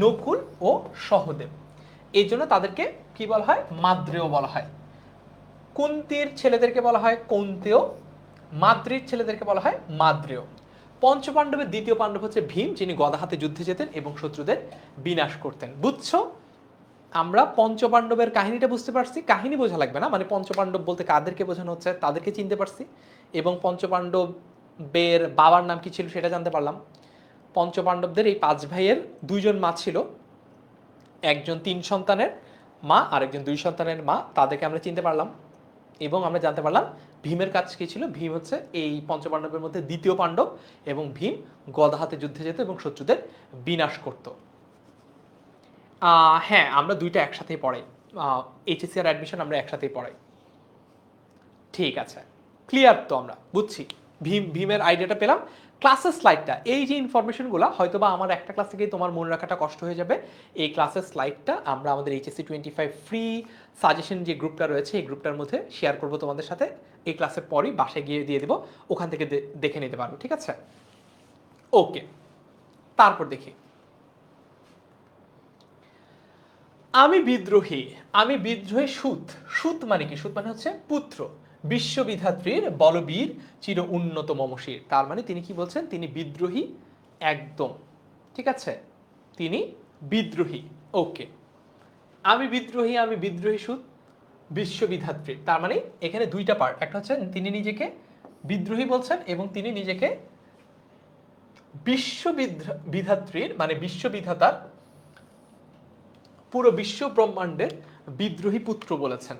নকুল ও সহদেব। এই জন্য তাদেরকে কি বলা হয়? মাদ্রেয় বলা হয়। কুন্তির ছেলেদেরকে বলা হয় কৌন্তেয়, মাদ্রীর ছেলেদেরকে বলা হয় মাদ্রেয়। পঞ্চপাণ্ডবের দ্বিতীয় পাণ্ডব হচ্ছে ভীম, যিনি গদা হাতে যুদ্ধে যেতেন এবং শত্রুদের বিনাশ করতেন। বুঝছো? আমরা পঞ্চপাণ্ডবের কাহিনীটা বুঝতে পারছি। কাহিনী বোঝা লাগবে না, মানে পঞ্চপাণ্ডব বলতে কাদেরকে বোঝানো হচ্ছে তাদেরকে চিনতে পারছি। এবং পঞ্চপাণ্ডবের বাবার নাম কি ছিল সেটা জানতে পারলাম। পঞ্চপাণ্ডবদের এই 5 ভাইয়ের 2 জন মা ছিল, একজন 3 সন্তানের মা, আরেকজন 2 সন্তানের মা, তাদেরকে আমরা চিনতে পারলাম। এবং আমরা জানতে পারলাম ভীমের কাজ কি ছিল। ভীম হচ্ছে এই পঞ্চপাণ্ডবের মধ্যে দ্বিতীয় পাণ্ডব, এবং ভীম গদা হাতে যুদ্ধে যেত এবং শত্রুদের বিনাশ করত। হ্যাঁ, আমরা দুইটা একসাথেই পড়াই। এইচএসসি আর অ্যাডমিশন আমরা একসাথেই পড়াই। ঠিক আছে, ক্লিয়ার তো? আমরা বুঝছি, ভীমের আইডিয়াটা পেলাম। ক্লাসের স্লাইডটা, এই যে ইনফরমেশনগুলো হয়তো বা আমার একটা ক্লাস থেকেই তোমার মনে রাখাটা কষ্ট হয়ে যাবে। এই ক্লাসের স্লাইডটা আমরা আমাদের এইচএসসি 25 ফ্রি সাজেশন যে গ্রুপটা রয়েছে, এই গ্রুপটার মধ্যে শেয়ার করবো তোমাদের সাথে। এই ক্লাসের পরই বাসায় গিয়ে দিয়ে দেবো, ওখান থেকে দেখে নিতে পারবো। ঠিক আছে, ওকে। তারপর দেখি, আমি বিদ্রোহী। আমি বিদ্রোহী সুত। সুত মানে কি? সুত মানে হচ্ছে পুত্র। বিশ্ববিধাত্রীর বলবীর চির উন্নত মমশির। তার মানে তিনি কি বলছেন? তিনি বিদ্রোহী একদম। ঠিক আছে, তিনি বিদ্রোহী। ওকে, আমি বিদ্রোহী, আমি বিদ্রোহী সুত বিশ্ববিধাত্রীর। তার মানে এখানে দুইটা পার্ট, একটা হচ্ছে তিনি নিজেকে বিদ্রোহী বলছেন এবং তিনি নিজেকে বিশ্ববিধাত্রীর মানে বিশ্ববিধাতার, পুরো বিশ্ব ব্রহ্মাণ্ডের বিদ্রোহী পুত্র বলেছেন।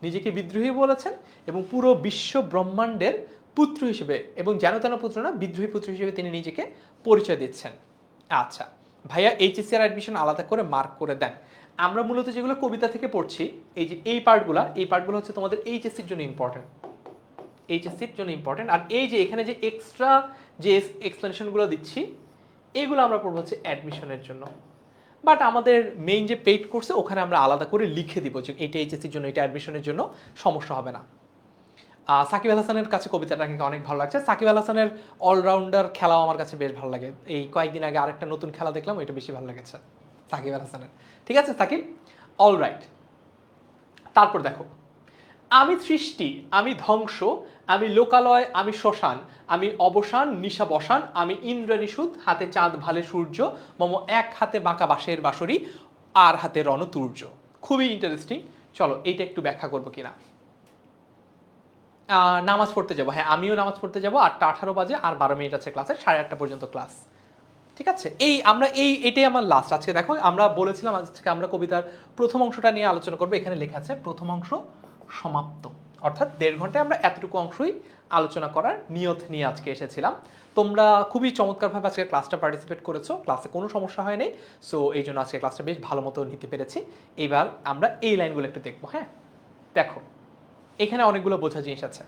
নিজেকে বিদ্রোহী বলেছেন এবং পুরো বিশ্ব ব্রহ্মাণ্ডের পুত্র হিসেবে, এবং যেন তেন পুত্র না, বিদ্রোহী পুত্র হিসেবে তিনি নিজেকে পরিচয় দিচ্ছেন। আচ্ছা ভাইয়া, এইচএসসি আর অ্যাডমিশন আলাদা করে মার্ক করে দেন। আমরা মূলত যেগুলো কবিতা থেকে পড়ছি, এই যে এই পার্টগুলো হচ্ছে তোমাদের এইচএসসির জন্য ইম্পর্টেন্ট, এইচএসসির জন্য ইম্পর্টেন্ট। আর এই যে এখানে যে এক্সট্রা যে এক্সপ্লেনেশনগুলো দিচ্ছি, এগুলো আমরা পড়বো হচ্ছে অ্যাডমিশনের জন্য। বাট আমাদের মেইন যে পেইড কোর্সে ওখানে আমরা আলাদা করে লিখে দিব যে এটা এইচএসসির জন্য, এটা অ্যাডমিশনের জন্য, সমস্যা হবে না। সাকিব আল হাসানের কাছে কবিতাটা কিন্তু অনেক ভালো লাগছে। সাকিব আল হাসানের অলরাউন্ডার খেলাও আমার কাছে বেশ ভালো লাগে। এই কয়েকদিন আগে আরেকটা নতুন খেলা দেখলাম, ওইটা বেশি ভালো লেগেছে সাকিব আল হাসানের। ঠিক আছে সাকিব, অলরাইট। তারপর দেখো, আমি সৃষ্টি, আমি ধ্বংস, আমি লোকালয়, আমি শ্মশান, আমি অবসান, নিশা বসান, আমি ইন্দ্রাণী সুদ, হাতে চাঁদ ভালে সূর্য, মম এক হাতে বাঁকা বাঁশের বাঁশরি, আর হাতে রণতুর্য। খুবই ইন্টারেস্টিং। চলো এইটা একটু ব্যাখ্যা করবো কিনা। নামাজ পড়তে যাবো, হ্যাঁ আমিও নামাজ পড়তে যাবো। 8:18 বাজে, আর 12 মিনিট আছে ক্লাসে, 8:30 পর্যন্ত ক্লাস। ঠিক আছে, এটাই আমার লাস্ট। আজকে দেখো আমরা বলেছিলাম আজকে আমরা কবিতার প্রথম অংশটা নিয়ে আলোচনা করবো। এখানে লেখা আছে প্রথম অংশ সমাপ্ত, অর্থাৎ 1.5 ঘন্টায় আমরা এতটুকু অংশই আলোচনা করার নিয়ত নিয়ে আজকে এসেছিলাম। তোমরা খুবই চমৎকারভাবে আজকে ক্লাসটা পার্টিসিপেট করেছো, ক্লাসে কোনো সমস্যা হয়নি। সো এই জন্য আজকে ক্লাসটা বেশ ভালো মতো নিতে পেরেছি। এবার আমরা এই লাইনগুলো একটু দেখবো। হ্যাঁ দেখো, এখানে অনেকগুলো বোঝা জিনিস আছে।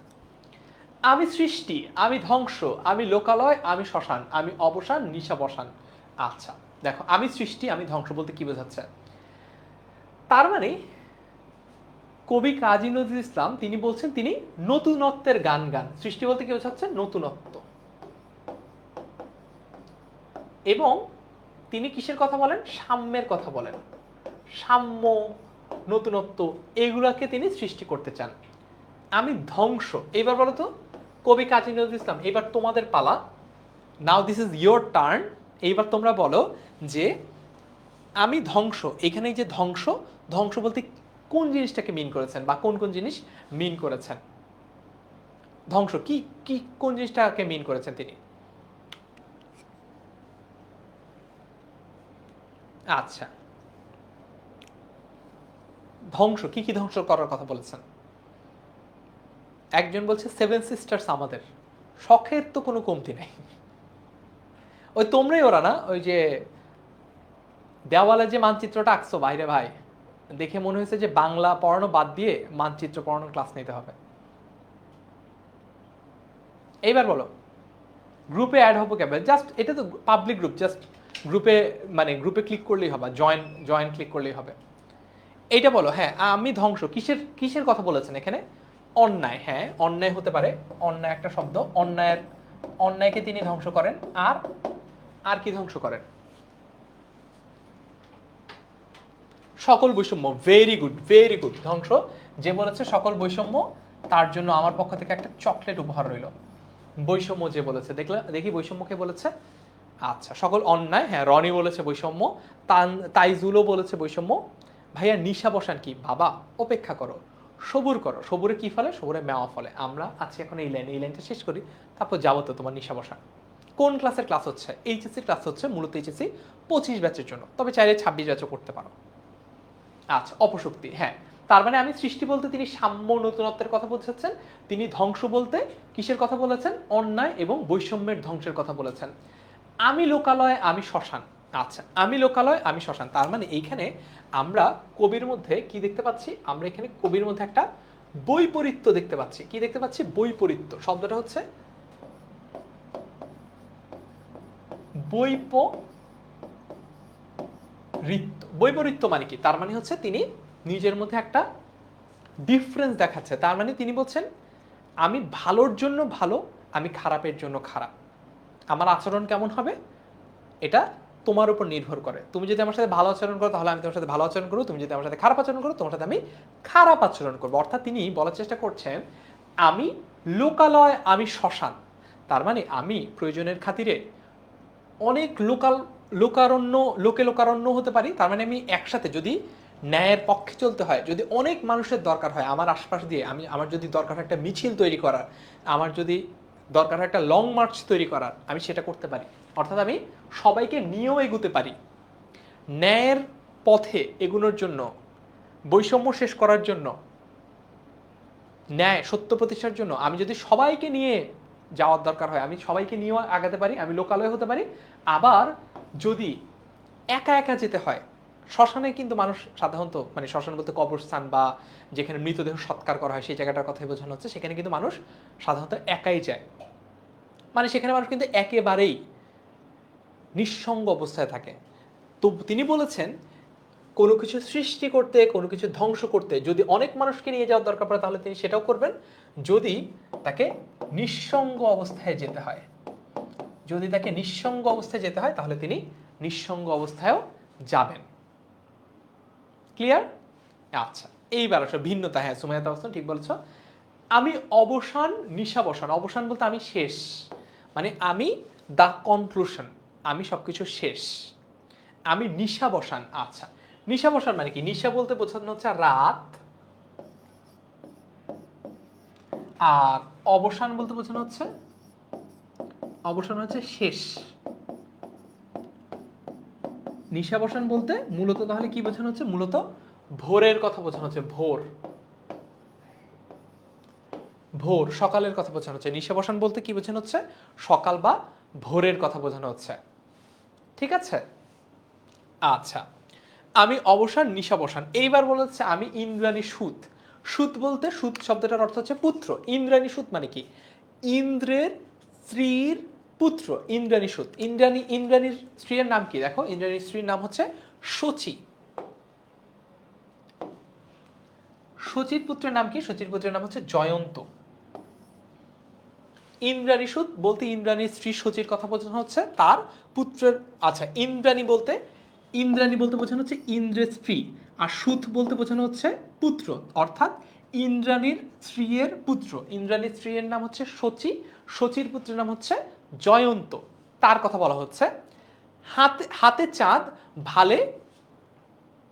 আমি সৃষ্টি, আমি ধ্বংস, আমি লোকালয়, আমি শ্মশান, আমি অবসান, নিশা বসান। আচ্ছা দেখো, আমি সৃষ্টি, আমি ধ্বংস বলতে কি বোঝাচ্ছে? তার মানে কবি কাজী নজরুল ইসলাম তিনি বলছেন তিনি নতুনত্বের গান গান। সৃষ্টি বলতে কি বোঝাচ্ছে? নতুনত্ব। এবং তিনি কিসের কথা বলেন? সাম্যের কথা বলেন। সাম্য, নতুনত্ব, এগুলাকে তিনি সৃষ্টি করতে চান। আমি ধ্বংস, এইবার বলো তো কবি কাজী নজরুল ইসলাম, এবার তোমাদের পালা। নাও দিস ইজ ইয়োর টার্ন। এইবার তোমরা বলো যে আমি ধ্বংস, এখানে যে ধ্বংস, ধ্বংস বলতে কোন জিনিসটাকে মিন করেছেন, বা কোন কোন জিনিস মিন করেছেন? ধ্বংস কি কি কোন জিনিসটাকে মিন করেছেন তিনি? আচ্ছা, ধ্বংস কি কি ধ্বংস করার কথা বলেছেন? একজন বলছে 7 সিস্টার্স আমাদের, শখের তো কোনো কমতি নাই। ওই তোমরাই ওরা না, ওই যে দেওয়ালে যে মানচিত্রটা আঁকছো বাইরে ভাই, দেখে মনে হয়েছে যে বাংলা পড়ানো বাদ দিয়ে মানচিত্র পড়ানোর ক্লাস নিতে হবে। এইবার বলো গ্রুপে অ্যাড হবো কেবল, জাস্ট এটা তো পাবলিক গ্রুপ, জাস্ট গ্রুপে মানে গ্রুপে ক্লিক করলেই হবে, জয়েন জয়েন ক্লিক করলেই হবে। এইটা বলো, হ্যাঁ আমি ধ্বংস, কিসের কিসের কথা বলেছেন এখানে? অন্যায়, হ্যাঁ অন্যায় হতে পারে, অন্যায় একটা শব্দ। অন্যায়কে তিনি ধ্বংস করেন। আর আর কি ধ্বংস করেন? সকল বৈষম্য। Very good, very good. ধ্বংস যে বলেছে সকল বৈষম্য, তার জন্য আমার পক্ষ থেকে একটা চকলেট উপহার রইল। বৈষম্য যে বলেছে, দেখি বৈষম্যকে বলেছে। আচ্ছা, সকল অন্যায়, হ্যাঁ রনি বলেছে বৈষম্য, তাইজুলও বলেছে বৈষম্য। ভাইয়া নিশা বসান কি? বাবা অপেক্ষা করো, সবুর করো। সবুরে কি ফলে? সবুরে মেওয়া ফলে। আমরা আছি এখন এই লাইনটা শেষ করি, তারপর যাবো তো তোমার নিশা বসান। কোন ক্লাসের ক্লাস হচ্ছে? এইচএসসি ক্লাস হচ্ছে, মূলত এইচএসসি 25 ব্যাচের জন্য, তবে চাইলে 26 ব্যাচও করতে পারো। আচ্ছা, অপশক্তি, হ্যাঁ তার মানে আমি সৃষ্টি বলতে তিনি সাম্য নতুনত্বের কথা বোঝাচ্ছেন। তিনি ধ্বংস বলতে কিসের কথা বলেছেন? অন্যায় এবং বৈষম্যের ধ্বংসের কথা বলেছেন। আমি লোকালয়, আমি শ্মশান। আচ্ছা, আমি লোকালয়, আমি শ্মশান, তার মানে এইখানে আমরা কবির মধ্যে কি দেখতে পাচ্ছি? আমরা এখানে কবির মধ্যে একটা বৈপরীত্য দেখতে পাচ্ছি। কি দেখতে পাচ্ছি? বৈপরীত্য শব্দটা হচ্ছে বৈপরীত্য। বৈপরীত্য মানে কি? তার মানে হচ্ছে তিনি নিজের মধ্যে একটা ডিফারেন্স দেখাচ্ছে। তার মানে তিনি বলছেন আমি ভালোর জন্য ভালো, আমি খারাপের জন্য খারাপ। আমার আচরণ কেমন হবে এটা তোমার উপর নির্ভর করে। তুমি যদি আমার সাথে ভালো আচরণ করো তাহলে আমি তোমার সাথে ভালো আচরণ করবো, তুমি যদি আমার সাথে খারাপ আচরণ করো তোমার সাথে আমি খারাপ আচরণ করবো। অর্থাৎ তিনি বলার চেষ্টা করছেন আমি লোকালয়, আমি শ্মশান। তার মানে আমি প্রয়োজনের খাতিরে অনেক লোকারণ্য হতে পারি। তার মানে আমি একসাথে যদি ন্যায়ের পক্ষে চলতে হয়, যদি অনেক মানুষের দরকার হয় আমার আশপাশ দিয়ে, আমার যদি দরকার হয় একটা মিছিল তৈরি করার, আমার যদি দরকার হয় একটা লং মার্চ তৈরি করার, আমি সেটা করতে পারি। অর্থাৎ আমি সবাইকে নিয়েও এগুতে পারি। ন্যায়ের পথে এগুনোর জন্য, বৈষম্য শেষ করার জন্য ন্যায় সত্য প্রতিষ্ঠার জন্য আমি যদি সবাইকে নিয়ে যাওয়ার দরকার হয়, আমি সবাইকে নিয়েও আগাতে পারি, আমি লোকালয় হতে পারি। আবার যদি একা একা যেতে হয়, শ্মশানে কিন্তু মানুষ সাধারণত, মানে শ্মশান বলতে কবরস্থান বা যেখানে মৃতদেহ সৎকার করা হয় সেই জায়গাটার কথাই বোঝানো হচ্ছে, সেখানে কিন্তু মানুষ সাধারণত একাই যায়। মানে সেখানে মানুষ কিন্তু একেবারেই নিঃসঙ্গ অবস্থায় থাকে। তো তিনি বলেছেন কোনো কিছু সৃষ্টি করতে, কোনো কিছু ধ্বংস করতে যদি অনেক মানুষকে নিয়ে যাওয়ার দরকার পড়ে, তাহলে তিনি সেটাও করবেন। যদি তাকে নিঃসঙ্গ অবস্থায় যেতে হয়, যদি তাকে নিঃসঙ্গ অবস্থায় যেতে হয়, তাহলে তিনি নিঃসঙ্গ অবস্থায়ও যাবেন। ক্লিয়ার? আচ্ছা, এইবার আসলে ভিন্নতা। হ্যাঁ, সুমাইয়াত অবস্থান ঠিক বলছো। আমি অবসান, নিশাবসান। অবসান বলতে আমি শেষ, মানে আমি দ্য কনক্লুশন, আমি সবকিছু শেষ। আমি নিশাবসান। আচ্ছা, নিশাবসান মানে কি? নিশা বলতে বোঝানো হচ্ছে রাত, আর অবসান বলতে বোঝানো হচ্ছে, অবসান হচ্ছে শেষ। নিশাবসান বলতে মূলত তাহলে কি বোঝানো হচ্ছে? মূলত ভোরের কথা বোঝানো হচ্ছে। ভোর, ভোর সকালের কথা বোঝানো হচ্ছে। নিশাবসান বলতে কি বোঝানো হচ্ছে? সকাল বা ভোরের কথা বোঝানো হচ্ছে। ঠিক আছে? আচ্ছা, আমি অবসান, নিশাবসান। এইবার বলা হচ্ছে আমি ইন্দ্রাণী সুত। সুত বলতে, সুত শব্দটার অর্থ হচ্ছে পুত্র। ইন্দ্রাণী সুত মানে কি? ইন্দ্রের স্ত্রীর পুত্র, ইন্দ্রাণী সুত। ইন্দ্রাণীর স্ত্রীর নাম কি? দেখো, ইন্দ্রাণীর স্ত্রীর নাম হচ্ছে শচী। শচীর পুত্রের নাম কি? শচীর পুত্রের নাম হচ্ছে জয়ন্ত। ইন্দ্রাণী সুত বলতে ইন্দ্রাণীর স্ত্রী শচীর কথা বোঝানো হচ্ছে, তার পুত্রের। আচ্ছা, ইন্দ্রাণী বলতে, ইন্দ্রাণী বলতে বোঝানো হচ্ছে ইন্দ্রের স্ত্রী, আর সুত বলতে বোঝানো হচ্ছে পুত্র, অর্থাৎ ইন্দ্রাণীর স্ত্রীর পুত্র। ইন্দ্রাণীর স্ত্রীর নাম হচ্ছে শচী, শচীর পুত্রের নাম হচ্ছে জয়ন্ত। তার কথা বলা হচ্ছে। হাতে হাতে চাঁদ, ভালে,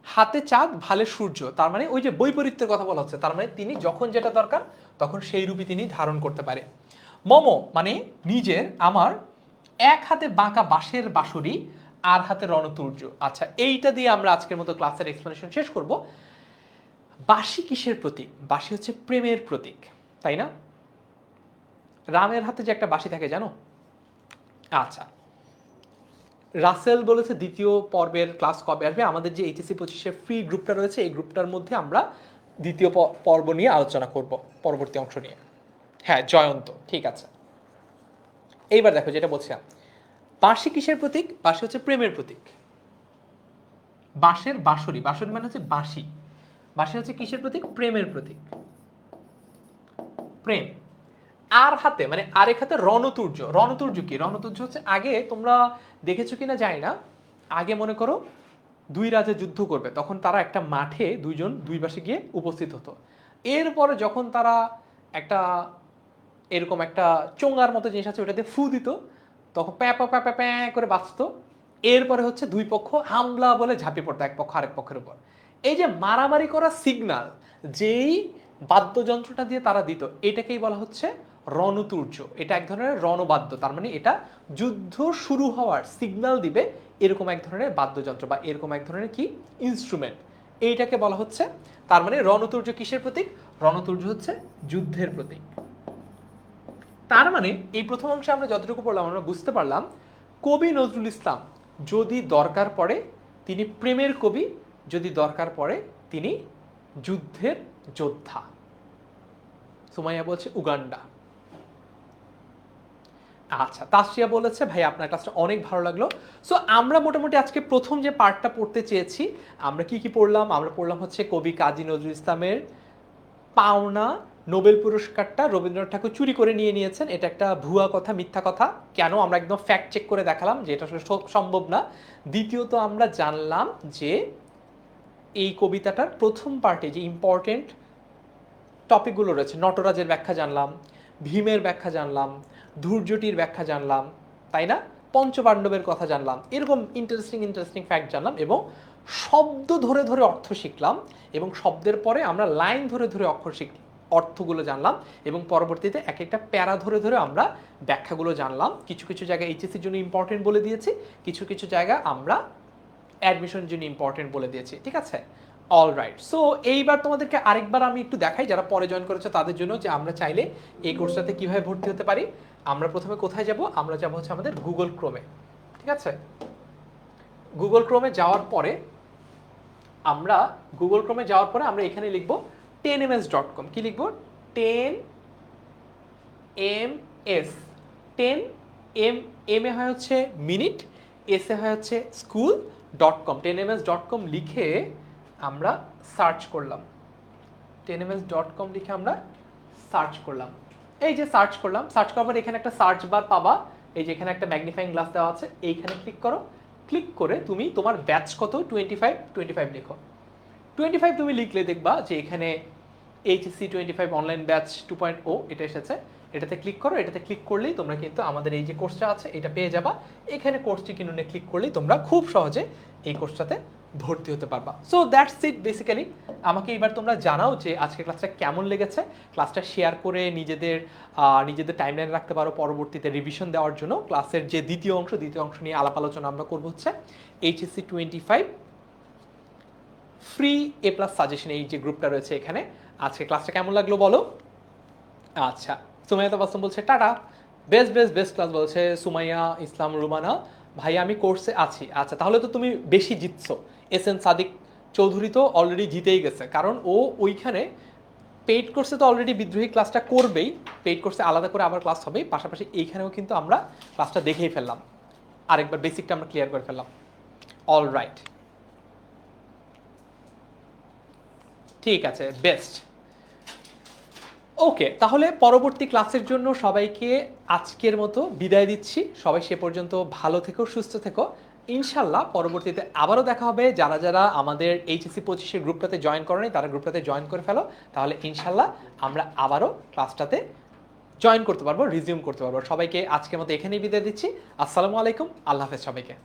হাতে চাঁদ ভালে সূর্য। তার মানে ওই যে বৈপরীত্যের কথা বলা হচ্ছে, তার মানে তিনি যখন যেটা দরকার তখন সেই রূপই তিনি ধারণ করতে পারে। মম মানে নিজের, আমার, এক হাতে বাঁকা বাঁশের বাঁশরি, আর হাতে রণতুর্য। আচ্ছা, এইটা দিয়ে আমরা আজকের মতো ক্লাসের এক্সপ্লেনেশন শেষ করব। বাঁশি কিসের প্রতীক? বাঁশি হচ্ছে প্রেমের প্রতীক, তাই না? রামের হাতে যে একটা বাঁশি থাকে, জানো? আচ্ছা, রাসেল বলেছে দ্বিতীয় পর্বের ক্লাস কবে আসবে। আমাদের যে এইচএসসি 25-এর ফ্রি গ্রুপটা রয়েছে, এই গ্রুপটার মধ্যে আমরা দ্বিতীয় পর্ব নিয়ে আলোচনা করব, পরবর্তী অংশ নিয়ে। হ্যাঁ, জয়ন্ত, ঠিক আছে। এইবার দেখো যেটা বলছিলাম, বাঁশি কিসের প্রতীক? বাঁশি হচ্ছে প্রেমের প্রতীক। বাঁশের বাঁশরি, বাঁশরি মানে হচ্ছে বাঁশি। বাঁশি হচ্ছে কিসের প্রতীক? প্রেমের প্রতীক, প্রেম। আর হাতে মানে আরেক হাতে রণতুর্য। রণতুর্য কি? রণতুর্য হচ্ছে, আগে তোমরা দেখেছো কিনা জানি না, আগে মনে করো দুই রাজা যুদ্ধ করবে, তখন তারা একটা মাঠে দুইজন দুই পাশে গিয়ে উপস্থিত হতো। এরপরে যখন তারা একটা এরকম একটা চোঙার মতো জিনিস আছে, ওটাতে ফু দিত, তখন প্যাঁ প্যাঁ প্যাঁ প্যাঁ প্যাঁ করে বাঁচত। এরপরে হচ্ছে দুই পক্ষ হামলা বলে ঝাঁপিয়ে পড়তো এক পক্ষ আরেক পক্ষের উপর। এই যে মারামারি করা সিগনাল, যেই বাদ্যযন্ত্রটা দিয়ে তারা দিত, এটাকেই বলা হচ্ছে রণতুর্য। এটা এক ধরনের রণবাদ্য, তার মানে এটা যুদ্ধ শুরু হওয়ার সিগন্যাল দিবে এরকম এক ধরনের বাদ্যযন্ত্র বা এরকম এক ধরনের কি ইনস্ট্রুমেন্ট, এইটাকে বলা হচ্ছে। তার মানে রণতুর্য কিসের প্রতীক? রণতুর্য হচ্ছে যুদ্ধের প্রতীক। তার মানে এই প্রথম অংশে আমরা যতটুকু পড়লাম, আমরা বুঝতে পারলাম কবি নজরুল ইসলাম যদি দরকার পড়ে তিনি প্রেমের কবি, যদি দরকার পড়ে তিনি যুদ্ধের যোদ্ধা। সুমাইয়া বলছে উগান্ডা। আচ্ছা, তাসরিয়া বলেছে ভাই আপনার ক্লাসটা অনেক ভালো লাগলো। সো আমরা মোটামুটি আজকে প্রথম যে পার্টটা পড়তে চেয়েছি, আমরা কি কি পড়লাম? আমরা পড়লাম হচ্ছে কবি কাজী নজরুল ইসলামের পাওনা নোবেল পুরস্কারটা রবীন্দ্রনাথ ঠাকুর চুরি করে নিয়ে নিয়েছেন। এটা একটা ভুয়া কথা, মিথ্যা কথা। কেন? আমরা একদম ফ্যাক্ট চেক করে দেখালাম যে এটা আসলে সম্ভব না। দ্বিতীয়ত আমরা জানলাম যে এই কবিতাটার প্রথম পার্টে যে ইম্পর্টেন্ট টপিকগুলো রয়েছে, নটরাজের ব্যাখ্যা জানলাম, ভীমের ব্যাখ্যা জানলাম, ধৈর্যটির ব্যাখ্যা জানলাম, তাই না? পঞ্চপাণ্ডবের কথা জানলাম, এরকম ইন্টারেস্টিং ফ্যাক্ট জানলাম, এবং শব্দ ধরে ধরে অর্থ শিখলাম, এবং শব্দের পরে আমরা লাইন ধরে ধরে অর্থগুলো জানলাম, এবং পরবর্তীতে এক একটা প্যারা ধরে ধরে আমরা ব্যাখ্যাগুলো জানলাম। কিছু কিছু জায়গায় এইচএসসির জন্য ইম্পর্টেন্ট বলে দিয়েছি, কিছু কিছু জায়গা আমরা অ্যাডমিশনের জন্য ইম্পর্টেন্ট বলে দিয়েছি। ঠিক আছে? অলরাইট, সো এইবার তোমাদেরকে আরেকবার আমি একটু দেখাই যারা পরে জয়েন করেছে তাদের জন্য, যে আমরা চাইলে এই কোর্সটাতে কিভাবে ভর্তি হতে পারি। আমরা প্রথমে কোথায় যাব, আমরা যাব হচ্ছে আমাদের গুগল ক্রোমে। ঠিক আছে, গুগল ক্রোমে যাওয়ার পরে আমরা আমরা এখানে লিখব 10ms.com। কি লিখব? 10ms, 10 এম এ হয় হচ্ছে মিনিট, এস এ হয় হচ্ছে school.com। 10ms.com লিখে আমরা সার্চ করলাম, 10ms.com লিখে আমরা সার্চ করলাম। এই যে সার্চ করলাম, সার্চ করার পর এখানে একটা সার্চ বার পাবা, এই যে এখানে একটা ম্যাগনিফাইং গ্লাস দেওয়া আছে, এইখানে ক্লিক করো। ক্লিক করে তুমি তোমার ব্যাচ কত, 25 লিখো। 25 তুমি লিখলে দেখবা যে এখানে এইচএসসি 25 অনলাইন ব্যাচ 2.0 এটা এসেছে। এটাতে ক্লিক করো, এটাতে ক্লিক করলেই তোমরা কিন্তু আমাদের এই যে কোর্সটা আছে এটা পেয়ে যাবা। এখানে কোর্সটি কিনুনে ক্লিক করলেই তোমরা খুব সহজে এই কোর্সটাতে ভর্তি হতে পারবা। So that's it basically. আমাকে এবার তোমরা জানাও যে আজকে ক্লাসটা কেমন লেগেছে। ক্লাসটা শেয়ার করে নিজেদের টাইমলাইনে রাখতে পারো পরবর্তীতে রিভিশন দেওয়ার জন্য। ক্লাসের যে দ্বিতীয় অংশ নিয়ে আলাপ আলোচনা আমরা করবো হচ্ছে এইচএসসি 25 ফ্রি এ প্লাস সাজেশন, এই যে গ্রুপটা রয়েছে এখানে। আজকে ক্লাসটা কেমন লাগলো বলো। আচ্ছা, সুমাইয়া তাবাসসুম বলছে টাটা, বেস্ট ক্লাস বলছে সুমাইয়া ইসলাম রুমানা। ভাই আমি কোর্সে আছি। আচ্ছা, তাহলে তো তুমি বেশি জিতছো। এস এন সাদিক চৌধুরী তো অলরেডি জিতেই গেছে, কারণ ও ওইখানে পেইড কোর্সে তো অলরেডি বিদ্রোহী ক্লাসটা করবেই, পেইড কোর্সে আলাদা করে আবার ক্লাস হবেই, পাশাপাশি এইখানেও কিন্তু আমরা ক্লাসটা দেখেই ফেললাম, আরেকবার বেসিকটা আমরা ক্লিয়ার করে ফেললাম। অলরাইট, ঠিক আছে, বেস্ট। ওকে, তাহলে পরবর্তী ক্লাসের জন্য সবাইকে আজকের মতো বিদায় দিচ্ছি। সবাই সে পর্যন্ত ভালো থেকো, সুস্থ থেকো। ইনশাল্লাহ পরবর্তীতে আবারও দেখা হবে। যারা যারা আমাদের এইচএসসি 25 গ্রুপটাতে জয়েন করেনি তারা গ্রুপটাতে জয়েন করে ফেলো, তাহলে ইনশাল্লাহ আমরা আবারও ক্লাসটাতে জয়েন করতে পারবো, রিজিউম করতে পারবো। সবাইকে আজকের মতো এখানেই বিদায় দিচ্ছি। আসসালামু আলাইকুম, আল্লাহ হাফেজ সবাইকে।